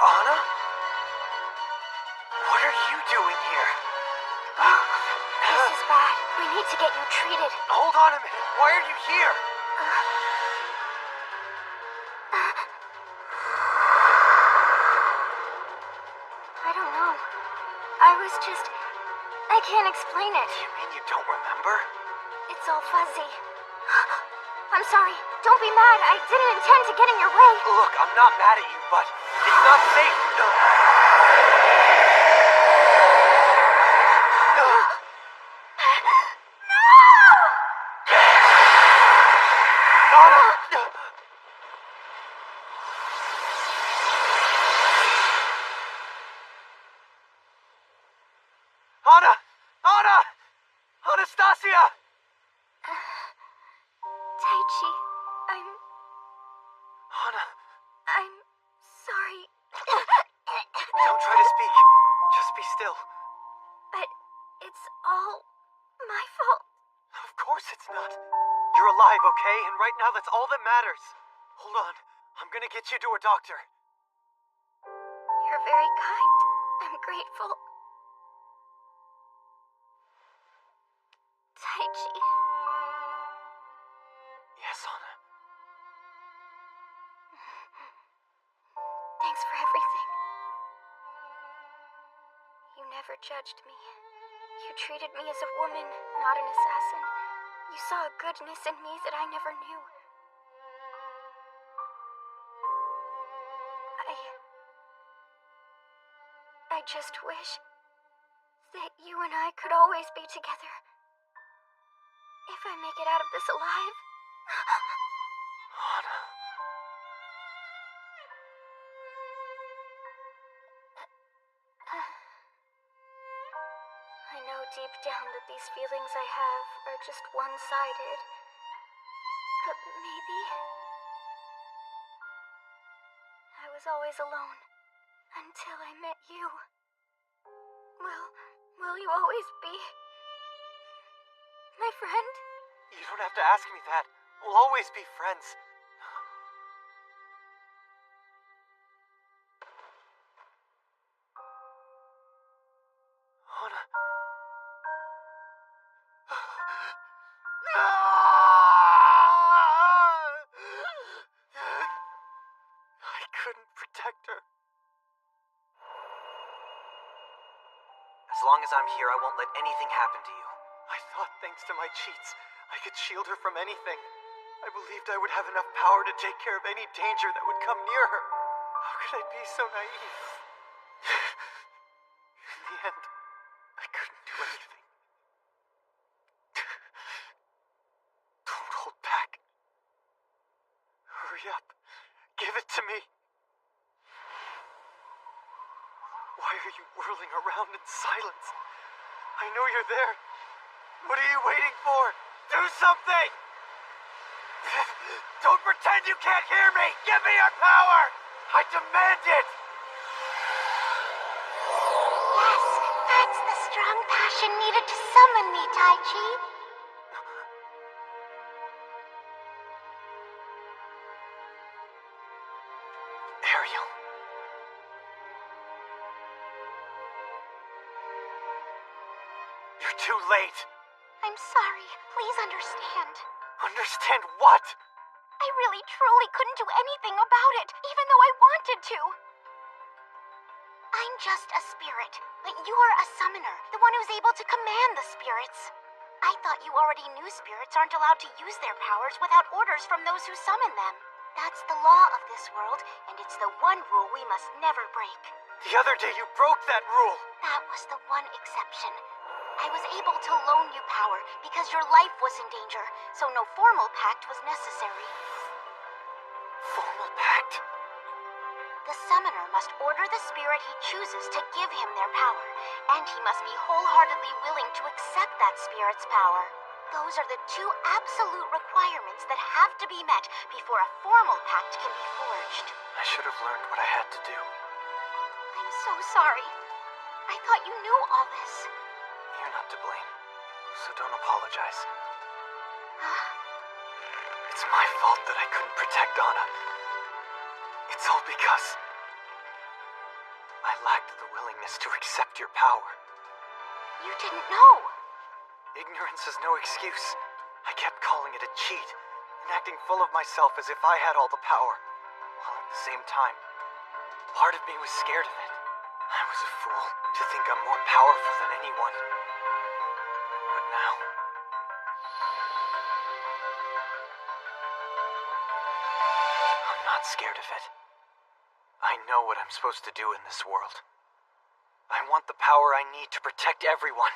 Anna? What are you doing here? This is bad. We need to get you treated. Hold on a minute. Why are you here? I don't know. I was just... I can't explain it. You mean you don't remember? It's all fuzzy. I'm sorry. Don't be mad. I didn't intend to get in your way. Look, I'm not mad at you, but it's not safe. Anna! Anna! Anastasia! Taichi, Anna, I'm sorry. don't try to speak. Just be still. But it's all my fault. Of course it's not. You're alive, okay? And right now that's all that matters. Hold on. I'm gonna get you to a doctor. You're very kind. I'm grateful. Taichi. Yes, Anna. Thanks for everything. You never judged me. You treated me as a woman, not an assassin. You saw a goodness in me that I never knew. I just wish that you and I could always be together. If I make it out of this alive. Anna. I know deep down that these feelings I have are just one-sided. But maybe I was always alone until I met you. Will you always be my friend? You don't have to ask me that. We'll always be friends. Anna. I couldn't protect her. As long as I'm here, I won't let anything happen to you. I thought thanks to my cheats, I could shield her from anything. I believed I would have enough power to take care of any danger that would come near her. How could I be so naive? In the end, I couldn't do anything. Don't hold back. Hurry up. Give it to me. Why are you whirling around in silence? I know you're there. What are you waiting for? Do something! Don't pretend you can't hear me! Give me your power! I demand it! Yes, that's the strong passion needed to summon me, Taichi. Ariel. You're too late. I'm sorry. Please understand. Understand what? I really truly couldn't do anything about it, even though I wanted to. I'm just a spirit, but you're a summoner, the one who's able to command the spirits. I thought you already knew spirits aren't allowed to use their powers without orders from those who summon them. That's the law of this world, and it's the one rule we must never break. The other day you broke that rule. That was the one exception. I was able to loan you power because your life was in danger, so no formal pact was necessary. Formal pact? The summoner must order the spirit he chooses to give him their power, and he must be wholeheartedly willing to accept that spirit's power. Those are the two absolute requirements that have to be met before a formal pact can be forged. I should have learned what I had to do. I'm so sorry. I thought you knew all this. You're not to blame, so don't apologize. It's my fault that I couldn't protect Anna. It's all because I lacked the willingness to accept your power. You didn't know. Ignorance is no excuse. I kept calling it a cheat and acting full of myself as if I had all the power. While at the same time, part of me was scared of it. I was a fool to think I'm more powerful than anyone. But now, I'm not scared of it. I know what I'm supposed to do in this world. I want the power I need to protect everyone.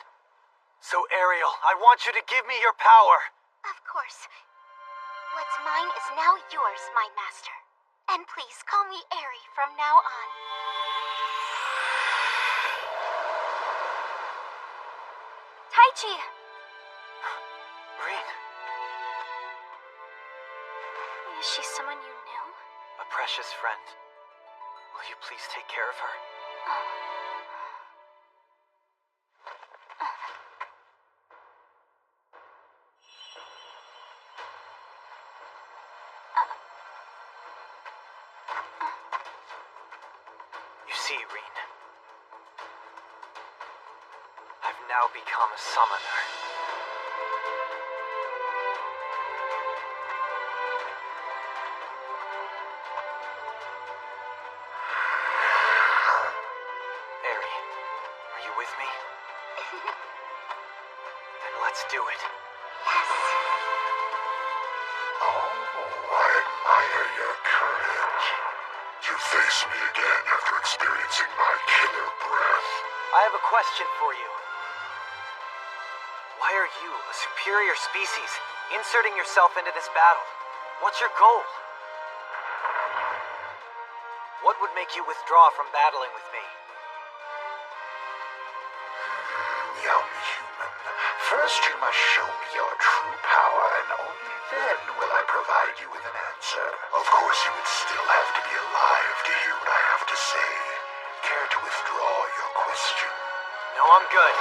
So, Ariel, I want you to give me your power. Of course. What's mine is now yours, my master. And please call me Ari from now on. Taichi! Rin, Is she someone you knew? a precious friend. Will you please take care of her? You see, Rin, I've now become a summoner. Ari, are you with me? Then let's do it. Oh, I admire your courage. You face me again after experiencing my killer breath. I have a question for you. Why are you, a superior species, inserting yourself into this battle? What's your goal? What would make you withdraw from battling with me? Young human, first you must show me your true power, and only then will I provide you with an answer. Of course, you would still have to be alive to hear what I have to say. Care to withdraw your question? No, I'm good.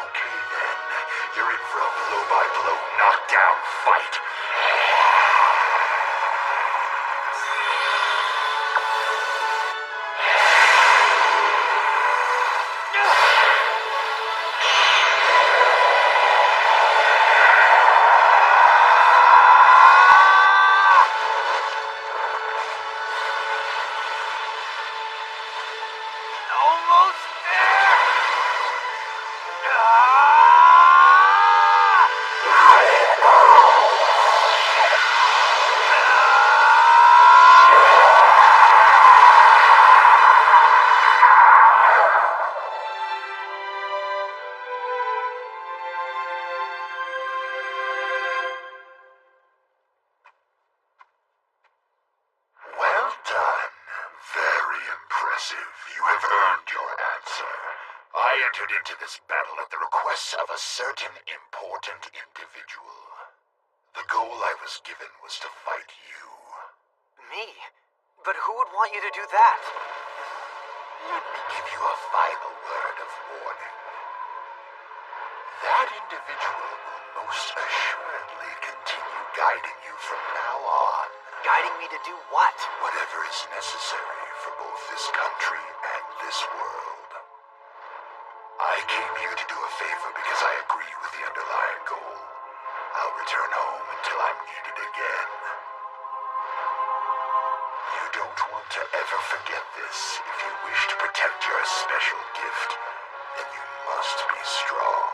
Okay then, you're in for a blow-by-blow knockdown fight. Almost there! Very impressive. You have earned your answer. I entered into this battle at the request of a certain important individual. The goal I was given was to fight you. Me? But who would want you to do that? Let me give you a final word of warning. That individual will most assuredly continue guiding you from now on. Guiding me to do what? Whatever is necessary for both this country and this world. I came here to do a favor because I agree with the underlying goal. I'll return home until I'm needed again. You don't want to ever forget this. If you wish to protect your special gift, then you must be strong.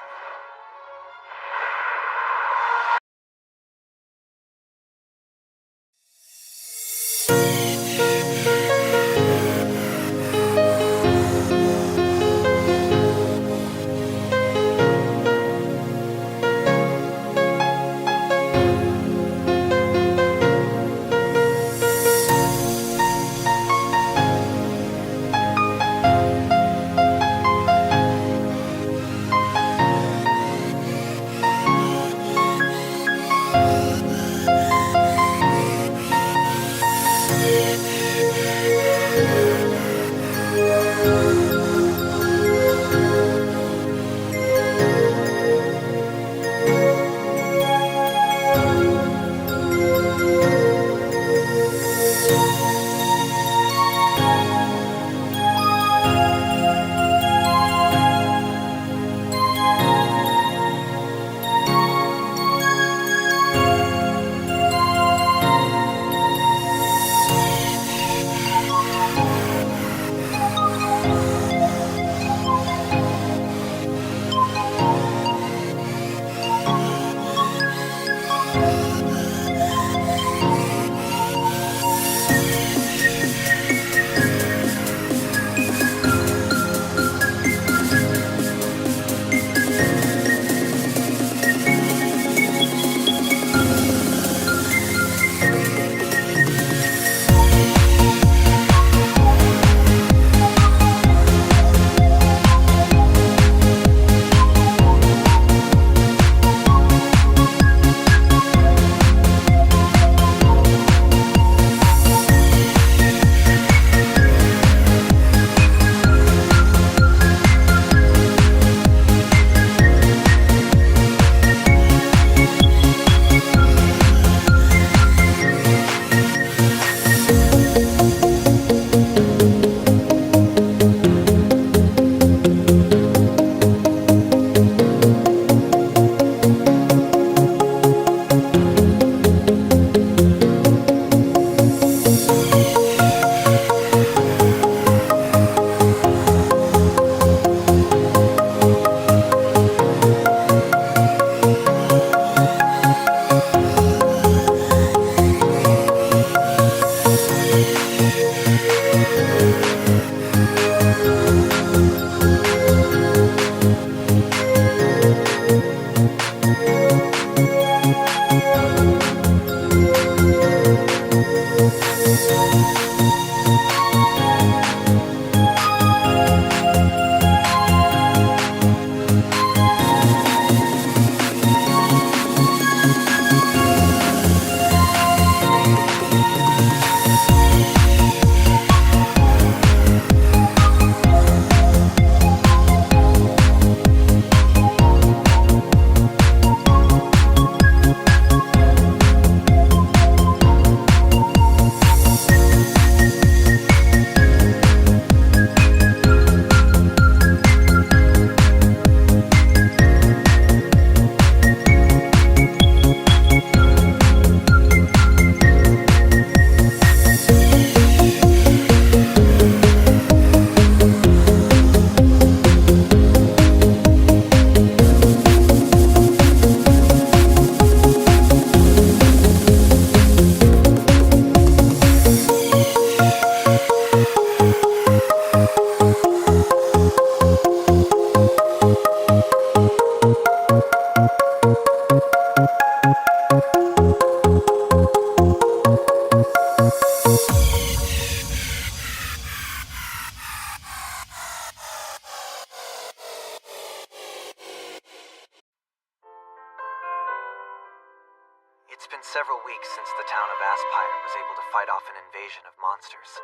been several weeks since the town of Aspire was able to fight off an invasion of monsters.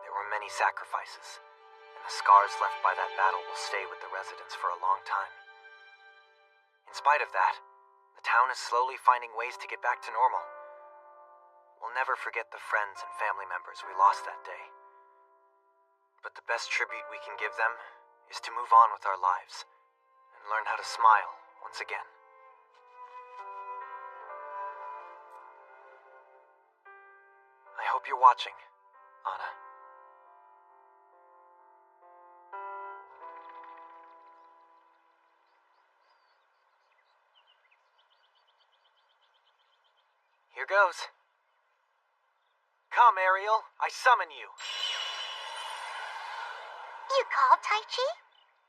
There were many sacrifices, and the scars left by that battle will stay with the residents for a long time. In spite of that, the town is slowly finding ways to get back to normal. We'll never forget the friends and family members we lost that day. But the best tribute we can give them is to move on with our lives and learn how to smile once again. I hope you're watching, Anna. Here goes. Come, Ariel. I summon you. You called Taichi?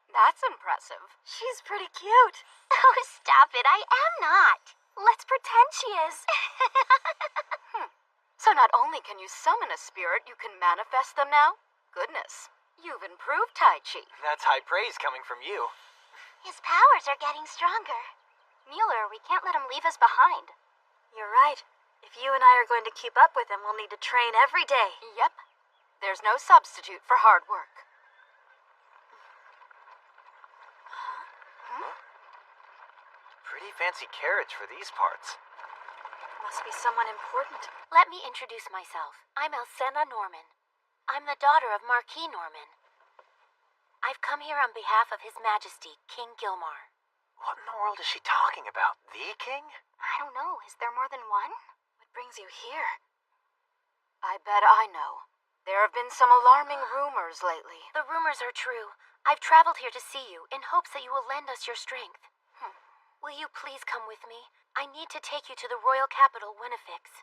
That's impressive. She's pretty cute. Oh, stop it. I am not. Let's pretend she is. So not only can you summon a spirit, you can manifest them now? Goodness, you've improved Taichi. That's high praise coming from you. His powers are getting stronger. Mueller, we can't let him leave us behind. You're right. If you and I are going to keep up with him, we'll need to train every day. Yep. There's no substitute for hard work. Pretty fancy carriage for these parts. Must be someone important. Let me introduce myself. I'm Elsena Norman. I'm the daughter of Marquis Norman. I've come here on behalf of His Majesty, King Gilmar. What in the world is she talking about? The king? I don't know. Is there more than one? What brings you here? I bet I know. There have been some alarming rumors lately. The rumors are true. I've traveled here to see you in hopes that you will lend us your strength. Will you please come with me? I need to take you to the royal capital, Winnifix.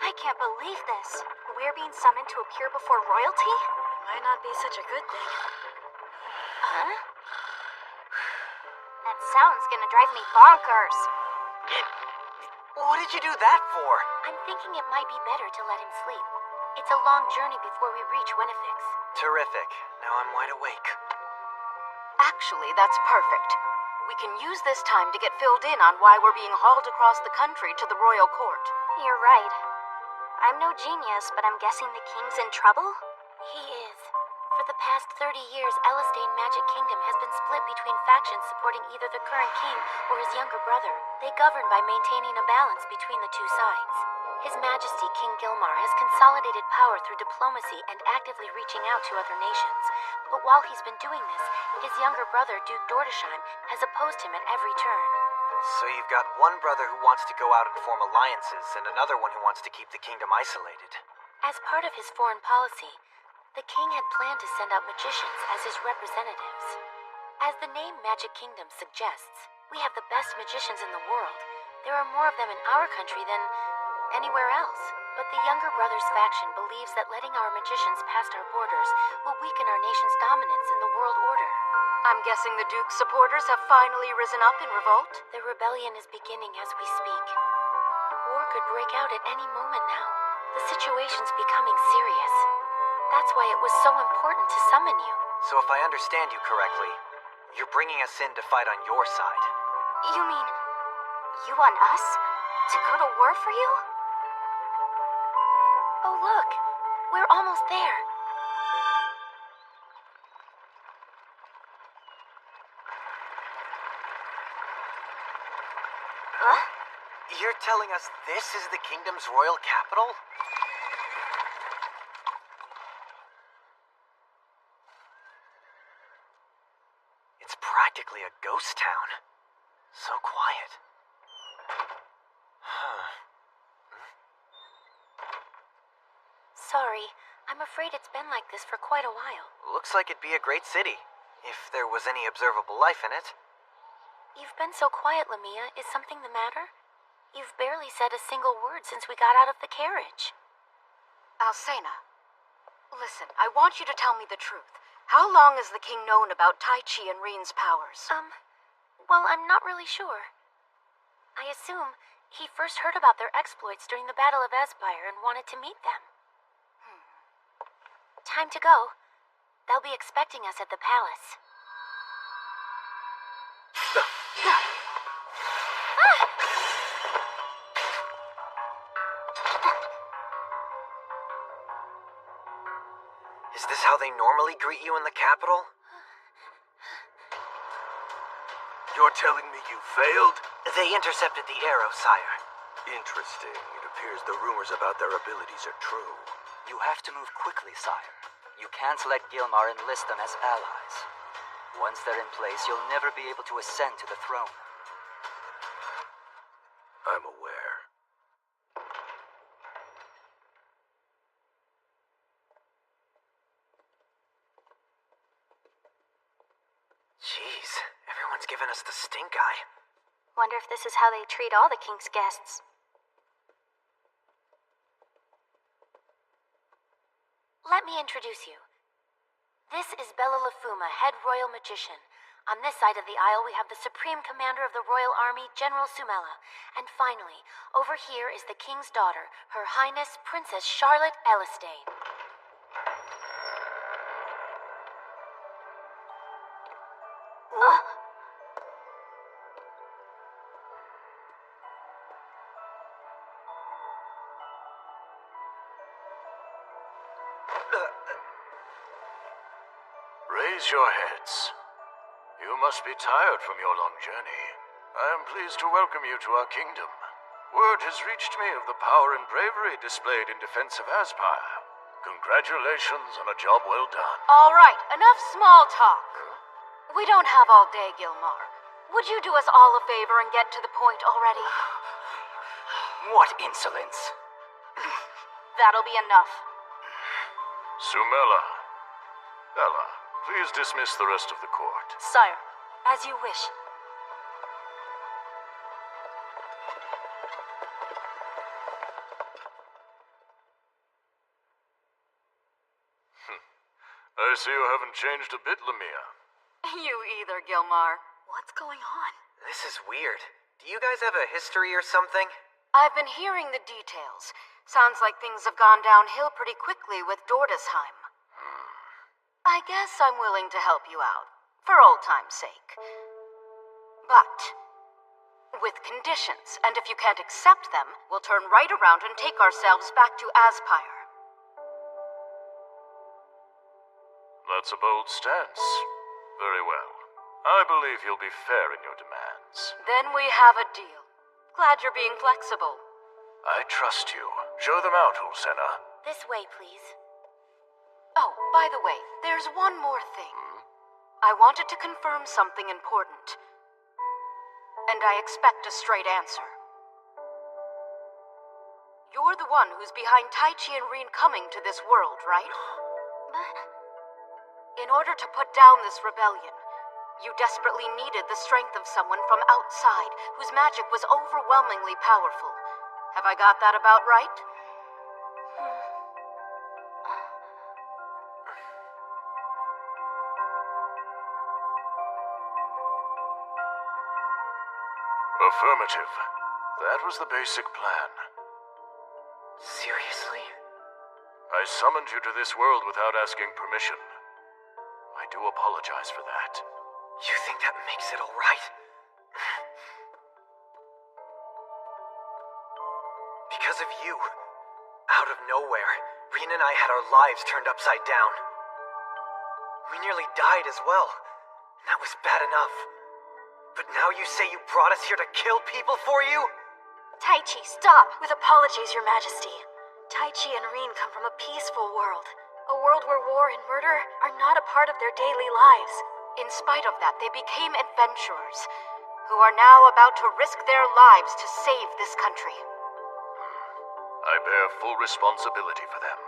I can't believe this. We're being summoned to appear before royalty? Might not be such a good thing. Huh? That sound's gonna drive me bonkers. What did you do that for? I'm thinking it might be better to let him sleep. It's a long journey before we reach Winnifix. Terrific. Now I'm wide awake. Actually, that's perfect. We can use this time to get filled in on why we're being hauled across the country to the royal court. You're right. I'm no genius, but I'm guessing the king's in trouble? He is. For the past 30 years, Elistane Magic Kingdom has been split between factions supporting either the current king or his younger brother. They govern by maintaining a balance between the two sides. His Majesty King Gilmar has consolidated power through diplomacy and actively reaching out to other nations. But while he's been doing this, his younger brother, Duke Dordesheim, has opposed him at every turn. So you've got one brother who wants to go out and form alliances, and another one who wants to keep the kingdom isolated. As part of his foreign policy, the king had planned to send out magicians as his representatives. As the name Magic Kingdom suggests, we have the best magicians in the world. There are more of them in our country than anywhere else. But the younger brother's faction believes that letting our magicians past our borders will weaken our nation's dominance in the world order. I'm guessing the Duke's supporters have finally risen up in revolt? The rebellion is beginning as we speak. War could break out at any moment now. The situation's becoming serious. That's why it was so important to summon you. So if I understand you correctly, you're bringing us in to fight on your side. You mean, you want us? To go to war for you? Oh, look. We're almost there. Huh? You're telling us this is the kingdom's royal capital? It's practically a ghost town. So quiet. Sorry, I'm afraid it's been like this for quite a while. Looks like it'd be a great city, if there was any observable life in it. You've been so quiet, Lamia. Is something the matter? You've barely said a single word since we got out of the carriage. Alcena, listen, I want you to tell me the truth. How long has the king known about Taichi and Reen's powers? Well, I'm not really sure. I assume he first heard about their exploits during the Battle of Aspire and wanted to meet them. Time to go. They'll be expecting us at the palace. Is this how they normally greet you in the capital? You're telling me you failed? They intercepted the arrow, sire. Interesting. It appears the rumors about their abilities are true. You have to move quickly, sire. You can't let Gilmar enlist them as allies. Once they're in place, you'll never be able to ascend to the throne. I'm aware. Jeez, everyone's giving us the stink eye. Wonder if this is how they treat all the king's guests. Let me introduce you. This is Bella Lafuma, head royal magician. On this side of the aisle, we have the supreme commander of the royal army, General Sumela. And finally, over here is the king's daughter, Her Highness Princess Charlotte Ellisdane. Raise your heads. You must be tired from your long journey. I am pleased to welcome you to our kingdom. Word has reached me of the power and bravery displayed in defense of Aspire. Congratulations on a job well done. All right, enough small talk. We don't have all day, Gilmar. Would you do us all a favor and get to the point already? What insolence! That'll be enough. Sumela. Ella, please dismiss the rest of the court. Sire, as you wish. I see you haven't changed a bit, Lamia. You either, Gilmar. What's going on? This is weird. Do you guys have a history or something? I've been hearing the details. Sounds like things have gone downhill pretty quickly with Dordesheim. I guess I'm willing to help you out, for old time's sake. But with conditions, and if you can't accept them, we'll turn right around and take ourselves back to Aspire. That's a bold stance. Very well. I believe you'll be fair in your demands. Then we have a deal. Glad you're being flexible. I trust you. Show them out, Ulsena. This way, please. Oh, by the way, there's one more thing. I wanted to confirm something important. And I expect a straight answer. You're the one who's behind Taichi and Rin coming to this world, right? In order to put down this rebellion, you desperately needed the strength of someone from outside whose magic was overwhelmingly powerful. Have I got that about right? Affirmative. That was the basic plan. Seriously? I summoned you to this world without asking permission. I do apologize for that. You think that makes it all right? Because of you, out of nowhere, Rin and I had our lives turned upside down. We nearly died as well. That was bad enough. But now you say you brought us here to kill people for you? Taichi, stop! With apologies, Your Majesty. Taichi and Rin come from a peaceful world. A world where war and murder are not a part of their daily lives. In spite of that, they became adventurers, who are now about to risk their lives to save this country. I bear full responsibility for them.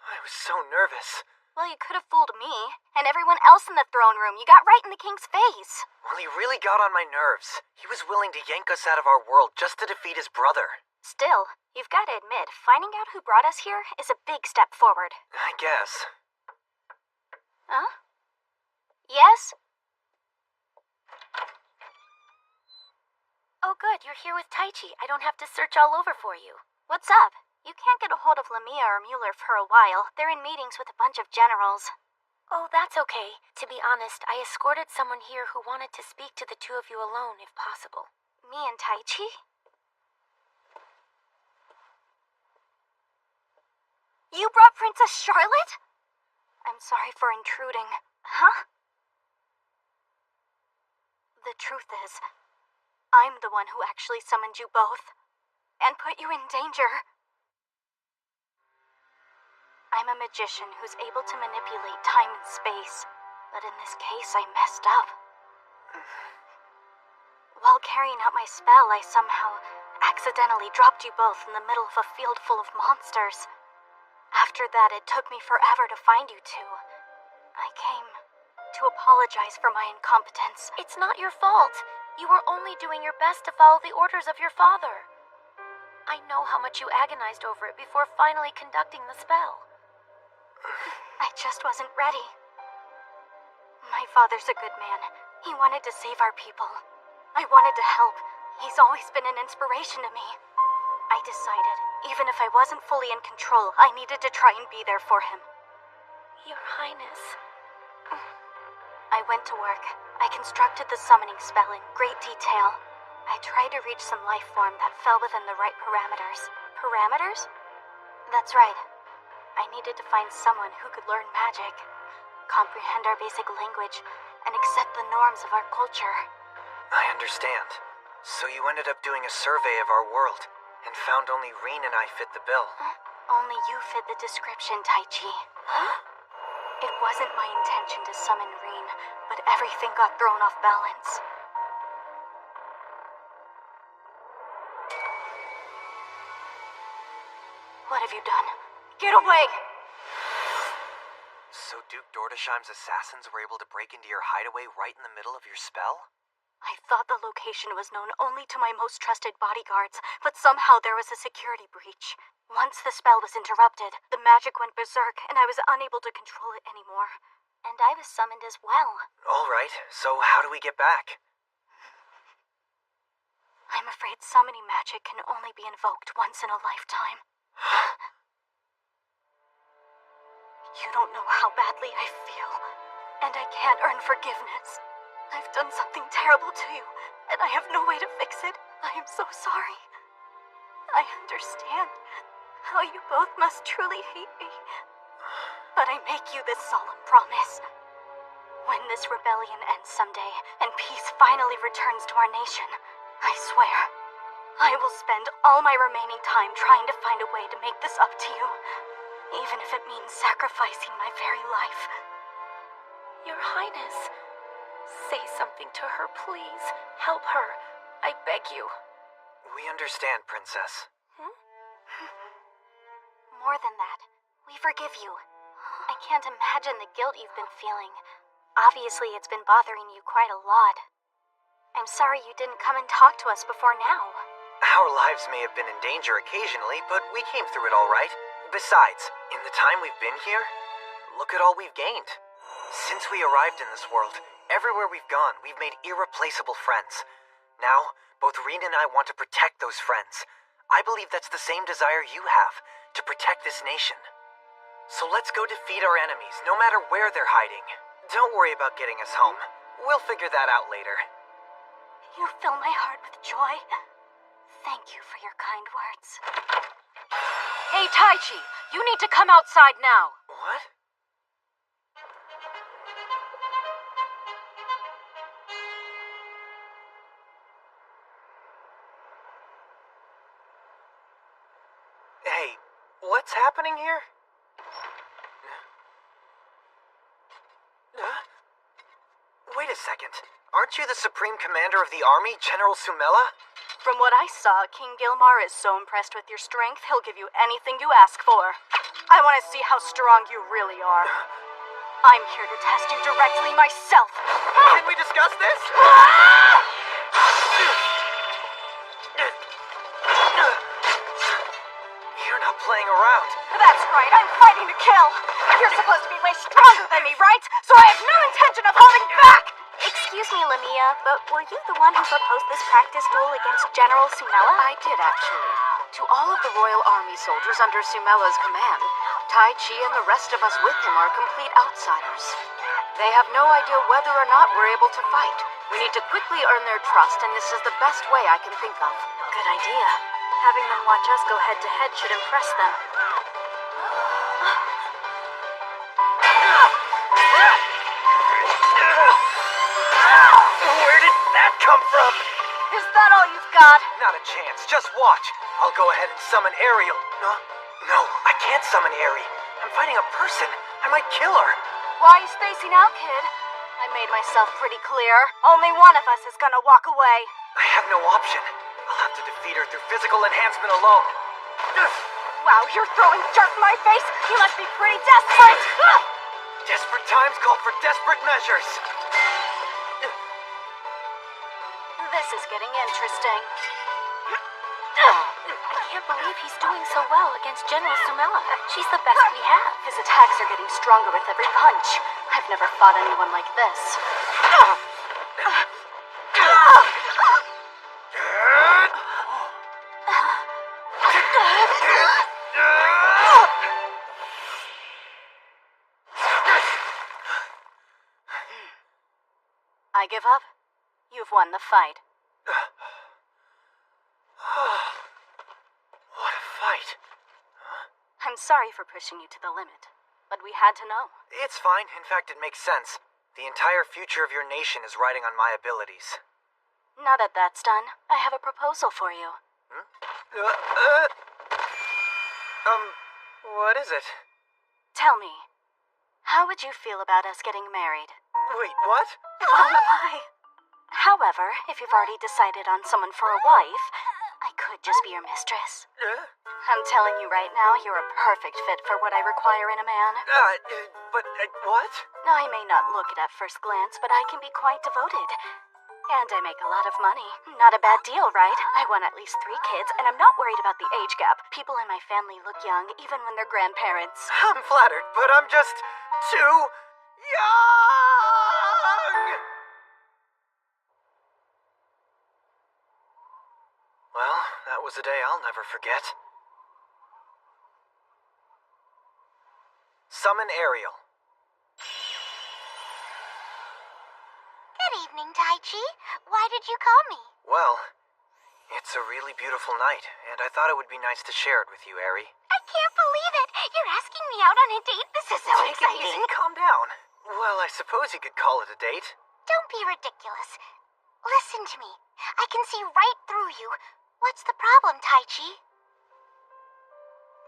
I was so nervous. Well, you could have fooled me, and everyone else in the throne room. You got right in the king's face. Well, he really got on my nerves. He was willing to yank us out of our world just to defeat his brother. Still, you've got to admit, finding out who brought us here is a big step forward. I guess. Huh? Yes? Oh good, you're here with Taichi. I don't have to search all over for you. What's up? You can't get a hold of Lamia or Mueller for a while. They're in meetings with a bunch of generals. Oh, that's okay. To be honest, I escorted someone here who wanted to speak to the two of you alone, if possible. Me and Taichi? You brought Princess Charlotte? I'm sorry for intruding. Huh? The truth is, I'm the one who actually summoned you both, and put you in danger. I'm a magician who's able to manipulate time and space, but in this case I messed up. While carrying out my spell, I somehow accidentally dropped you both in the middle of a field full of monsters. After that, it took me forever to find you two. I came to apologize for my incompetence. It's not your fault. You were only doing your best to follow the orders of your father. I know how much you agonized over it before finally conducting the spell. I just wasn't ready. My father's a good man. He wanted to save our people. I wanted to help. He's always been an inspiration to me. I decided, even if I wasn't fully in control, I needed to try and be there for him. Your Highness. I went to work. I constructed the summoning spell in great detail. I tried to reach some life form that fell within the right parameters. Parameters? That's right. I needed to find someone who could learn magic, comprehend our basic language, and accept the norms of our culture. I understand. So you ended up doing a survey of our world, and found only Reen and I fit the bill. Only you fit the description, Taichi. It wasn't my intention to summon Reen, but everything got thrown off balance. What have you done? Get away! So Duke Dordesheim's assassins were able to break into your hideaway right in the middle of your spell? I thought the location was known only to my most trusted bodyguards, but somehow there was a security breach. Once the spell was interrupted, the magic went berserk, and I was unable to control it anymore. And I was summoned as well. Alright, so how do we get back? I'm afraid summoning magic can only be invoked once in a lifetime. You don't know how badly I feel, and I can't earn forgiveness. I've done something terrible to you, and I have no way to fix it. I am so sorry. I understand how you both must truly hate me, but I make you this solemn promise. When this rebellion ends someday, and peace finally returns to our nation, I swear, I will spend all my remaining time trying to find a way to make this up to you, even if it means sacrificing my very life. Your Highness, say something to her, please. Help her. I beg you. We understand, Princess. More than that, we forgive you. I can't imagine the guilt you've been feeling. Obviously, it's been bothering you quite a lot. I'm sorry you didn't come and talk to us before now. Our lives may have been in danger occasionally, but we came through it all right. Besides, in the time we've been here, look at all we've gained. Since we arrived in this world, everywhere we've gone, we've made irreplaceable friends. Now, both Reen and I want to protect those friends. I believe that's the same desire you have, to protect this nation. So let's go defeat our enemies, no matter where they're hiding. Don't worry about getting us home. We'll figure that out later. You fill my heart with joy. Thank you for your kind words. Hey, Taichi, you need to come outside now. What? Hey, what's happening here? Wait a second. Aren't you the Supreme Commander of the Army, General Sumela? From what I saw, King Gilmar is so impressed with your strength, he'll give you anything you ask for. I want to see how strong you really are. I'm here to test you directly myself. Can we discuss this? You're not playing around. That's right, I'm fighting to kill. You're supposed to be way stronger than me, right? So I have no intention of holding back. Excuse me, Lamia, but were you the one who proposed this practice duel against General Sumela? I did, actually. To all of the Royal Army soldiers under Sumella's command, Tai Chi and the rest of us with him are complete outsiders. They have no idea whether or not we're able to fight. We need to quickly earn their trust, and this is the best way I can think of. Good idea. Having them watch us go head-to-head should impress them. Where did that come from? Is that all you've got? Not a chance. Just watch. I'll go ahead and summon Ariel. No, I can't summon Ari. I'm fighting a person. I might kill her. Why are you spacing out, kid? I made myself pretty clear. Only one of us is gonna walk away. I have no option. I'll have to defeat her through physical enhancement alone. Wow, you're throwing dirt in my face? You must be pretty desperate! Desperate times call for desperate measures. This is getting interesting. I can't believe he's doing so well against General Sumella. She's the best we have. His attacks are getting stronger with every punch. I've never fought anyone like this. I give up. You've won the fight. What a fight. I'm sorry for pushing you to the limit, but we had to know. It's fine. In fact, it makes sense. The entire future of your nation is riding on my abilities. Now that that's done, I have a proposal for you. What is it? Tell me, how would you feel about us getting married? Wait, what? Oh my. However, if you've already decided on someone for a wife, I could just be your mistress. I'm telling you right now, you're a perfect fit for what I require in a man. What? I may not look it at first glance, but I can be quite devoted. And I make a lot of money. Not a bad deal, right? I want at least 3 kids, and I'm not worried about the age gap. People in my family look young, even when they're grandparents. I'm flattered, but I'm just too young! Well, that was a day I'll never forget. Summon Ariel. Good evening, Taichi. Why did you call me? Well, it's a really beautiful night, and I thought it would be nice to share it with you, Ari. I can't believe it. You're asking me out on a date. This is so Take it exciting. easy, calm down. Well, I suppose you could call it a date. Don't be ridiculous. Listen to me. I can see right through you. What's the problem, Taichi?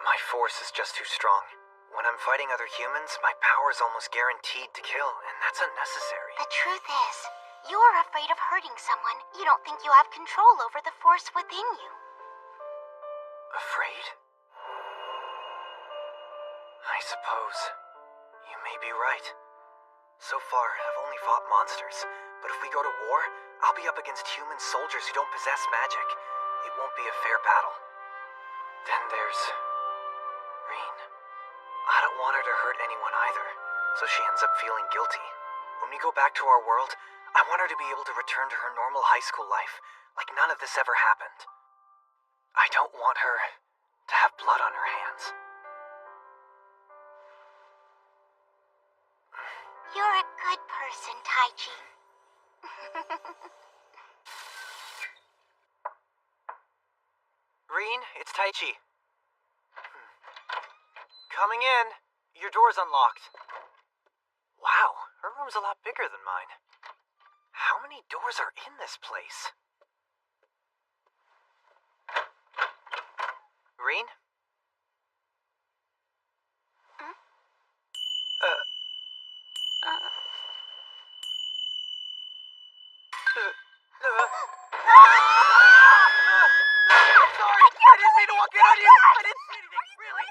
My force is just too strong. When I'm fighting other humans, my power is almost guaranteed to kill, and that's unnecessary. The truth is, you're afraid of hurting someone. You don't think you have control over the force within you. Afraid? I suppose. You may be right. So far, I've only fought monsters, but if we go to war, I'll be up against human soldiers who don't possess magic. It won't be a fair battle. Then there's Reen. I don't want her to hurt anyone either, so she ends up feeling guilty. When we go back to our world, I want her to be able to return to her normal high school life, like none of this ever happened. I don't want her to have blood on her hands. You're a good person, Taichi. Reen, it's Taichi. Coming in. Your door's unlocked. Wow, her room's a lot bigger than mine. How many doors are in this place? Reen? Sorry, I didn't mean to walk in on you. I didn't see anything, really.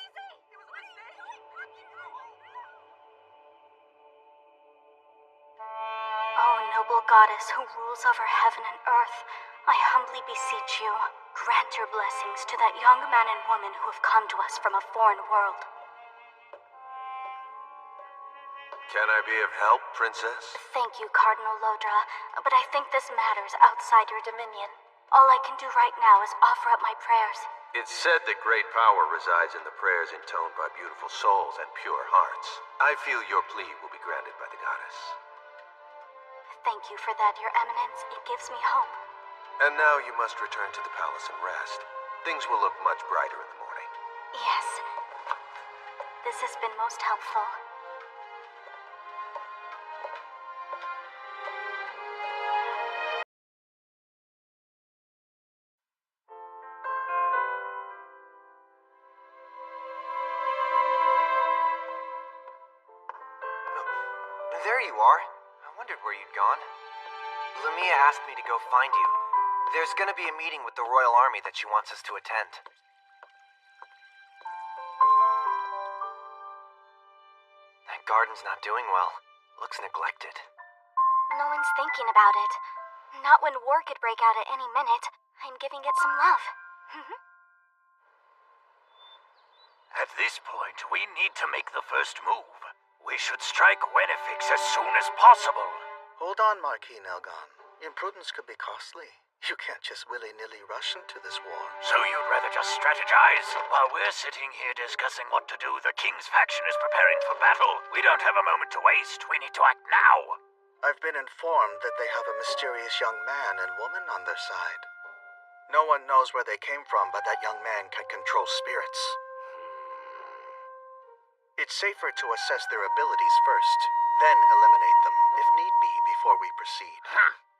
Oh, noble goddess who rules over heaven and earth, I humbly beseech you, grant your blessings to that young man and woman who have come to us from a foreign world. Can I be of help, Princess? Thank you, Cardinal Lodra, but I think this matters outside your dominion. All I can do right now is offer up my prayers. It's said that great power resides in the prayers intoned by beautiful souls and pure hearts. I feel your plea will be granted by the goddess. Thank you for that, Your Eminence. It gives me hope. And now you must return to the palace and rest. Things will look much brighter in the morning. Yes. This has been most helpful. There you are. I wondered where you'd gone. Lamia asked me to go find you. There's gonna be a meeting with the Royal Army that she wants us to attend. That garden's not doing well. Looks neglected. No one's thinking about it. Not when war could break out at any minute. I'm giving it some love. At this point, we need to make the first move. We should strike Wenifix as soon as possible. Hold on, Marquis Nelgon. Imprudence could be costly. You can't just willy-nilly rush into this war. So you'd rather just strategize? While we're sitting here discussing what to do, the King's faction is preparing for battle. We don't have a moment to waste. We need to act now. I've been informed that they have a mysterious young man and woman on their side. No one knows where they came from, but that young man can control spirits. It's safer to assess their abilities first, then eliminate them, if need be, before we proceed.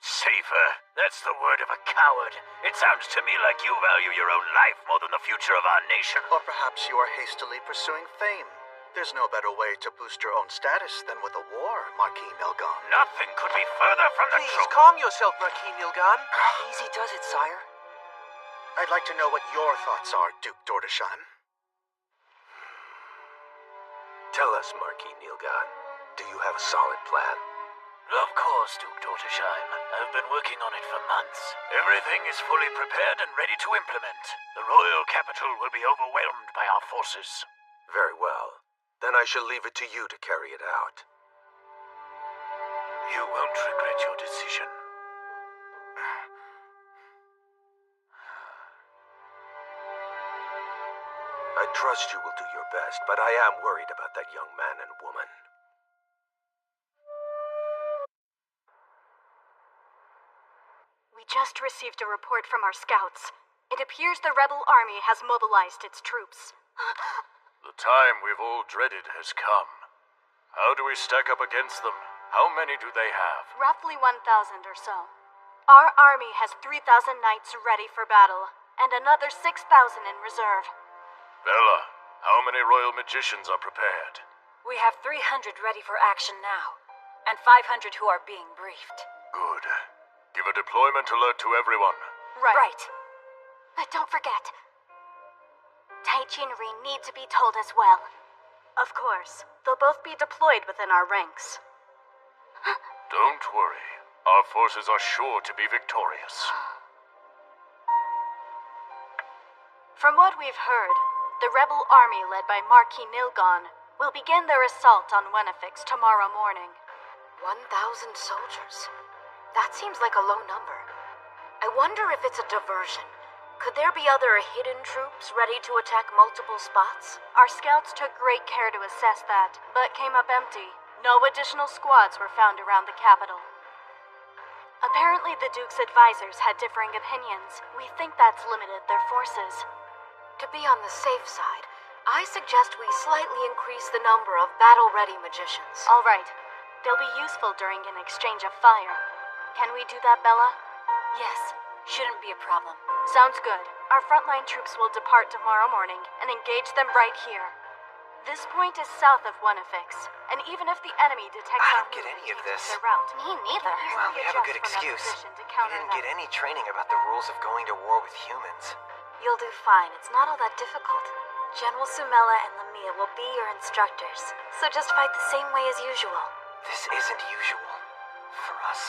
Safer? That's the word of a coward. It sounds to me like you value your own life more than the future of our nation. Or perhaps you are hastily pursuing fame. There's no better way to boost your own status than with a war, Marquis Nelgon. Nothing could be further from the Please, truth. calm yourself, Marquis Nilgan. Easy does it, sire. I'd like to know what your thoughts are, Duke Dordesheim. Tell us, Marquis Nilgan. Do you have a solid plan? Of course, Duke Dordesheim. I've been working on it for months. Everything is fully prepared and ready to implement. The royal capital will be overwhelmed by our forces. Very well. Then I shall leave it to you to carry it out. You won't regret your decision. I trust you will do your best, but I am worried about that young man and woman. We just received a report from our scouts. It appears the rebel army has mobilized its troops. The time we've all dreaded has come. How do we stack up against them? How many do they have? Roughly 1,000 or so. Our army has 3,000 knights ready for battle, and another 6,000 in reserve. Bella, how many royal magicians are prepared? We have 300 ready for action now, and 500 who are being briefed. Good. Give a deployment alert to everyone. Right. But don't forget, Taichi and Rin need to be told as well. Of course. They'll both be deployed within our ranks. Don't worry. Our forces are sure to be victorious. From what we've heard, the rebel army led by Marquis Nilgon will begin their assault on Wenifix tomorrow morning. 1,000 soldiers. That seems like a low number. I wonder if it's a diversion. Could there be other hidden troops ready to attack multiple spots? Our scouts took great care to assess that, but came up empty. No additional squads were found around the capital. Apparently the Duke's advisors had differing opinions. We think that's limited their forces. To be on the safe side, I suggest we slightly increase the number of battle-ready magicians. All right. They'll be useful during an exchange of fire. Can we do that, Bella? Yes, shouldn't be a problem. Sounds good. Our frontline troops will depart tomorrow morning and engage them right here. This point is south of Wenifix, and even if the enemy detects I our don't get move any of and this. changes their route, Me neither. Well, we have a good adjust from that excuse. position to We counter didn't get them. any training about the rules of going to war with humans. You'll do fine. It's not all that difficult. General Sumela and Lamia will be your instructors, so just fight the same way as usual. This isn't usual. For us.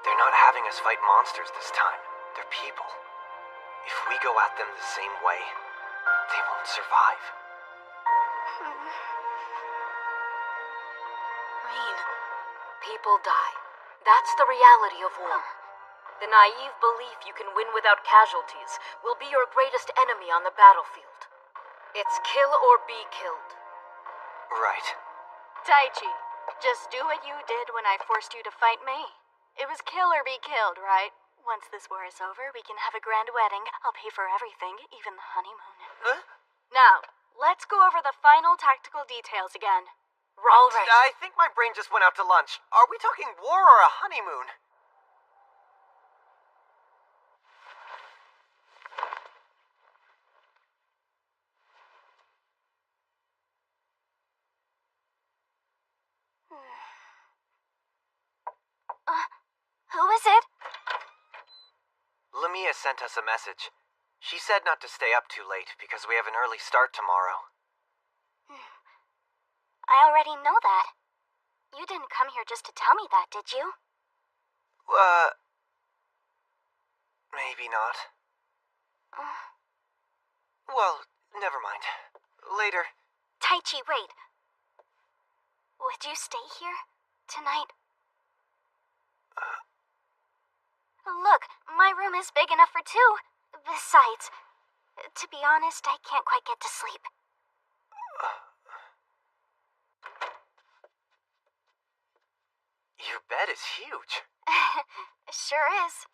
They're not having us fight monsters this time. They're people. If we go at them the same way, they won't survive. Reen, people die. That's the reality of war. The naive belief you can win without casualties will be your greatest enemy on the battlefield. It's kill or be killed. Right. Taichi, just do what you did when I forced you to fight me. It was kill or be killed, right? Once this war is over, we can have a grand wedding. I'll pay for everything, even the honeymoon. Huh? Now, let's go over the final tactical details again. All right. I think my brain just went out to lunch. Are we talking war or a honeymoon? Who is it? Lamia sent us a message. She said not to stay up too late because we have an early start tomorrow. I already know that. You didn't come here just to tell me that, did you? Maybe not. Well, never mind. Later. Taichi, wait. Would you stay here tonight? Look, my room is big enough for two. Besides, to be honest, I can't quite get to sleep. Your bed is huge. Sure is.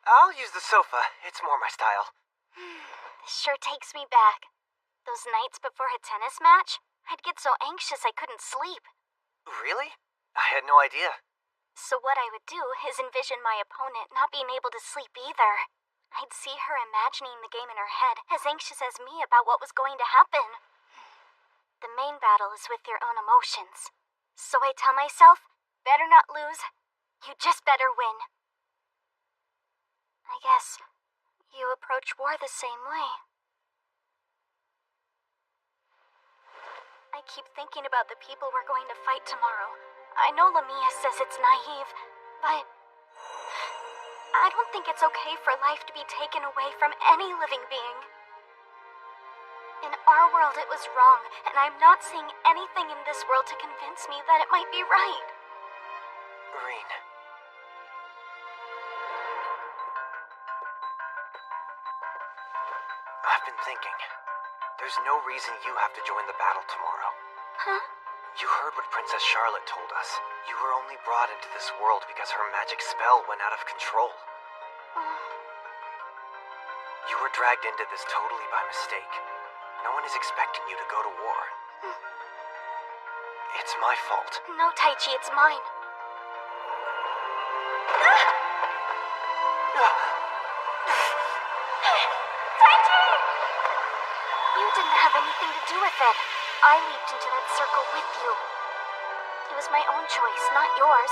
I'll use the sofa. It's more my style. This sure takes me back. Those nights before a tennis match, I'd get so anxious I couldn't sleep. Really? I had no idea. So what I would do is envision my opponent not being able to sleep either. I'd see her imagining the game in her head, as anxious as me about what was going to happen. The main battle is with your own emotions. So I tell myself, better not lose. You just better win. I guess you approach war the same way. I keep thinking about the people we're going to fight tomorrow. I know Lamia says it's naive, but I don't think it's okay for life to be taken away from any living being. In our world it was wrong, and I'm not seeing anything in this world to convince me that it might be right. Reen. I've been thinking. There's no reason you have to join the battle tomorrow. Huh? You heard what Princess Charlotte told us. You were only brought into this world because her magic spell went out of control. You were dragged into this totally by mistake. No one is expecting you to go to war. It's my fault. No, Taichi, it's mine. Taichi! You didn't have anything to do with it. I leaped into that circle with you. It was my own choice, not yours.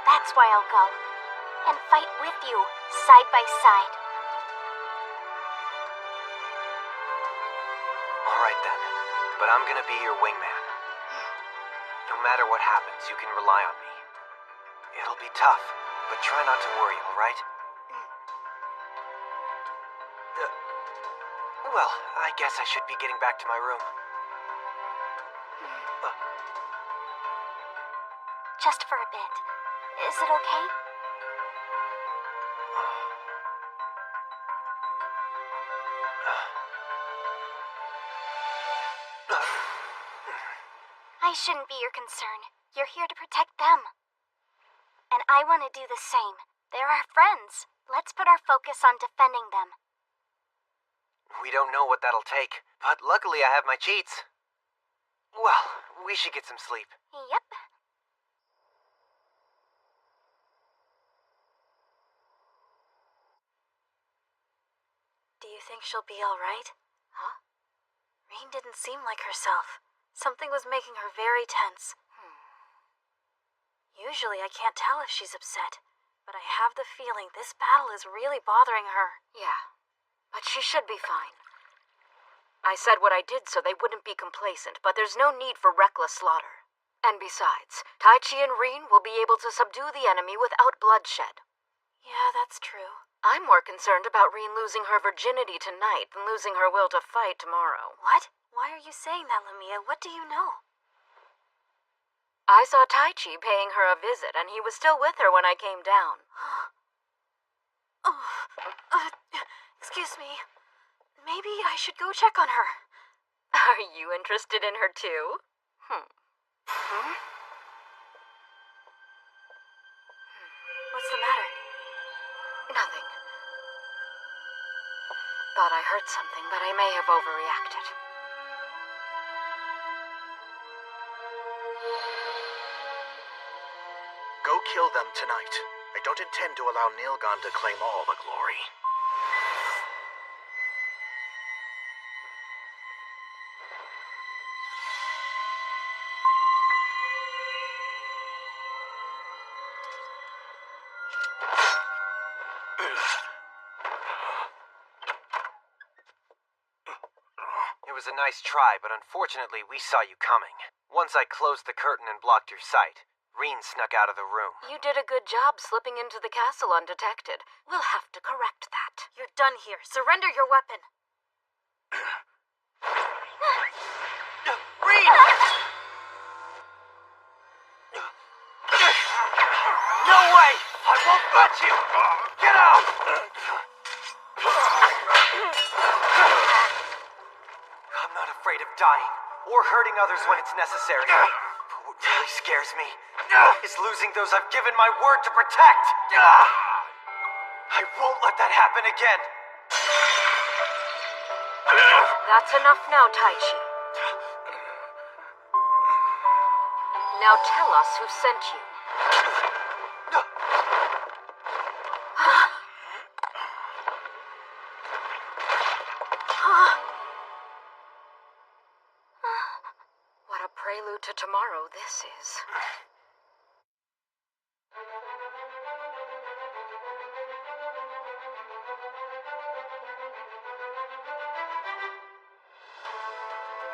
That's why I'll go. And fight with you, side by side. Alright then. But I'm gonna be your wingman. No matter what happens, you can rely on me. It'll be tough, but try not to worry, alright? Well, I guess I should be getting back to my room. Just for a bit. Is it okay? I shouldn't be your concern. You're here to protect them. And I want to do the same. They're our friends. Let's put our focus on defending them. We don't know what that'll take, but luckily I have my cheats. Well, we should get some sleep. Yep. Do you think she'll be alright? Huh? Reen didn't seem like herself. Something was making her very tense. Usually I can't tell if she's upset, but I have the feeling this battle is really bothering her. Yeah, but she should be fine. I said what I did so they wouldn't be complacent, but there's no need for reckless slaughter. And besides, Taichi and Reen will be able to subdue the enemy without bloodshed. Yeah, that's true. I'm more concerned about Reen losing her virginity tonight than losing her will to fight tomorrow. What? Why are you saying that, Lamia? What do you know? I saw Taichi paying her a visit, and he was still with her when I came down. Excuse me. Maybe I should go check on her. Are you interested in her too? What's the matter? Nothing. Thought I heard something, but I may have overreacted. Go kill them tonight. I don't intend to allow Nilgon to claim all the glory. It was a nice try, but unfortunately we saw you coming. Once I closed the curtain and blocked your sight, Reen snuck out of the room. You did a good job slipping into the castle undetected. We'll have to correct that. You're done here. Surrender your weapon. Reen! No way! I won't let you! Get out! I'm not afraid of dying, or hurting others when it's necessary. But what really scares me is losing those I've given my word to protect! I won't let that happen again! That's enough now, Taichi. Now tell us who sent you. What a prelude to tomorrow this is.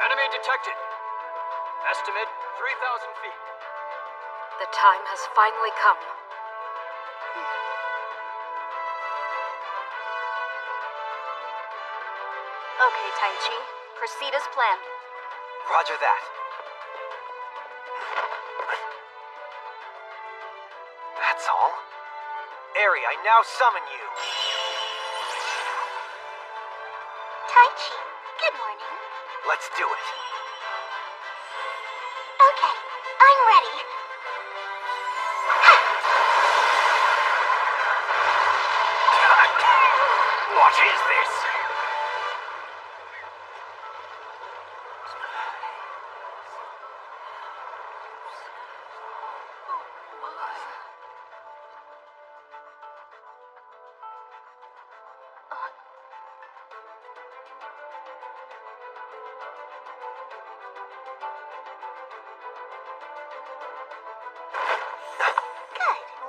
Enemy detected. Estimate 3,000 feet. The time has finally come. Okay, Taichi. Proceed as planned. Roger that. That's all? Eri, I now summon you. Taichi, good morning. Let's do it. Okay, I'm ready. What is this?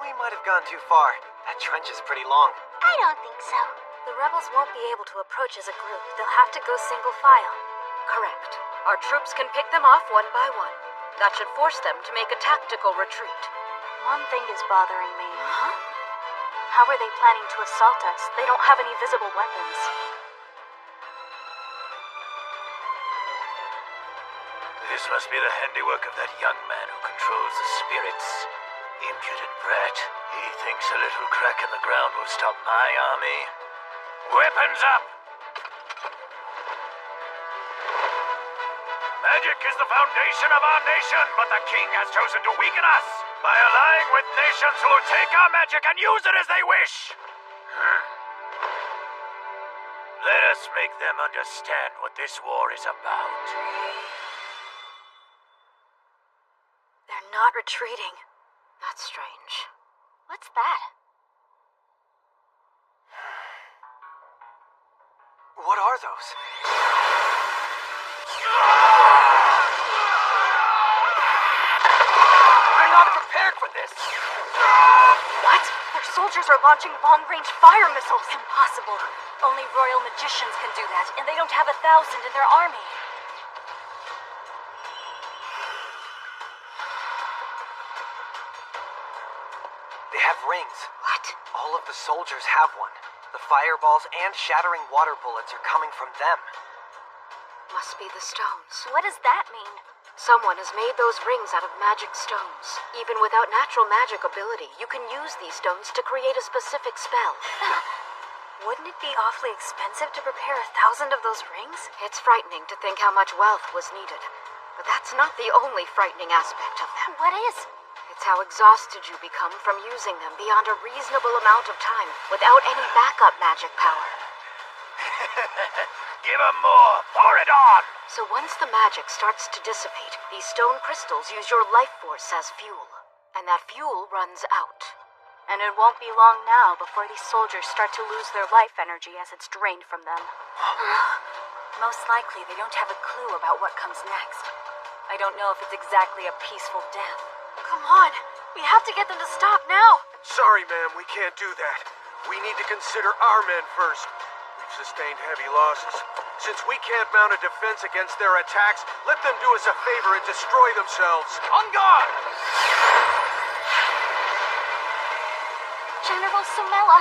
We might have gone too far. That trench is pretty long. I don't think so. The rebels won't be able to approach as a group. They'll have to go single file. Correct. Our troops can pick them off one by one. That should force them to make a tactical retreat. One thing is bothering me. How are they planning to assault us? They don't have any visible weapons. This must be the handiwork of that young man who controls the spirits. Impudent brat. He thinks a little crack in the ground will stop my army. Weapons up! Magic is the foundation of our nation, but the king has chosen to weaken us by allying with nations who will take our magic and use it as they wish. Let us make them understand what this war is about. They're not retreating. That's strange. What's that? What are those? I'm not prepared for this! What? Their soldiers are launching long-range fire missiles. Impossible. Only royal magicians can do that, and they don't have 1,000 in their army. They have rings. What? All of the soldiers have one. The fireballs and shattering water bullets are coming from them. must be the stones. What does that mean? Someone has made those rings out of magic stones. Even without natural magic ability, you can use these stones to create a specific spell. Wouldn't it be awfully expensive to prepare 1,000 of those rings? It's frightening to think how much wealth was needed. But that's not the only frightening aspect of them. What is? It's how exhausted you become from using them beyond a reasonable amount of time without any backup magic power. Give 'em more! Pour it on! So once the magic starts to dissipate, these stone crystals use your life force as fuel. And that fuel runs out. And it won't be long now before these soldiers start to lose their life energy as it's drained from them. Most likely, they don't have a clue about what comes next. I don't know if it's exactly a peaceful death. Come on! We have to get them to stop now! Sorry, ma'am, we can't do that. We need to consider our men first. We've sustained heavy losses. Since we can't mount a defense against their attacks, let them do us a favor and destroy themselves. On guard! General Sumela!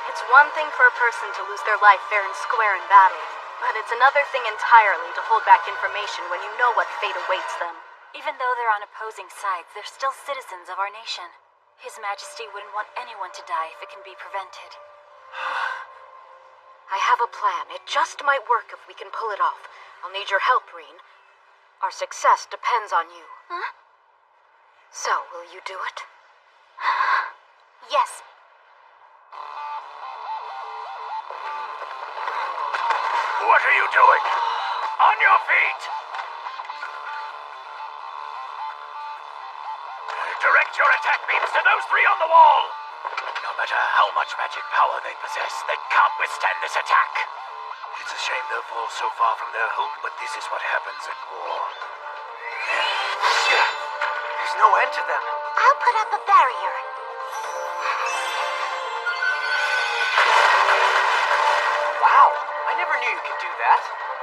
It's one thing for a person to lose their life fair and square in battle, but it's another thing entirely to hold back information when you know what fate awaits them. Even though they're on opposing sides, they're still citizens of our nation. His Majesty wouldn't want anyone to die if it can be prevented. I have a plan. It just might work if we can pull it off. I'll need your help, Reen. Our success depends on you. Huh? So, will you do it? Yes. What are you doing? On your feet! Direct your attack beams to those three on the wall! No matter how much magic power they possess, they can't withstand this attack. It's a shame they'll fall so far from their home, but this is what happens in war. There's no end to them. I'll put up a barrier. Wow, I never knew you could do that.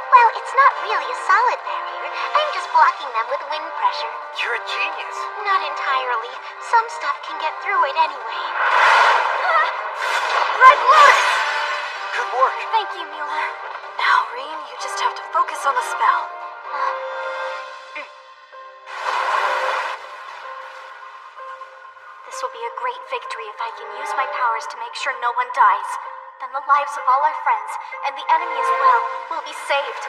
Well, it's not really a solid barrier. I'm just blocking them with wind pressure. You're a genius. Not entirely. Some stuff can get through it anyway. Red blood! Good work. Thank you, Mueller. Now, Reen, you just have to focus on the spell. This will be a great victory if I can use my powers to make sure no one dies. Then the lives of all our friends, and the enemy as well, will be saved.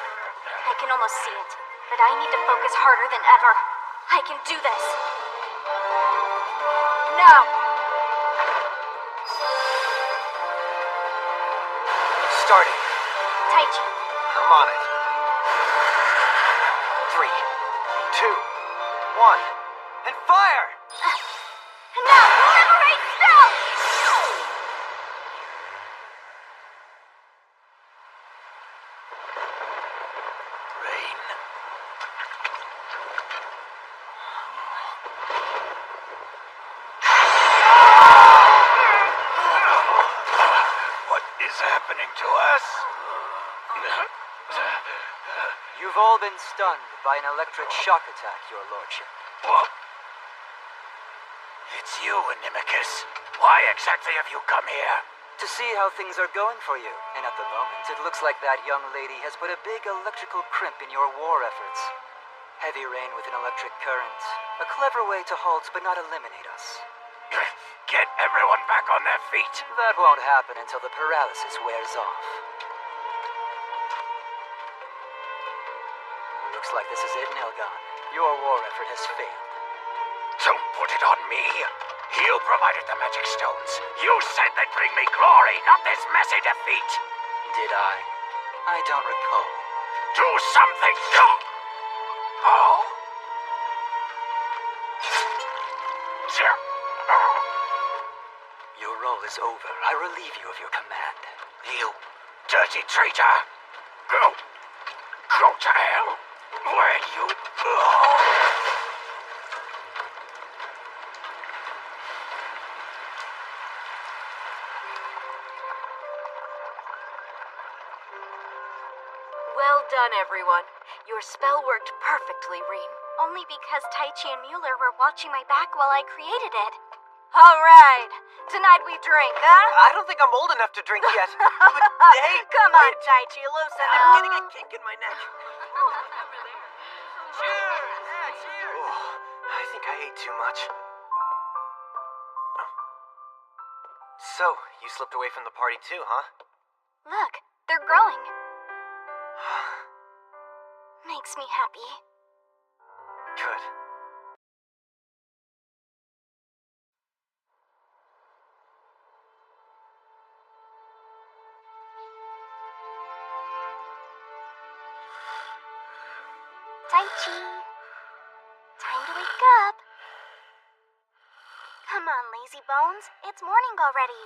I can almost see it, but I need to focus harder than ever. I can do this. Now! Starting. Taichi. I'm on it. 3, 2, 1, and fire! Now, separate spell! Rain? What is happening to us? You've all been stunned by an electric shock attack, Your Lordship. What? It's you, Inimicus. Why exactly have you come here? To see how things are going for you. And at the moment, it looks like that young lady has put a big electrical crimp in your war efforts. Heavy rain with an electric current. A clever way to halt but not eliminate us. Get everyone back on their feet. That won't happen until the paralysis wears off. Looks like this is it, Nilgon. Your war effort has failed. Don't put it on me. You provided the magic stones. You said they'd bring me glory, not this messy defeat. Did I? I don't recall. Do something! Oh! Your role is over. I relieve you of your command. You dirty traitor! Go! Go to hell! Where you... Well done, everyone. Your spell worked perfectly, Reen. Only because Taichi and Mueller were watching my back while I created it. Alright, tonight we drink, huh? I don't think I'm old enough to drink yet. But hey, Come on, Taichi, loosen I'm up. getting a kink in my neck. Cheers! Yeah, cheers! Oh, I think I ate too much. So, you slipped away from the party too, huh? Look, they're growing. Makes me happy. Good. Taichi. Time to wake up. Come on, lazy bones. It's morning already.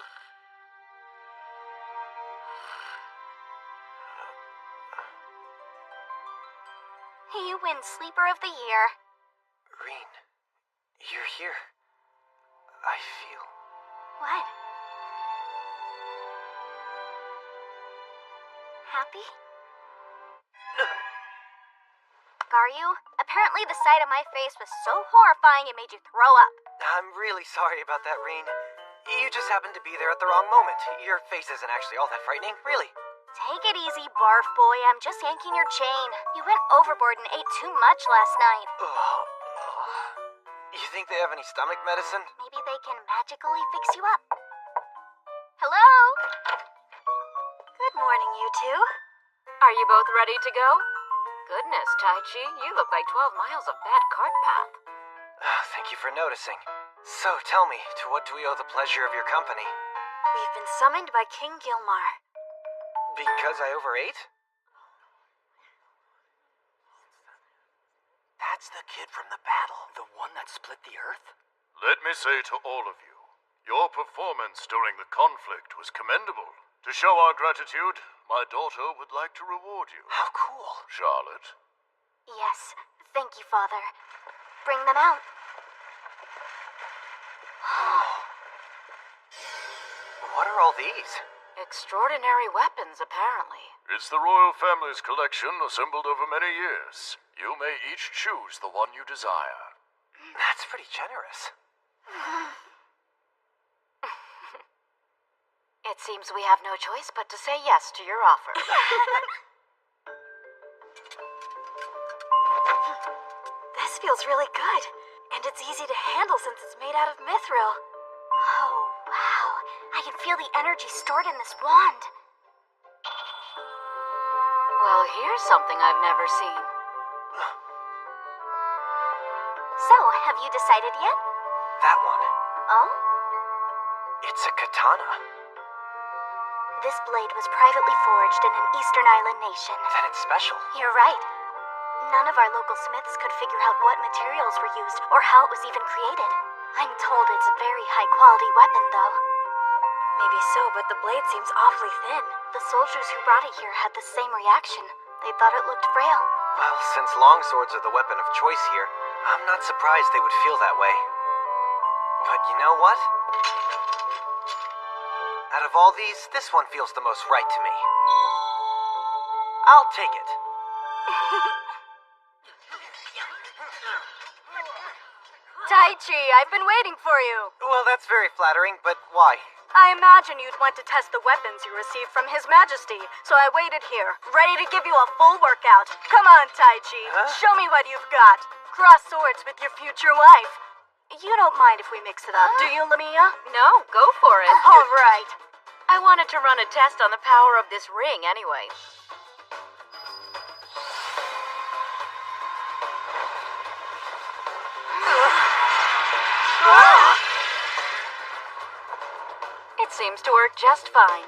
You win Sleeper of the Year. Reen, you're here. I feel... What? Happy? Are you? Apparently the sight of my face was so horrifying it made you throw up. I'm really sorry about that, Reen. You just happened to be there at the wrong moment. Your face isn't actually all that frightening, really. Take it easy, barf boy. I'm just yanking your chain. You went overboard and ate too much last night. You think they have any stomach medicine? Maybe they can magically fix you up. Hello? Good morning, you two. Are you both ready to go? Goodness, Taichi, you look like 12 miles of bad cart path. Thank you for noticing. So, tell me, to what do we owe the pleasure of your company? We've been summoned by King Gilmar. Because I overate? That's the kid from the battle. The one that split the earth? Let me say to all of you, your performance during the conflict was commendable. To show our gratitude, my daughter would like to reward you. How cool. Charlotte? Yes, thank you, Father. Bring them out. What are all these? Extraordinary weapons, apparently. It's the royal family's collection assembled over many years. You may each choose the one you desire. That's pretty generous. It seems we have no choice but to say yes to your offer. This feels really good. And it's easy to handle since it's made out of mithril. Oh, wow. I can feel the energy stored in this wand. Well, here's something I've never seen. So, have you decided yet? That one. Oh? It's a katana. This blade was privately forged in an Eastern Island nation. Then it's special. You're right. None of our local smiths could figure out what materials were used or how it was even created. I'm told it's a very high-quality weapon, though. Maybe so, but the blade seems awfully thin. The soldiers who brought it here had the same reaction. They thought it looked frail. Well, since longswords are the weapon of choice here, I'm not surprised they would feel that way. But you know what? Out of all these, this one feels the most right to me. I'll take it. Taichi, I've been waiting for you. Well, that's very flattering, but why? I imagine you'd want to test the weapons you received from His Majesty, so I waited here, ready to give you a full workout. Come on, Taichi, show me what you've got. Cross swords with your future wife. You don't mind if we mix it up, do you, Lamia? No, go for it. All right. I wanted to run a test on the power of this ring anyway. It seems to work just fine.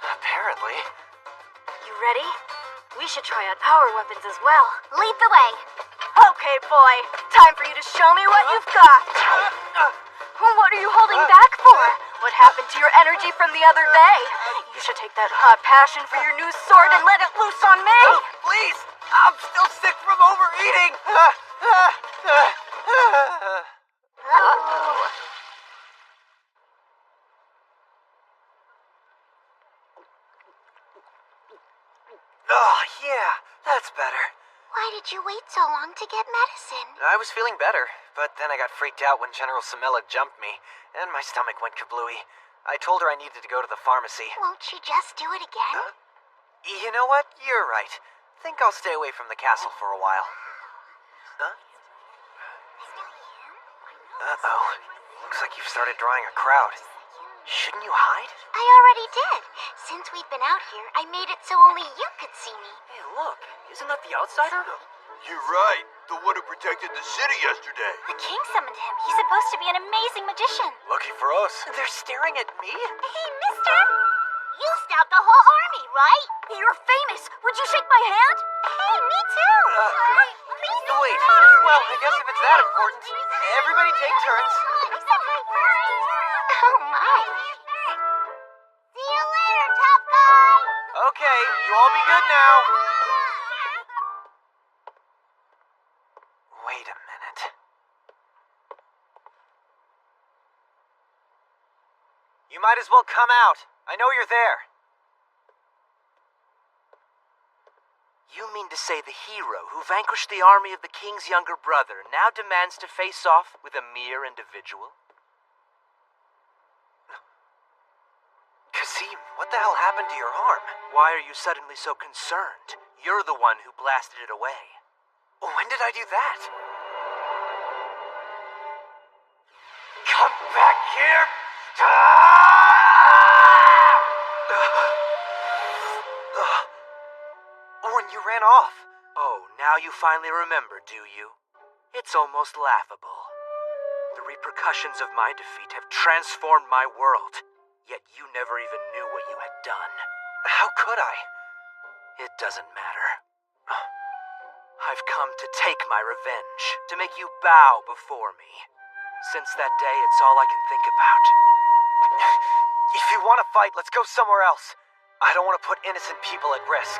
Apparently. You ready? We should try out our weapons as well. Lead the way. Okay, boy. Time for you to show me what you've got. What are you holding back for? What happened to your energy from the other day? You should take that hot passion for your new sword and let it loose on me. Please! I'm still sick from overeating! Oh, yeah, that's better. Why did you wait so long to get medicine? I was feeling better, but then I got freaked out when General Samela jumped me, and my stomach went kablooey. I told her I needed to go to the pharmacy. Won't she just do it again? You know what? You're right. Think I'll stay away from the castle for a while. Huh? Uh-oh. Looks like you've started drawing a crowd. Shouldn't you hide? I already did. Since we've been out here, I made it so only you could see me. Hey, look. Isn't that the outsider? You're right. The one who protected the city yesterday. The king summoned him. He's supposed to be an amazing magician. Lucky for us. They're staring at me? Hey, mister! You stopped the whole army, right? You're famous. Would you shake my hand? Hey, me too! Please don't Wait. touch me. Well, I guess if it's that important, everybody take turns. Oh, my. See you later, tough guy! Okay, you all be good now. Wait a minute. You might as well come out. I know you're there. You mean to say the hero who vanquished the army of the king's younger brother now demands to face off with a mere individual? Kasim, what the hell happened to your arm? Why are you suddenly so concerned? You're the one who blasted it away. When did I do that? Come back here! When you ran off. Oh, now you finally remember, do you? It's almost laughable. The repercussions of my defeat have transformed my world, yet you never even knew what you had done. How could I? It doesn't matter. I've come to take my revenge, to make you bow before me. Since that day, it's all I can think about. If you want to fight, let's go somewhere else. I don't want to put innocent people at risk.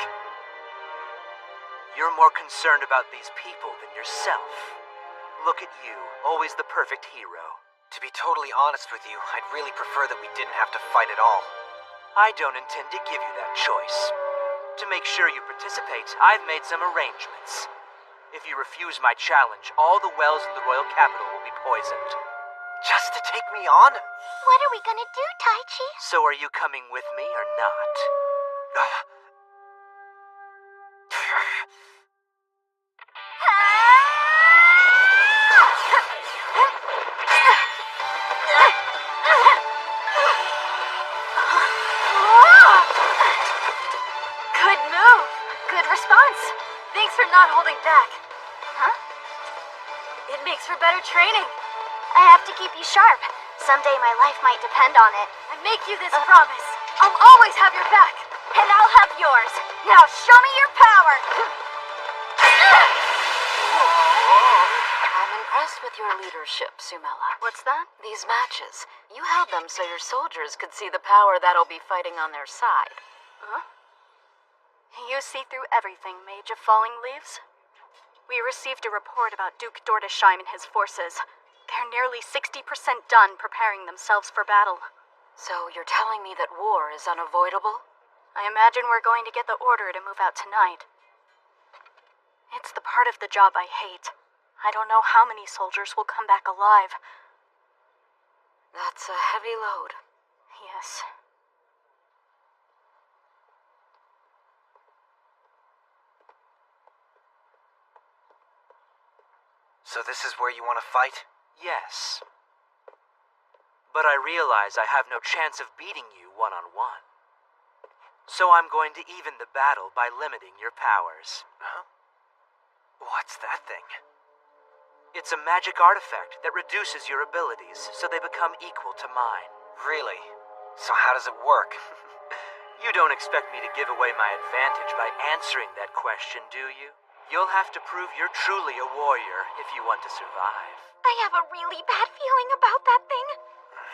You're more concerned about these people than yourself. Look at you, always the perfect hero. To be totally honest with you, I'd really prefer that we didn't have to fight at all. I don't intend to give you that choice. To make sure you participate, I've made some arrangements. If you refuse my challenge, all the wells in the royal capital will be poisoned. Just to take me on? What are we gonna do, Taichi? So are you coming with me or not? Good move. Good response. Thanks for not holding back. Huh? It makes for better training. I have to keep you sharp. Someday my life might depend on it. I make you this promise. I'll always have your back. And I'll have yours. Now show me your power! I'm impressed with your leadership, Sumela. What's that? These matches, you held them so your soldiers could see the power that'll be fighting on their side. Huh? You see through everything, Mage of Falling Leaves. We received a report about Duke Dordesheim and his forces. They're nearly 60% done preparing themselves for battle. So you're telling me that war is unavoidable? I imagine we're going to get the order to move out tonight. It's the part of the job I hate. I don't know how many soldiers will come back alive. That's a heavy load. Yes. So this is where you want to fight? Yes. But I realize I have no chance of beating you one-on-one. So I'm going to even the battle by limiting your powers. Huh? What's that thing? It's a magic artifact that reduces your abilities so they become equal to mine. Really? So how does it work? You don't expect me to give away my advantage by answering that question, do you? You'll have to prove you're truly a warrior if you want to survive. I have a really bad feeling about that thing.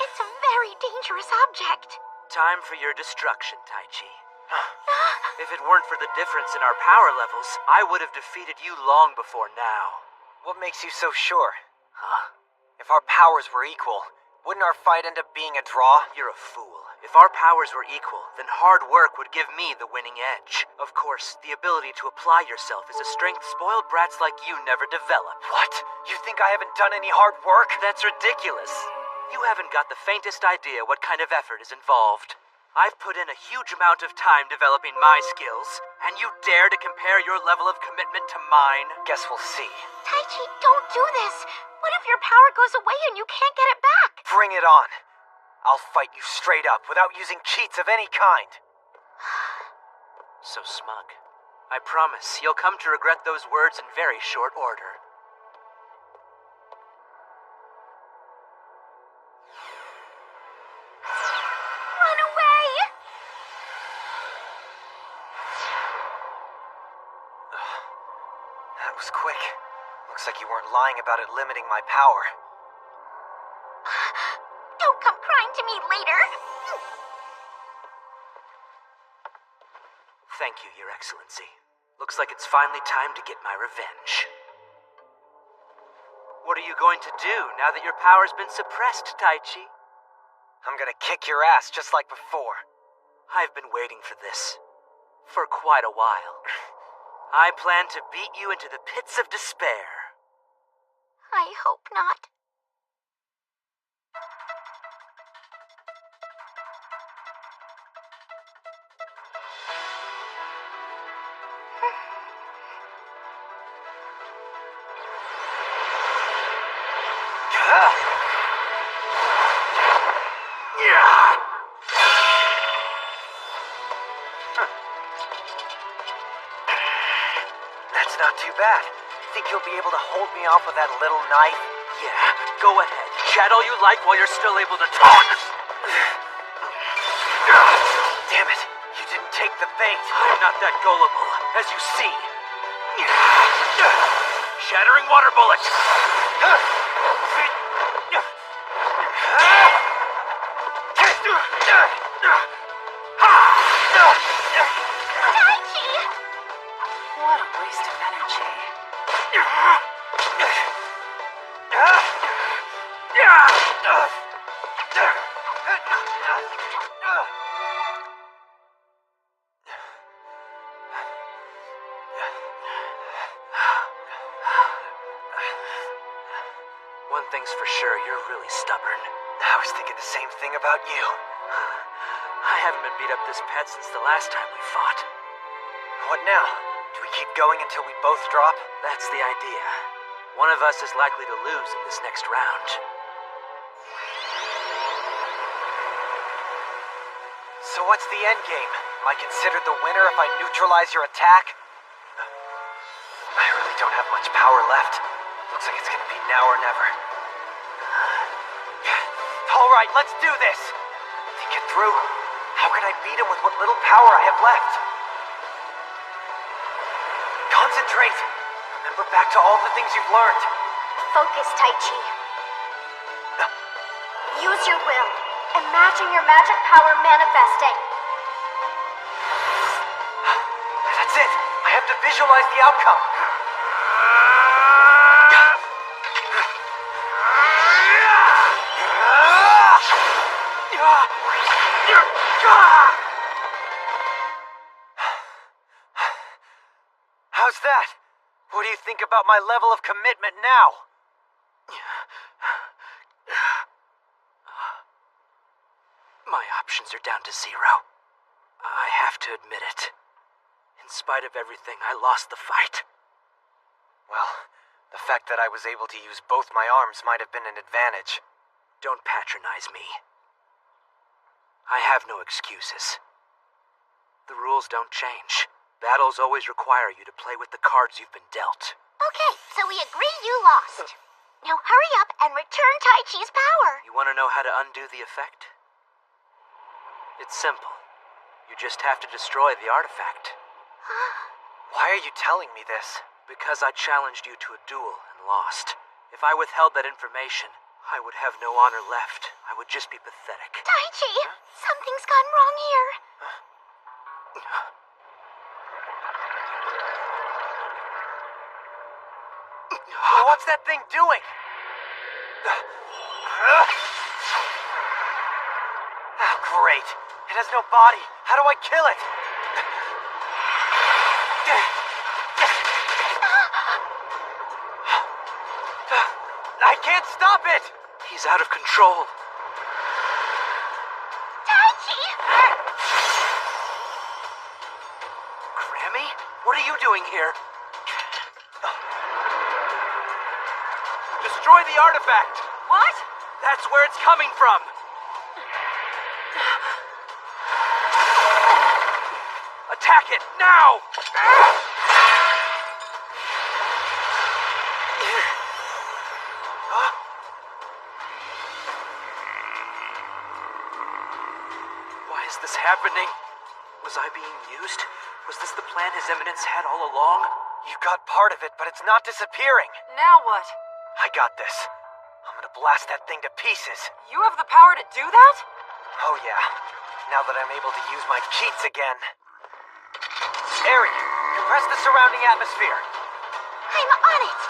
It's a very dangerous object. Time for your destruction, Taichi. If it weren't for the difference in our power levels, I would have defeated you long before now. What makes you so sure? Huh? If our powers were equal, Wouldn't our fight end up being a draw? You're a fool. If our powers were equal, then hard work would give me the winning edge. Of course, the ability to apply yourself is a strength spoiled brats like you never develop. What? You think I haven't done any hard work? That's ridiculous. You haven't got the faintest idea what kind of effort is involved. I've put in a huge amount of time developing my skills, and you dare to compare your level of commitment to mine? Guess we'll see. Taichi, don't do this. What if your power goes away and you can't get it back? Bring it on. I'll fight you straight up without using cheats of any kind. So smug. I promise you'll come to regret those words in very short order. Run away! That was quick. Looks like you weren't lying about it limiting my power. Don't come crying to me later. Thank you, Your Excellency. Looks like it's finally time to get my revenge. What are you going to do now that your power's been suppressed, Taichi? I'm gonna kick your ass just like before. I've been waiting for this. For quite a while. I plan to beat you into the pits of despair. I hope not. That's not too bad. Think you'll be able to hold me off with that little knife? Yeah, go ahead. Chat all you like while you're still able to talk. Damn it, you didn't take the bait. I'm not that gullible, as you see. Shattering water bullet. What a waste of energy. One thing's for sure, you're really stubborn. I was thinking the same thing about you. I haven't been beat up this pet since the last time we fought. What now? Do we keep going until we both drop? That's the idea. One of us is likely to lose in this next round. So what's the end game? Am I considered the winner if I neutralize your attack? I really don't have much power left. Looks like it's gonna be now or never. Alright, let's do this! Think it through. How can I beat him with what little power I have left? Concentrate! Remember back to all the things you've learned. Focus, Taichi. Use your will. Imagine your magic power manifesting. That's it! I have to visualize the outcome. How's that? What do you think about my level of commitment now? My options are down to 0. I have to admit it. In spite of everything, I lost the fight. Well, the fact that I was able to use both my arms might have been an advantage. Don't patronize me. I have no excuses. The rules don't change. Battles always require you to play with the cards you've been dealt. Okay, so we agree you lost. Now hurry up and return Taichi's power. You want to know how to undo the effect? It's simple. You just have to destroy the artifact. Why are you telling me this? Because I challenged you to a duel and lost. If I withheld that information, I would have no honor left. I would just be pathetic. Taichi, something's gone wrong here. What's that thing doing? Oh, great. It has no body. How do I kill it? I can't stop it! He's out of control. Taichi! Grammy? What are you doing here? Destroy the artifact! What? That's where it's coming from! Attack it, now! Why is this happening? Was I being used? Was this the plan His Eminence had all along? You got part of it, but it's not disappearing. Now what? I got this. I'm gonna blast that thing to pieces. You have the power to do that? Oh yeah. Now that I'm able to use my cheats again. Eri, compress the surrounding atmosphere. I'm on it!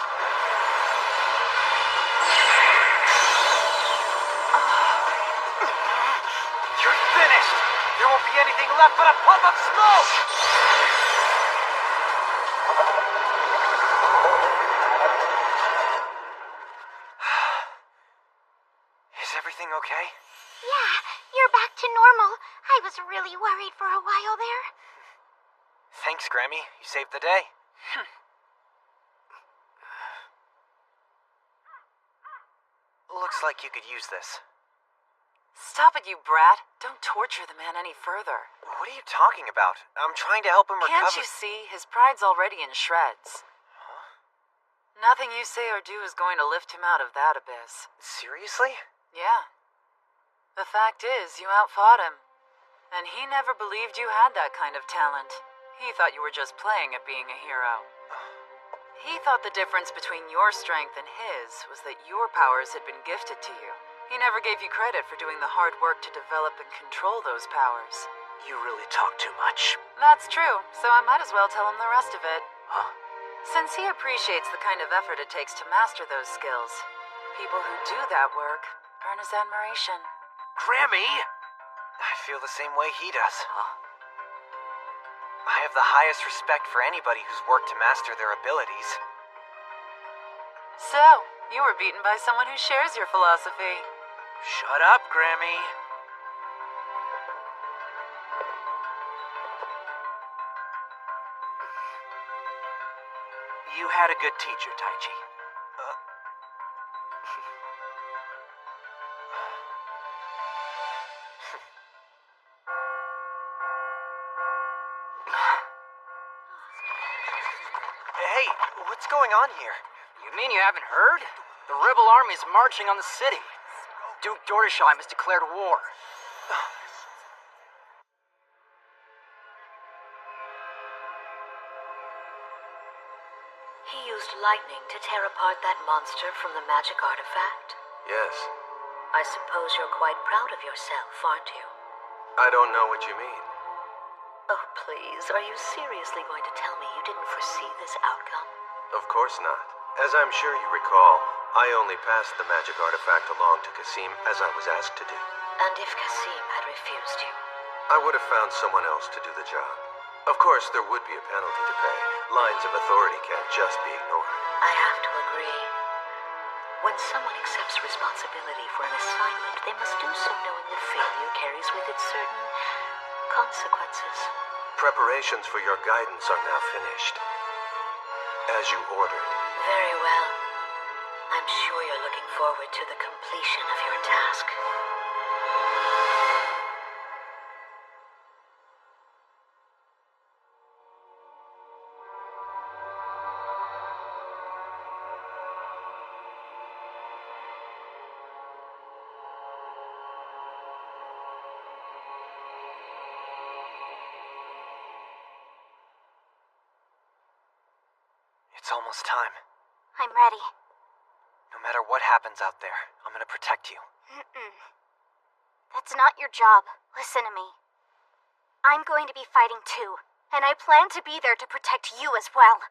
You're finished! There won't be anything left but a puff of smoke! Is everything okay? Yeah, you're back to normal. I was really worried for a while there. Thanks, Grammy. You saved the day. Looks like you could use this. Stop it, you brat. Don't torture the man any further. What are you talking about? I'm trying to help him recover. Can't you see? His pride's already in shreds. Huh? Nothing you say or do is going to lift him out of that abyss. Seriously? Yeah. The fact is, you outfought him. And he never believed you had that kind of talent. He thought you were just playing at being a hero. He thought the difference between your strength and his was that your powers had been gifted to you. He never gave you credit for doing the hard work to develop and control those powers. You really talk too much. That's true, so I might as well tell him the rest of it. Huh? Since he appreciates the kind of effort it takes to master those skills, people who do that work earn his admiration. Grammy! I feel the same way he does. Huh? I have the highest respect for anybody who's worked to master their abilities. So, you were beaten by someone who shares your philosophy. Shut up, Grammy. You had a good teacher, Taichi. Hey, what's going on here? You mean you haven't heard? The rebel army's marching on the city. Duke Dordesheim has declared war. He used lightning to tear apart that monster from the magic artifact? Yes. I suppose you're quite proud of yourself, aren't you? I don't know what you mean. Oh, please, are you seriously going to tell me you didn't foresee this outcome? Of course not. As I'm sure you recall, I only passed the magic artifact along to Kasim as I was asked to do. And if Kasim had refused you? I would have found someone else to do the job. Of course, there would be a penalty to pay. Lines of authority can't just be ignored. I have to agree. When someone accepts responsibility for an assignment, they must do so knowing that failure carries with it certain consequences. Preparations for your guidance are now finished. As you ordered. Very well. I'm sure you're looking forward to the completion of your task. It's almost time. I'm ready. No matter what happens out there, I'm gonna protect you. That's not your job. Listen to me. I'm going to be fighting too, and I plan to be there to protect you as well.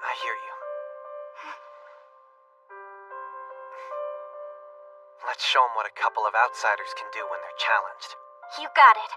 I hear you. Let's show them what a couple of outsiders can do when they're challenged. You got it.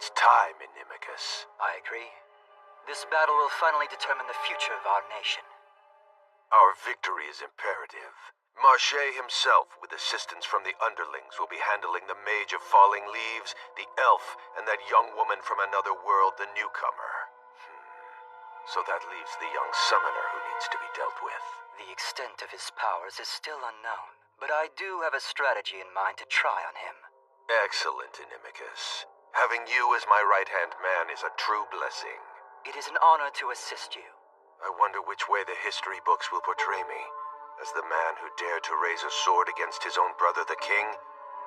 It's time, Inimicus. I agree. This battle will finally determine the future of our nation. Our victory is imperative. Marche himself, with assistance from the underlings, will be handling the Mage of Falling Leaves, the elf, and that young woman from another world, the newcomer. So that leaves the young summoner who needs to be dealt with. The extent of his powers is still unknown, but I do have a strategy in mind to try on him. Excellent, Inimicus. Having you as my right-hand man is a true blessing. It is an honor to assist you. I wonder which way the history books will portray me. As the man who dared to raise a sword against his own brother the king,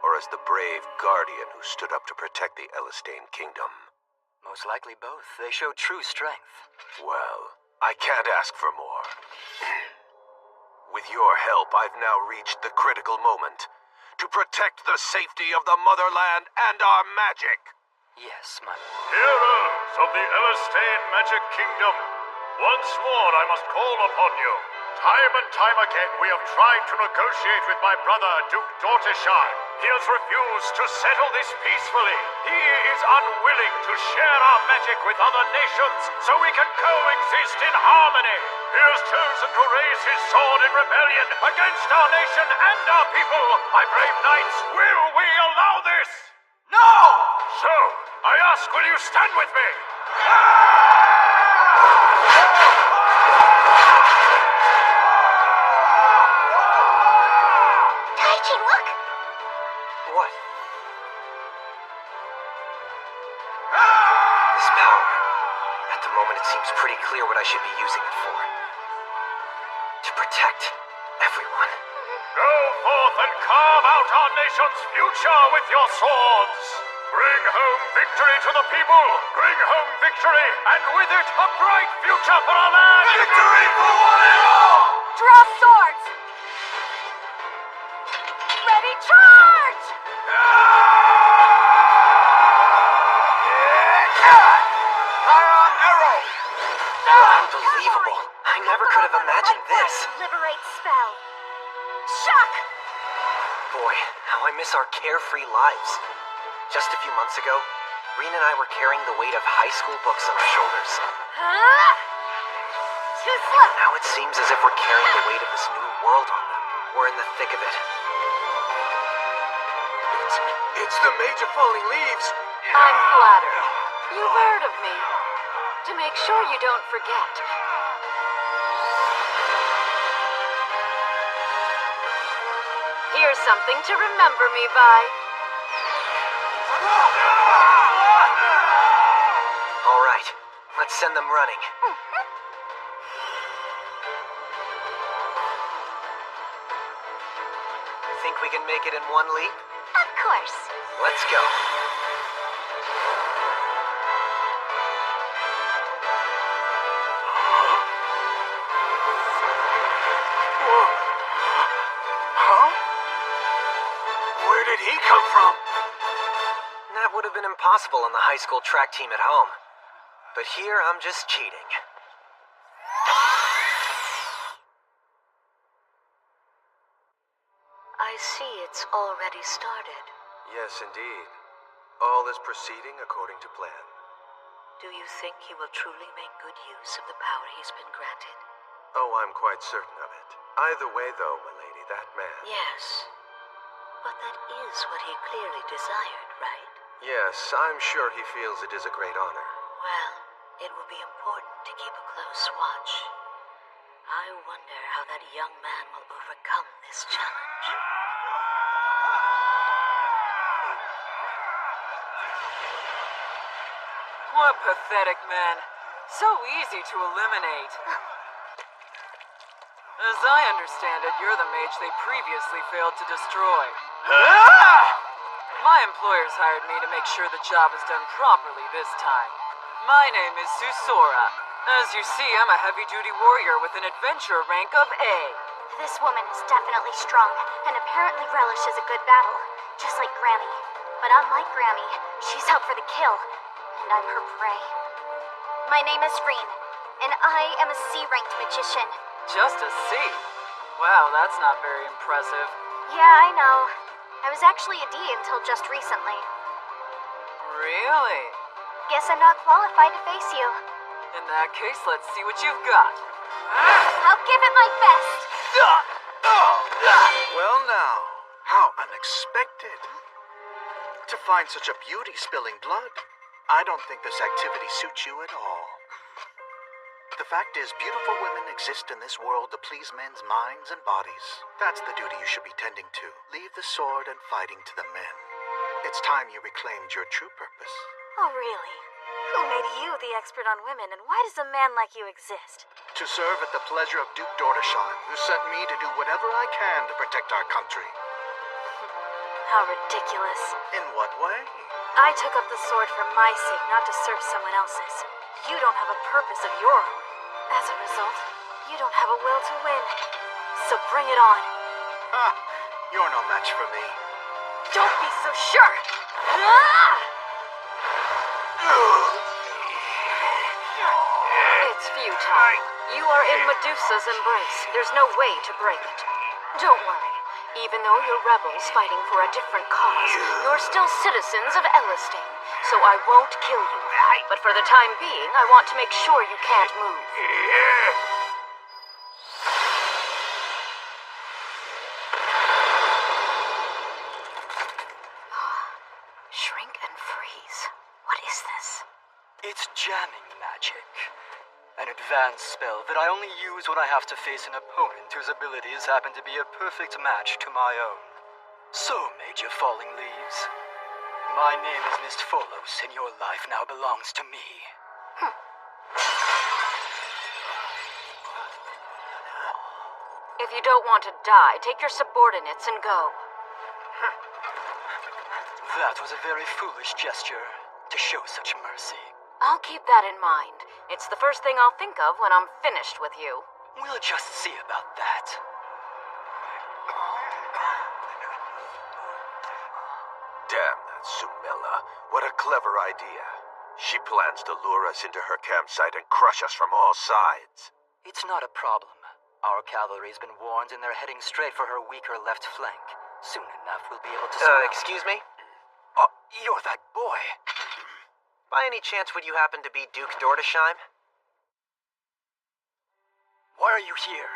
or as the brave guardian who stood up to protect the Elistane kingdom? Most likely both. They show true strength. Well, I can't ask for more. With your help, I've now reached the critical moment. To protect the safety of the motherland and our magic. Yes, my lord. Heroes of the Elistane Magic Kingdom, once more I must call upon you. Time and time again we have tried to negotiate with my brother, Duke Dortishai. He has refused to settle this peacefully. He is unwilling to share our magic with other nations so we can coexist in harmony. He has chosen to raise his sword in rebellion against our nation and our people. My brave knights, will we allow this? No! So, I ask, will you stand with me? Taichi, look! What? This power. At the moment, it seems pretty clear what I should be using it for. To protect everyone. Go forth and carve out our nation's future with your swords. Bring home victory to the people. Bring home victory, and with it, a bright future for our land. Victory for one and all! Draw swords! Ready, charge! miss our carefree lives. Just a few months ago, Reen and I were carrying the weight of high school books on our shoulders. Too slow! Now it seems as if we're carrying the weight of this new world on them. We're in the thick of it. It's the Mage of Falling Leaves. I'm flattered. You've heard of me. To make sure you don't forget. Here's something to remember me by. All right, let's send them running. Think we can make it in one leap? Of course. Let's go. Where did he come from? That would have been impossible on the high school track team at home. But here, I'm just cheating. I see it's already started. Yes, indeed. All is proceeding according to plan. Do you think he will truly make good use of the power he's been granted? Oh, I'm quite certain of it. Either way, though, milady, that man... Yes. But that is what he clearly desired, right? Yes, I'm sure he feels it is a great honor. Well, it will be important to keep a close watch. I wonder how that young man will overcome this challenge. What pathetic men. So easy to eliminate. As I understand it, you're the mage they previously failed to destroy. My employers hired me to make sure the job is done properly this time. My name is Susora. As you see, I'm a heavy-duty warrior with an adventure rank of A. This woman is definitely strong and apparently relishes a good battle, just like Grammy. But unlike Grammy, she's out for the kill, and I'm her prey. My name is Reen, and I am a C-ranked magician. Just a C? Wow, that's not very impressive. Yeah, I know. I was actually a D until just recently. Really? Guess I'm not qualified to face you. In that case, let's see what you've got. I'll give it my best. Well now, how unexpected. To find such a beauty spilling blood. I don't think this activity suits you at all. The fact is, beautiful women exist in this world to please men's minds and bodies. That's the duty you should be tending to. Leave the sword and fighting to the men. It's time you reclaimed your true purpose. Oh, really? Who made you the expert on women, and why does a man like you exist? To serve at the pleasure of Duke Dordesheim, who sent me to do whatever I can to protect our country. How ridiculous. In what way? I took up the sword for my sake, not to serve someone else's. You don't have a purpose of your own. As a result, you don't have a will to win. So bring it on. Ha! You're no match for me. Don't be so sure! It's futile. You are in Medusa's embrace. There's no way to break it. Don't worry. Even though you're rebels fighting for a different cause, you're still citizens of Elistane. So I won't kill you. But for the time being, I want to make sure you can't move. Shrink and freeze. What is this? It's jamming magic. An advanced spell that I only use when I have to face an opponent whose abilities happen to be a perfect match to my own. So, Major Falling Leaves, my name is Mist Folos, and your life now belongs to me. If you don't want to die, take your subordinates and go. That was a very foolish gesture, to show such mercy. I'll keep that in mind. It's the first thing I'll think of when I'm finished with you. We'll just see about that. Damn that Sumilla. What a clever idea. She plans to lure us into her campsite and crush us from all sides. It's not a problem. Our cavalry's been warned and they're heading straight for her weaker left flank. Soon enough, we'll be able to surround excuse me? Oh, you're that boy. By any chance, would you happen to be Duke Dortisheim? Why are you here?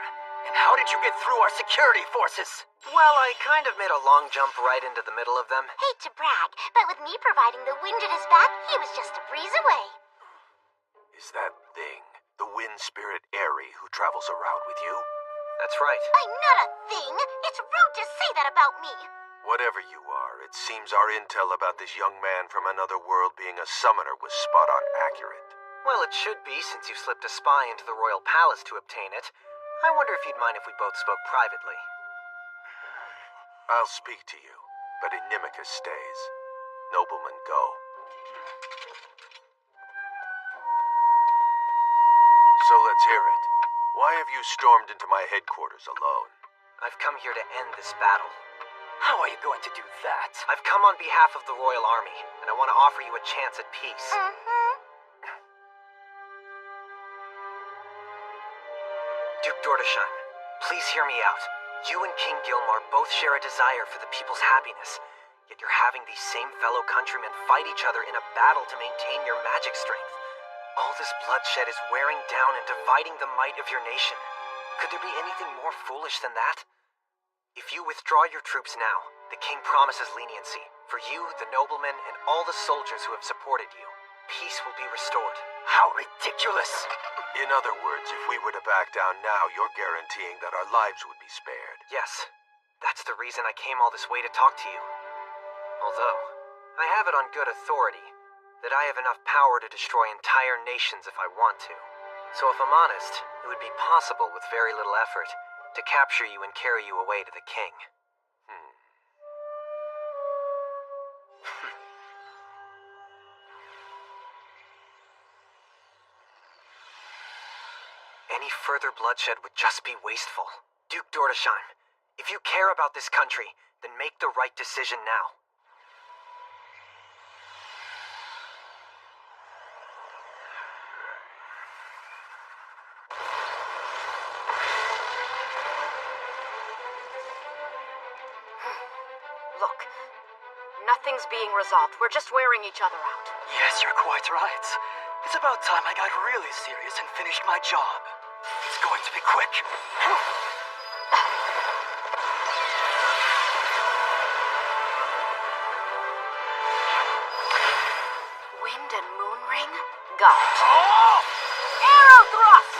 And how did you get through our security forces? Well, I kind of made a long jump right into the middle of them. Hate to brag, but with me providing the wind at his back, he was just a breeze away. Is that thing the wind spirit Airy who travels around with you? That's right. I'm not a thing. It's rude to say that about me. Whatever you are, it seems our intel about this young man from another world being a summoner was spot on accurate. Well, it should be, since you slipped a spy into the royal palace to obtain it. I wonder if you'd mind if we both spoke privately. I'll speak to you, but Inimicus stays. Nobleman, go. So let's hear it. Why have you stormed into my headquarters alone? I've come here to end this battle. How are you going to do that? I've come on behalf of the Royal Army, and I want to offer you a chance at peace. Duke Dortisheim, please hear me out. You and King Gilmar both share a desire for the people's happiness, yet you're having these same fellow countrymen fight each other in a battle to maintain your magic strength. All this bloodshed is wearing down and dividing the might of your nation. Could there be anything more foolish than that? If you withdraw your troops now, the king promises leniency for you, the noblemen, and all the soldiers who have supported you. Peace will be restored. How ridiculous! In other words, if we were to back down now, you're guaranteeing that our lives would be spared. Yes, that's the reason I came all this way to talk to you. Although, I have it on good authority that I have enough power to destroy entire nations if I want to. So if I'm honest, it would be possible with very little effort to capture you and carry you away to the king. Any further bloodshed would just be wasteful. Duke Dortisheim, if you care about this country, then make the right decision now. Look, nothing's being resolved. We're just wearing each other out. Yes, you're quite right. It's about time I got really serious and finished my job. It's going to be quick. Wind and moon ring? Got it. Oh! Arrow thrust!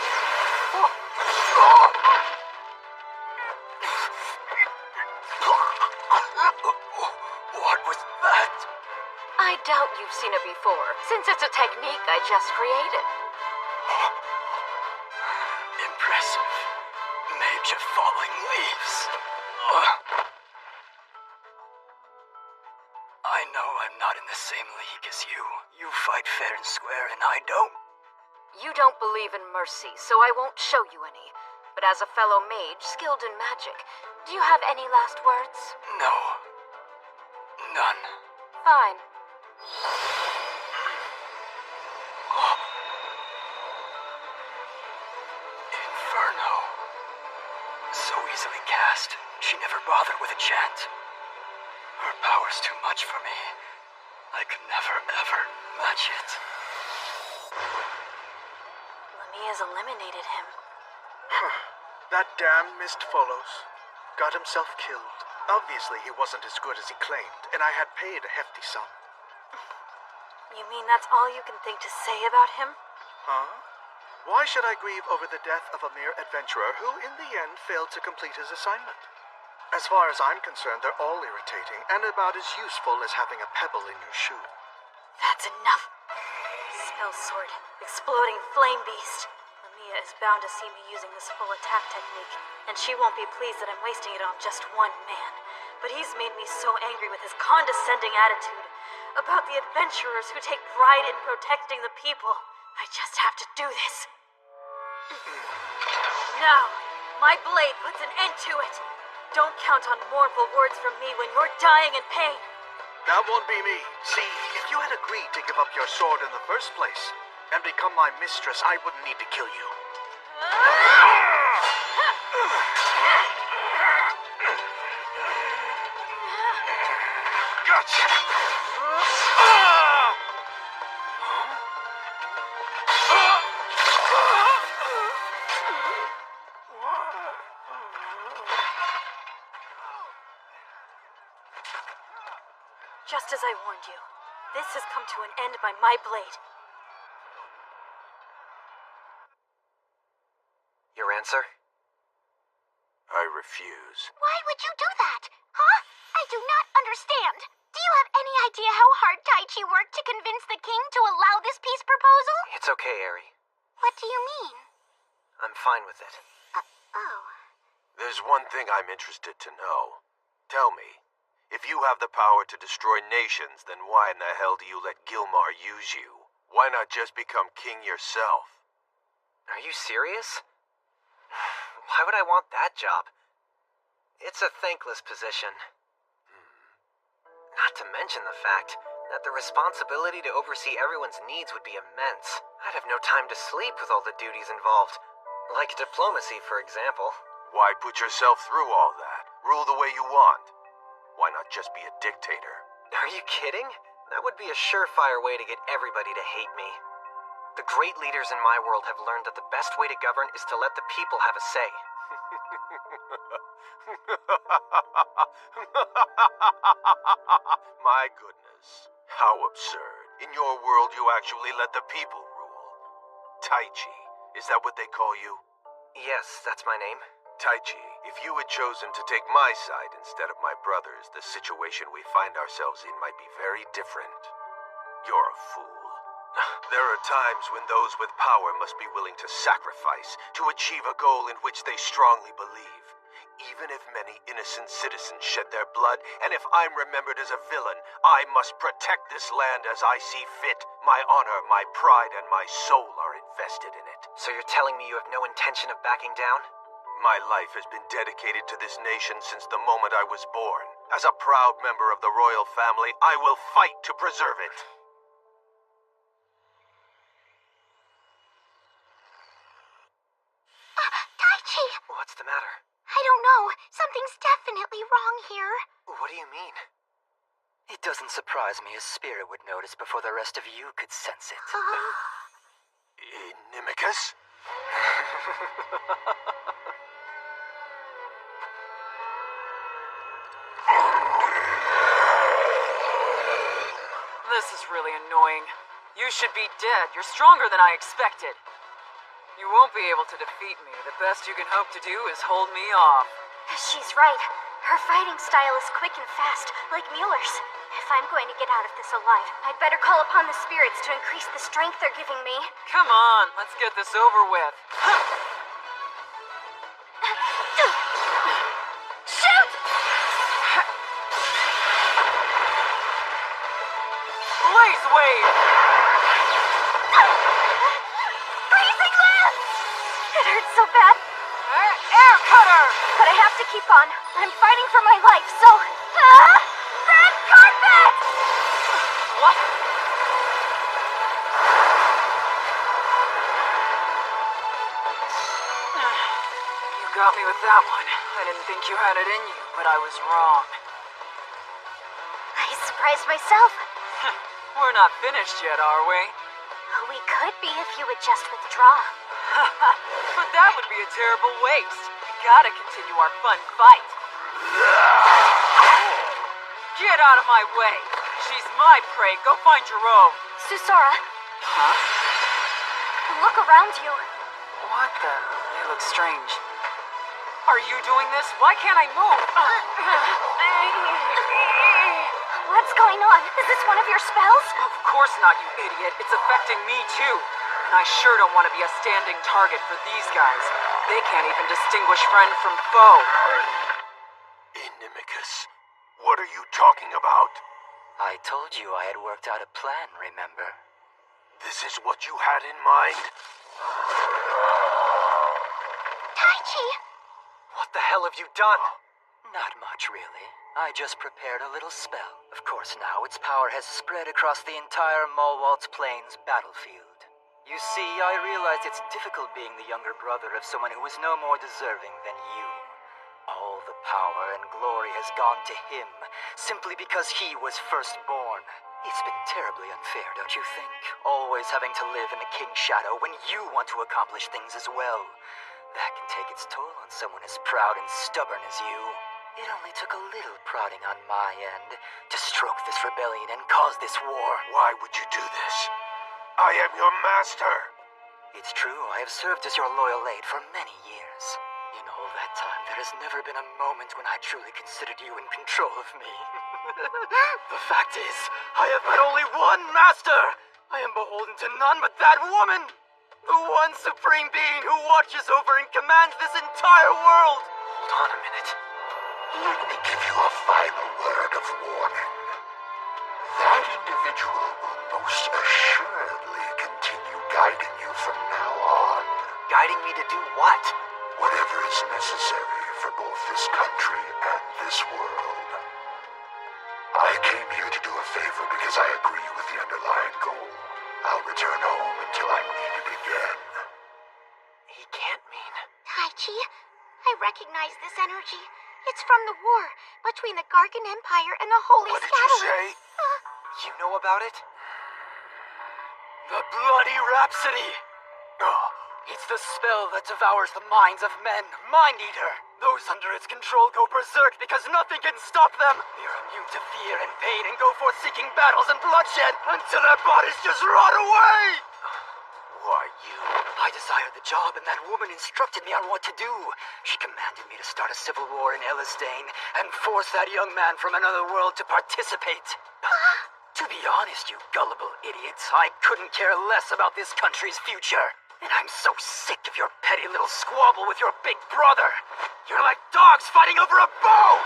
What was that? I doubt you've seen it before, since it's a technique I just created. Impressive. Mage of falling leaves. I know I'm not in the same league as you. You fight fair and square, and I don't. You don't believe in mercy, so I won't show you any. But as a fellow mage skilled in magic, do you have any last words? No. None. Fine. Inferno. So easily cast, she never bothered with a chant. Her power's too much for me. I could never, ever match it. Lamia's eliminated him. That damn Mist follows. Got himself killed. Obviously, he wasn't as good as he claimed, and I had paid a hefty sum. You mean that's all you can think to say about him? Huh? Why should I grieve over the death of a mere adventurer who, in the end, failed to complete his assignment? As far as I'm concerned, they're all irritating, and about as useful as having a pebble in your shoe. That's enough. Spell sword. Exploding flame beast. Lamia is bound to see me using this full attack technique, and she won't be pleased that I'm wasting it on just one man. But he's made me so angry with his condescending attitude about the adventurers who take pride in protecting the people. I just have to do this. Now, my blade puts an end to it. Don't count on mournful words from me when you're dying in pain. That won't be me. See, if you had agreed to give up your sword in the first place and become my mistress, I wouldn't need to kill you. Gotcha! Just as I warned you, this has come to an end by my blade. Your answer? I refuse. Why would you do that? Huh? I do not understand. Do you have any idea how hard Taichi worked to convince the king to allow this peace proposal? It's okay, Eri. What do you mean? I'm fine with it. Oh. There's one thing I'm interested to know. Tell me, if you have the power to destroy nations, then why in the hell do you let Gilmar use you? Why not just become king yourself? Are you serious? Why would I want that job? It's a thankless position. Not to mention the fact that the responsibility to oversee everyone's needs would be immense. I'd have no time to sleep with all the duties involved. Like diplomacy, for example. Why put yourself through all that? Rule the way you want. Why not just be a dictator? Are you kidding? That would be a surefire way to get everybody to hate me. The great leaders in my world have learned that the best way to govern is to let the people have a say. My goodness. How absurd. In your world, you actually let the people rule. Taichi, is that what they call you? Yes, that's my name. Taichi, if you had chosen to take my side instead of my brother's, the situation we find ourselves in might be very different. You're a fool. There are times when those with power must be willing to sacrifice to achieve a goal in which they strongly believe. Even if many innocent citizens shed their blood, and if I'm remembered as a villain, I must protect this land as I see fit. My honor, my pride, and my soul are invested in it. So you're telling me you have no intention of backing down? My life has been dedicated to this nation since the moment I was born. As a proud member of the royal family, I will fight to preserve it. Taichi! What's the matter? I don't know. Something's definitely wrong here. What do you mean? It doesn't surprise me a spirit would notice before the rest of you could sense it. Inimicus? This is really annoying. You should be dead. You're stronger than I expected. You won't be able to defeat me. The best you can hope to do is hold me off. She's right. Her fighting style is quick and fast, like Mueller's. If I'm going to get out of this alive, I'd better call upon the spirits to increase the strength they're giving me. Come on, let's get this over with. Shoot! Blaze Wave! Freezing Lance! It hurts so bad. Air Cutter! But I have to keep on. I'm fighting for my life, so... Red carpet! What? You got me with that one. I didn't think you had it in you, but I was wrong. I surprised myself. We're not finished yet, are we? We could be if you would just withdraw. But that would be a terrible waste. We gotta continue our fun fight. Get out of my way. She's my prey. Go find your own. Susora. Huh? Look around you. What the? They look strange. Are you doing this? Why can't I move? What's going on? Is this one of your spells? Of course not, you idiot. It's affecting me too. And I sure don't want to be a standing target for these guys. They can't even distinguish friend from foe. Inimicus, what are you talking about? I told you I had worked out a plan, remember? This is what you had in mind? Taichi! What the hell have you done? Not much, really. I just prepared a little spell. Of course, now its power has spread across the entire Malwald's Plains battlefield. You see, I realized it's difficult being the younger brother of someone who is no more deserving than you. All the Power and glory has gone to him, simply because he was firstborn. It's been terribly unfair, don't you think? Always having to live in the king's shadow when you want to accomplish things as well. That can take its toll on someone as proud and stubborn as you. It only took a little prodding on my end to stroke this rebellion and cause this war. Why would you do this? I am your master. It's true, I have served as your loyal aide for many years. In all that time, there has never been a moment when I truly considered you in control of me. The fact is, I have but only one master! I am beholden to none but that woman! The one supreme being who watches over and commands this entire world! Hold on a minute. Let me give you a final word of warning. That individual will most assuredly continue guiding you from now on. Guiding me to do what? Whatever is necessary for both this country and this world. I came here to do a favor because I agree with the underlying goal. I'll return home until I'm needed again. He can't mean... Taichi, I recognize this energy. It's from the war between the Gargan Empire and the Holy What did you say? You know about it? The Bloody Rhapsody! Oh, it's the spell that devours the minds of men. Mind Eater! Those under its control go berserk because nothing can stop them. They are immune to fear and pain and go forth seeking battles and bloodshed until their bodies just rot away! Why, you... I desired the job, and that woman instructed me on what to do. She commanded me to start a civil war in Elistane and force that young man from another world to participate. To be honest, you gullible idiots, I couldn't care less about this country's future. And I'm so sick of your petty little squabble with your big brother. You're like dogs fighting over a bone!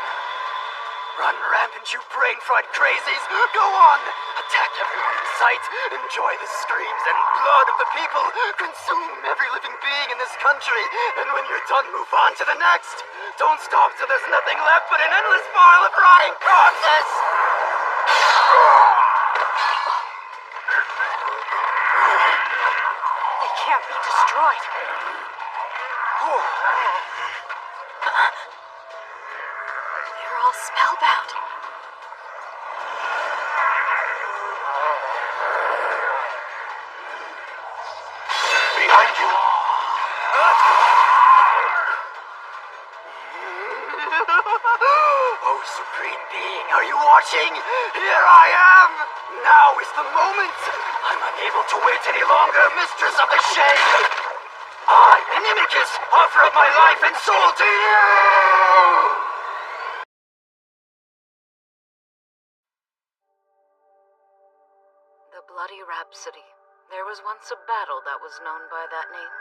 Run rampant, you brain-fried crazies! Go on! Attack everyone in sight! Enjoy the screams and blood of the people! Consume every living being in this country! And when you're done, move on to the next! Don't stop till there's nothing left but an endless pile of rotting corpses! They can't be destroyed. They're all spellbound. Behind you! Oh, Supreme Being, are you watching? Here I am! Now is the moment! I'm unable to wait any longer, Mistress of the Shade! I, Inimicus, offer up my life and soul to you! The Bloody Rhapsody. There was once a battle that was known by that name.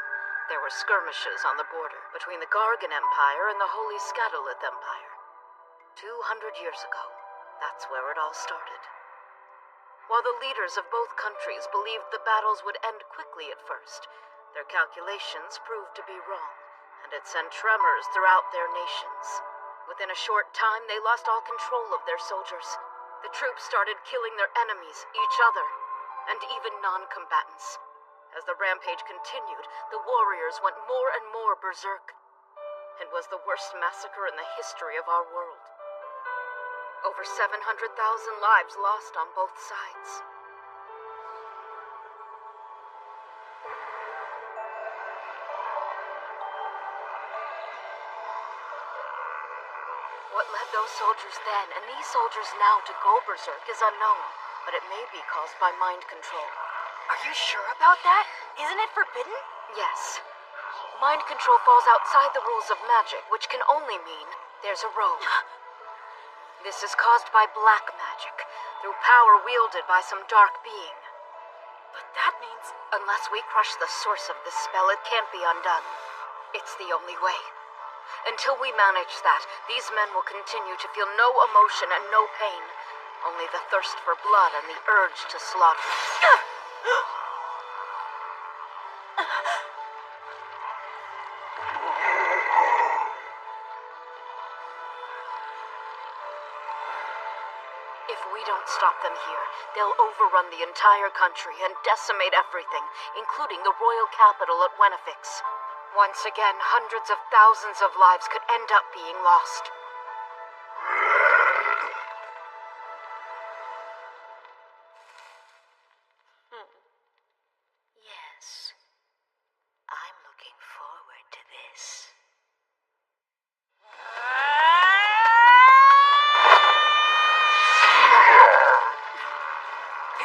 There were skirmishes on the border between the Gargan Empire and the Holy Scatolith Empire. 200 years ago, that's where it all started. While the leaders of both countries believed the battles would end quickly at first, their calculations proved to be wrong, and it sent tremors throughout their nations. Within a short time, they lost all control of their soldiers. The troops started killing their enemies, each other, and even non-combatants. As the rampage continued, the warriors went more and more berserk. It was the worst massacre in the history of our world. Over 700,000 lives lost on both sides. What led those soldiers then, and these soldiers now, to go berserk is unknown, but it may be caused by mind control. Are you sure about that? Isn't it forbidden? Yes. Mind control falls outside the rules of magic, which can only mean there's a rogue. This is caused by black magic, through power wielded by some dark being. But that means... Unless we crush the source of this spell, it can't be undone. It's the only way. Until we manage that, these men will continue to feel no emotion and no pain, only the thirst for blood and the urge to slaughter. If we don't stop them here, they'll overrun the entire country and decimate everything, including the royal capital at Wenifix. Once again, hundreds of thousands of lives could end up being lost.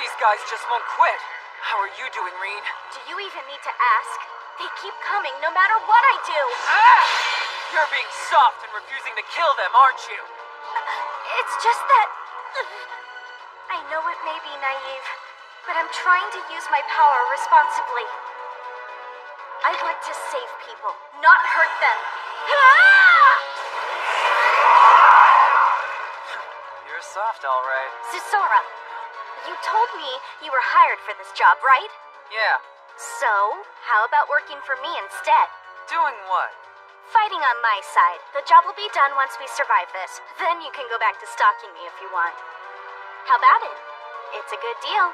These guys just won't quit. How are you doing, Reen? Do you even need to ask? They keep coming no matter what I do. Ah! You're being soft and refusing to kill them, aren't you? It's just that... I know it may be naive, but I'm trying to use my power responsibly. I want to save people, not hurt them. You're soft, all right. Susora, you told me you were hired for this job, right? Yeah. So, how about working for me instead? Doing what? Fighting on my side. The job will be done once we survive this. Then you can go back to stalking me if you want. How about it? It's a good deal.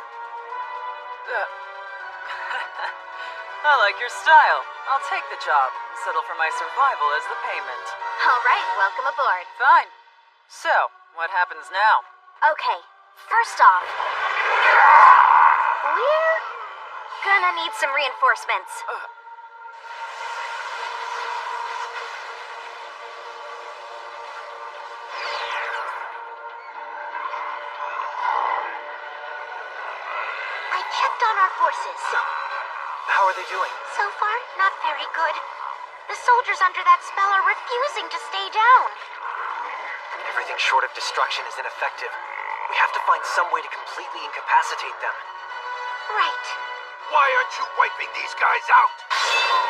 I like your style. I'll take the job and settle for my survival as the payment. All right, welcome aboard. Fine. So, what happens now? Okay, first off, we're gonna need some reinforcements. I checked on our forces. How are they doing? So far, not very good. The soldiers under that spell are refusing to stay down. Everything short of destruction is ineffective. We have to find some way to completely incapacitate them. Right. Why aren't you wiping these guys out?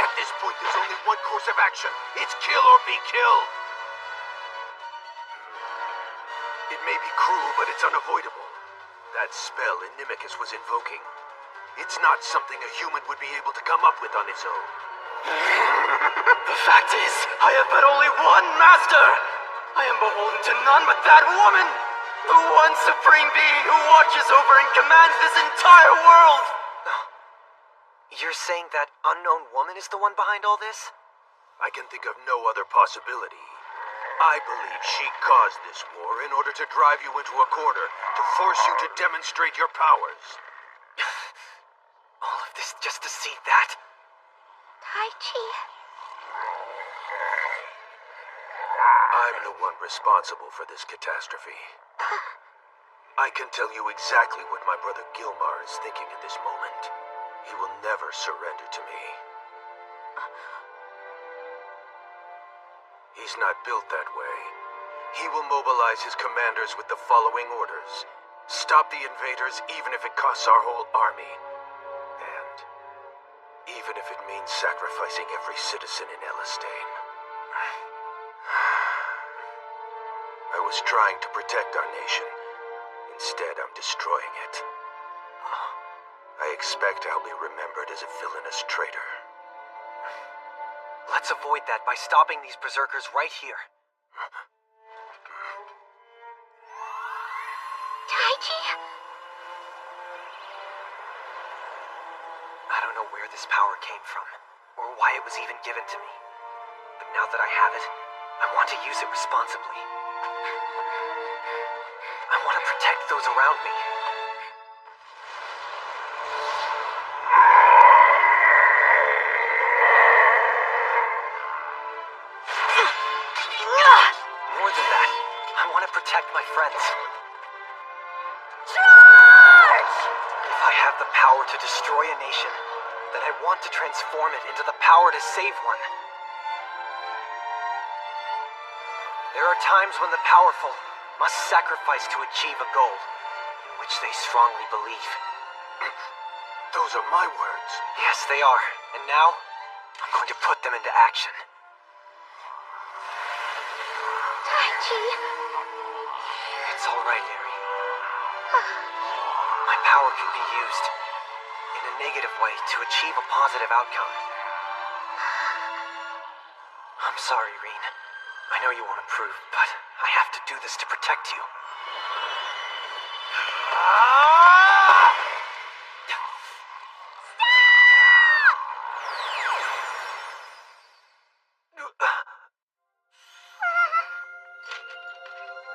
At this point, there's only one course of action. It's kill or be killed. It may be cruel, but it's unavoidable. That spell Inimicus was invoking. It's not something a human would be able to come up with on his own. The fact is, I have but only one master! I am beholden to none but that woman! The one supreme being who watches over and commands this entire world! You're saying that unknown woman is the one behind all this? I can think of no other possibility. I believe she caused this war in order to drive you into a corner, to force you to demonstrate your powers. All of this just to see that? Taichi. I'm the one responsible for this catastrophe. I can tell you exactly what my brother Gilmar is thinking at this moment. He will never surrender to me. He's not built that way. He will mobilize his commanders with the following orders. Stop the invaders even if it costs our whole army. And even if it means sacrificing every citizen in Elistane. I was trying to protect our nation. Instead, I'm destroying it. I expect I'll be remembered as a villainous traitor. Let's avoid that by stopping these berserkers right here. Taichi? I don't know where this power came from, or why it was even given to me. But now that I have it, I want to use it responsibly. I want to protect those around me. More than that, I want to protect my friends. Charge! If I have the power to destroy a nation, then I want to transform it into the power to save one. There are times when the powerful must sacrifice to achieve a goal in which they strongly believe. Those are my words. Yes, they are. And now, I'm going to put them into action. Taichi. It's all right, Harry. My power can be used in a negative way to achieve a positive outcome. I'm sorry, Reen. I know you won't approve, but I have to do this to protect you.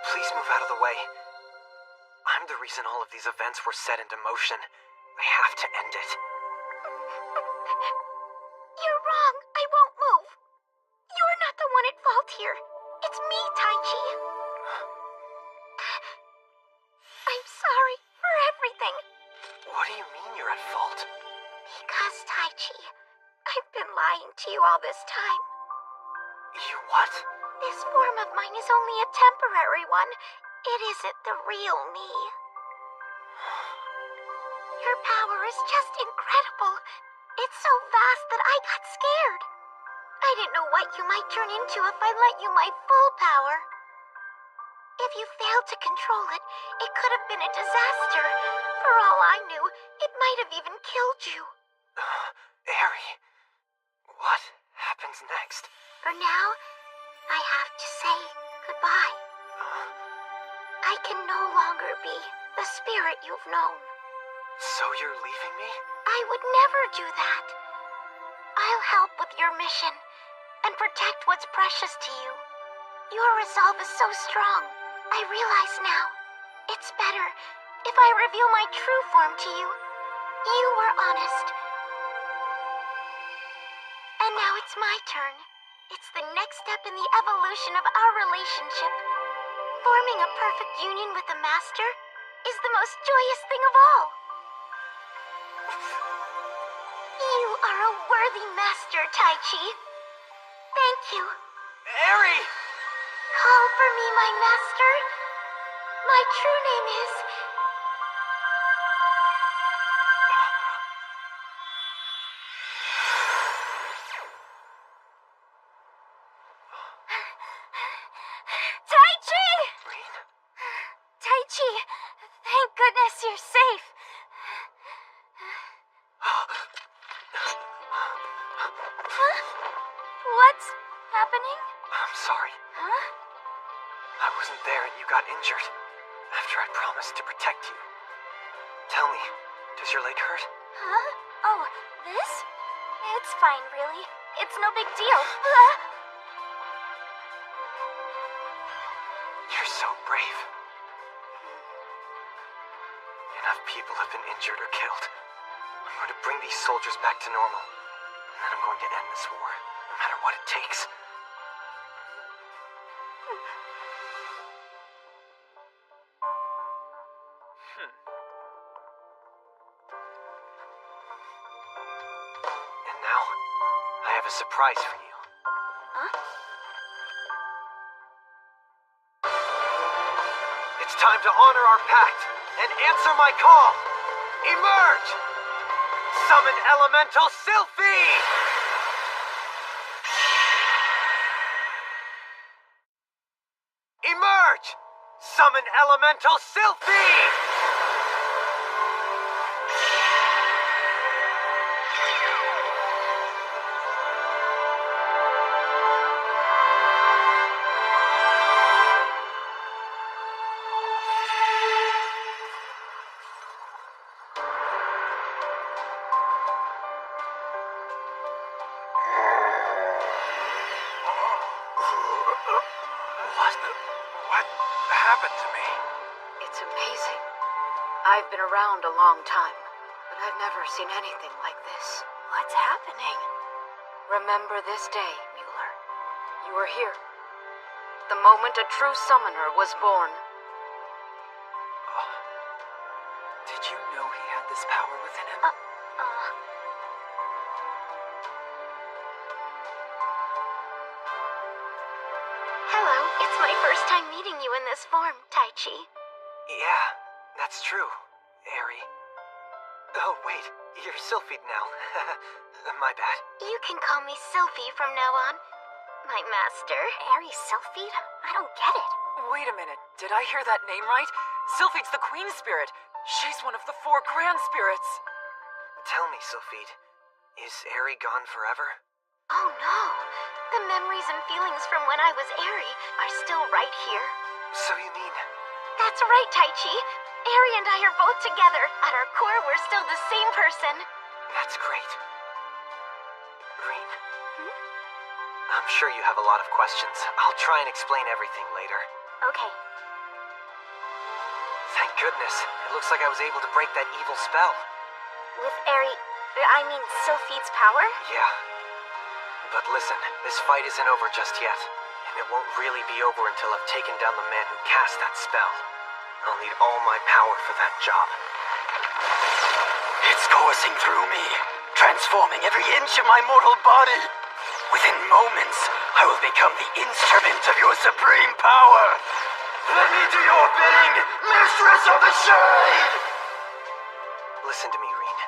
Please move out of the way. I'm the reason all of these events were set into motion. I have to end it. You're wrong. I won't move. You're not the one at fault here. It's me, Taichi. I'm sorry for everything. What do you mean you're at fault? Because, Taichi, I've been lying to you all this time. You what? This form of mine is only a temporary one. It isn't the real me. Your power is just incredible. It's so vast that I got scared. I didn't know what you might turn into if I let you my full power. If you failed to control it, it could have been a disaster. For all I knew, it might have even killed you. Eri, what happens next? For now, I have to say goodbye. I can no longer be the spirit you've known. So you're leaving me? I would never do that. I'll help with your mission and protect what's precious to you. Your resolve is so strong. I realize now. It's better if I reveal my true form to you. You were honest. And now it's my turn. It's the next step in the evolution of our relationship. Forming a perfect union with the Master is the most joyous thing of all. You are a worthy master, Taichi. Thank you. Eri! Call for me, my master. My true name is... Taichi! Rin? Taichi, thank goodness you're safe. What's happening? I'm sorry. Huh? I wasn't there and you got injured. After I promised to protect you. Tell me, does your leg hurt? Huh? Oh, this? It's fine, really. It's no big deal. You're so brave. Enough people have been injured or killed. I'm going to bring these soldiers back to normal. And then I'm going to end this war, no matter what it takes. And now, I have a surprise for you. Huh? It's time to honor our pact and answer my call. Emerge! Summon Elemental Sylphie! Emerge! Summon Elemental Sylphie! What happened to me? It's amazing. I've been around a long time, but I've never seen anything like this. What's happening? Remember this day, Mueller. You were here. The moment a true summoner was born. Did you know he had this power within him? Hello, it's my first time meeting you in this form, Taichi. Yeah, that's true, Eri. Oh, wait, you're Sylphid now. My bad. You can call me Sylphie from now on. My master. Eri Sylphid? I don't get it. Wait a minute, did I hear that name right? Sylphid's the queen spirit. She's one of the 4 grand spirits. Tell me, Sylphid, is Eri gone forever? Oh no. The memories and feelings from when I was Eri are still right here. So you mean... That's right, Taichi. Eri and I are both together. At our core, we're still the same person. That's great. Rin, I'm sure you have a lot of questions. I'll try and explain everything later. Okay. Thank goodness. It looks like I was able to break that evil spell. With Sylphid's power? Yeah. But listen, this fight isn't over just yet. And it won't really be over until I've taken down the man who cast that spell. I'll need all my power for that job. It's coursing through me, transforming every inch of my mortal body. Within moments, I will become the instrument of your supreme power. Let me do your bidding, Mistress of the Shade! Listen to me, Reen.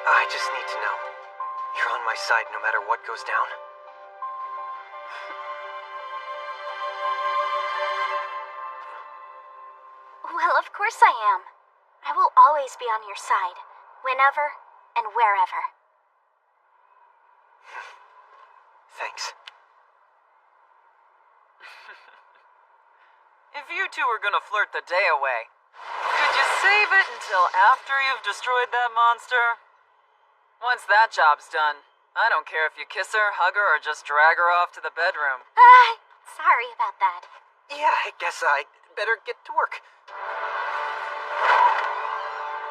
I just need to know. You're on my side no matter what goes down? Well, of course I am. I will always be on your side, whenever and wherever. Thanks. If you two were gonna flirt the day away, could you save it until after you've destroyed that monster? Once that job's done, I don't care if you kiss her, hug her, or just drag her off to the bedroom. Sorry about that. Yeah, I guess I better get to work.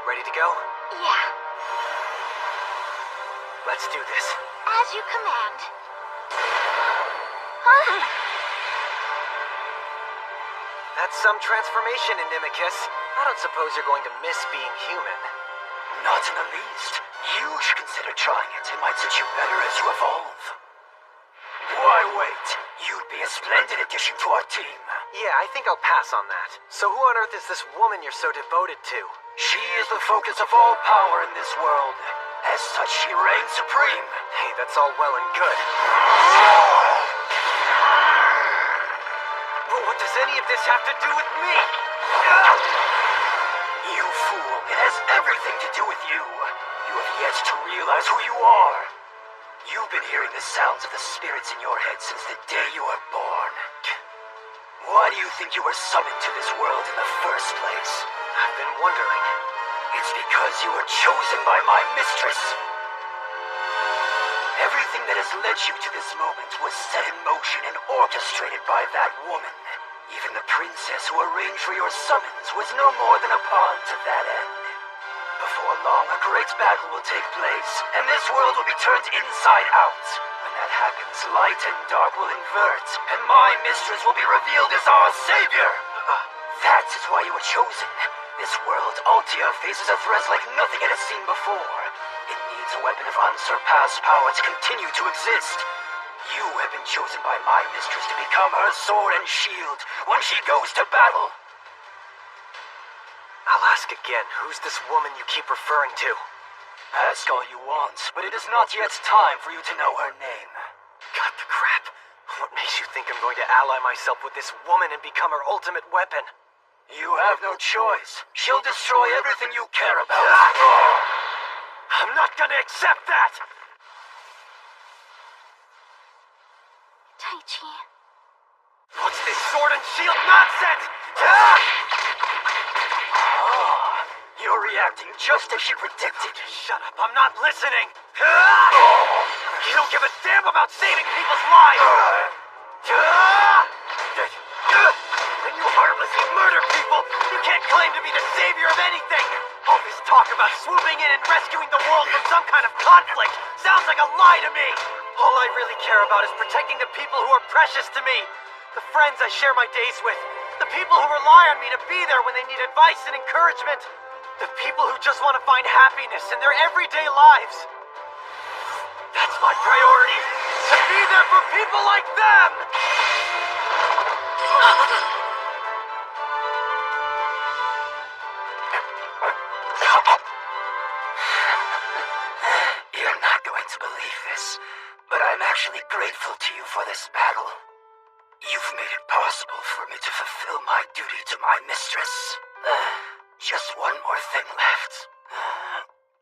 Ready to go? Yeah. Let's do this. As you command. Huh? That's some transformation, Inimicus. I don't suppose you're going to miss being human. Not in the least. You should consider trying it. It might suit you better as you evolve. Why wait? You'd be a splendid addition to our team. Yeah, I think I'll pass on that. So who on earth is this woman you're so devoted to? She is the focus of all power in this world. As such, she reigns supreme. Hey, that's all well and good. Well, what does any of this have to do with me? You fool, it has everything to do with you. You have yet to realize who you are. You've been hearing the sounds of the spirits in your head since the day you were born. Why do you think you were summoned to this world in the first place? I've been wondering. It's because you were chosen by my mistress. Everything that has led you to this moment was set in motion and orchestrated by that woman. Even the princess who arranged for your summons was no more than a pawn to that end. Before long, a great battle will take place, and this world will be turned inside out. When that happens, light and dark will invert, and my mistress will be revealed as our savior. That is why you were chosen. This world, Altia, faces a threat like nothing it has seen before. It needs a weapon of unsurpassed power to continue to exist. You have been chosen by my mistress to become her sword and shield when she goes to battle. I'll ask again, who's this woman you keep referring to? Ask all you want, but it is not yet time for you to know her name. Got the crap. What makes you think I'm going to ally myself with this woman and become her ultimate weapon? You have no choice. She'll destroy everything you care about. I'm not gonna accept that! Taichi. What's this sword and shield nonsense? You're reacting just as she predicted. Shut up, I'm not listening! You don't give a damn about saving people's lives! And you heartlessly murder people! You can't claim to be the savior of anything! All this talk about swooping in and rescuing the world from some kind of conflict sounds like a lie to me! All I really care about is protecting the people who are precious to me. The friends I share my days with. The people who rely on me to be there when they need advice and encouragement. The people who just want to find happiness in their everyday lives. That's my priority. To be there for people like them! You're not going to believe this, but I'm actually grateful to you for this battle. You've made it possible for me to fulfill my duty to my mistress. Just one more thing left.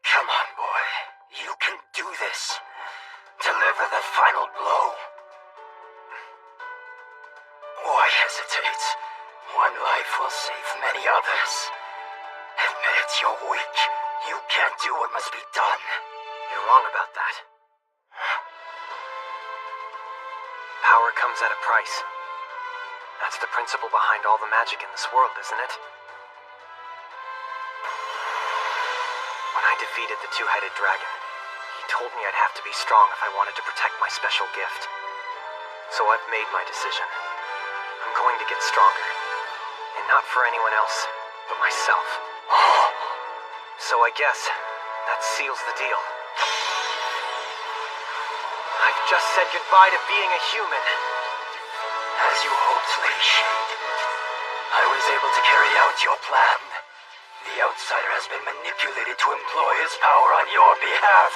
Come on, boy. You can do this. Deliver the final blow. Why hesitate? One life will save many others. Admit it, you're weak. You can't do what must be done. You're wrong about that. Power comes at a price. That's the principle behind all the magic in this world, isn't it? When I defeated the two-headed dragon, he told me I'd have to be strong if I wanted to protect my special gift. So I've made my decision. I'm going to get stronger. And not for anyone else, but myself. So I guess that seals the deal. I've just said goodbye to being a human. As you hoped, Lady Shade. I was able to carry out your plan. The outsider has been manipulated to employ his power on your behalf.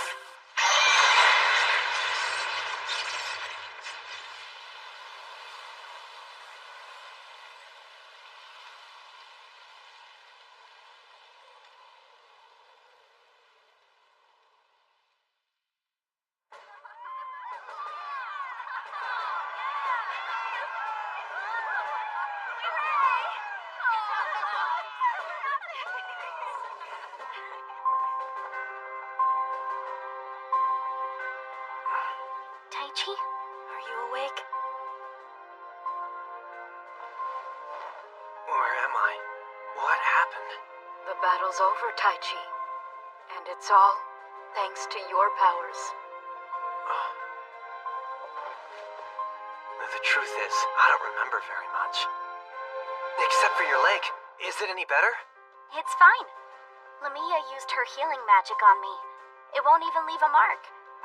Taichi, are you awake? Where am I? What happened? The battle's over, Taichi. And it's all thanks to your powers. The truth is, I don't remember very much. Except for your leg. Is it any better? It's fine. Lamia used her healing magic on me. It won't even leave a mark.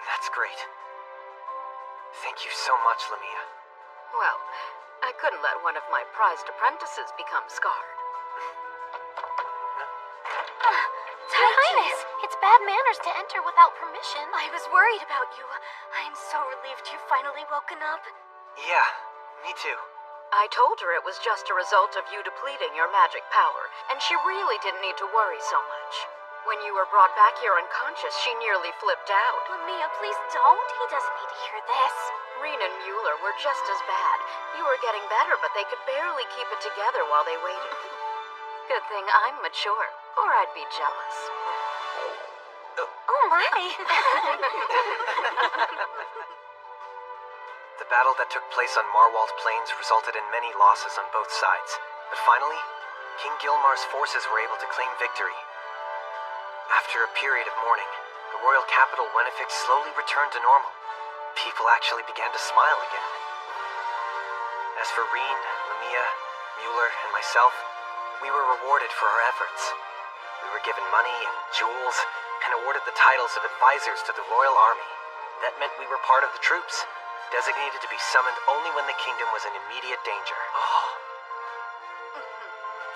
That's great. Thank you so much, Lamia. Well, I couldn't let one of my prized apprentices become scarred. Your Highness, it's bad manners to enter without permission. I was worried about you. I'm so relieved you've finally woken up. Yeah, me too. I told her it was just a result of you depleting your magic power, and she really didn't need to worry so much. When you were brought back here unconscious, she nearly flipped out. Lamia, please don't. He doesn't need to hear this. Reen and Mueller were just as bad. You were getting better, but they could barely keep it together while they waited. Good thing I'm mature, or I'd be jealous. Oh my! The battle that took place on Marwald Plains resulted in many losses on both sides. But finally, King Gilmar's forces were able to claim victory. After a period of mourning, the royal capital Wenifix slowly returned to normal. People actually began to smile again. As for Reen, Lamia, Mueller, and myself, we were rewarded for our efforts. We were given money and jewels, and awarded the titles of advisors to the royal army. That meant we were part of the troops, designated to be summoned only when the kingdom was in immediate danger.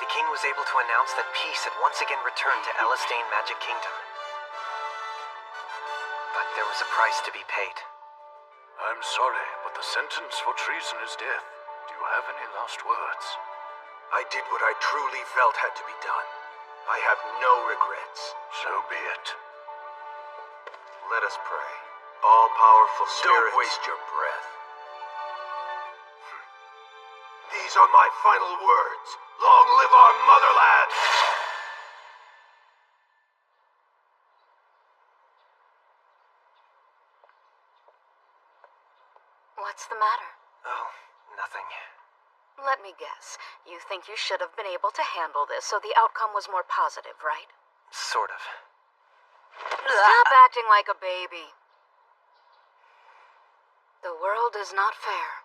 The king was able to announce that peace had once again returned to Elistane Magic Kingdom. But there was a price to be paid. I'm sorry, but the sentence for treason is death. Do you have any last words? I did what I truly felt had to be done. I have no regrets. So be it. Let us pray. All-powerful spirits. Don't waste your breath. These are my final words. Long live our motherland! What's the matter? Oh, nothing. Let me guess. You think you should have been able to handle this so the outcome was more positive, right? Sort of. Stop acting like a baby. The world is not fair.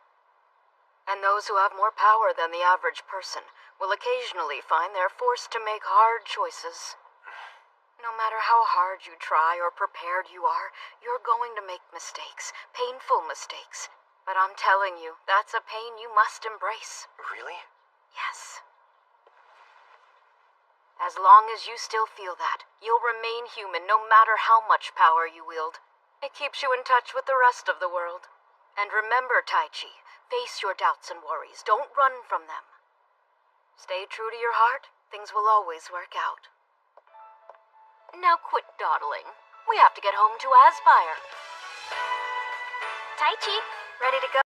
And those who have more power than the average person will occasionally find they're forced to make hard choices. No matter how hard you try or prepared you are, you're going to make mistakes, painful mistakes. But I'm telling you, that's a pain you must embrace. Really? Yes. As long as you still feel that, you'll remain human no matter how much power you wield. It keeps you in touch with the rest of the world. And remember, Taichi, face your doubts and worries. Don't run from them. Stay true to your heart. Things will always work out. Now quit dawdling. We have to get home to Aspire. Taichi, ready to go?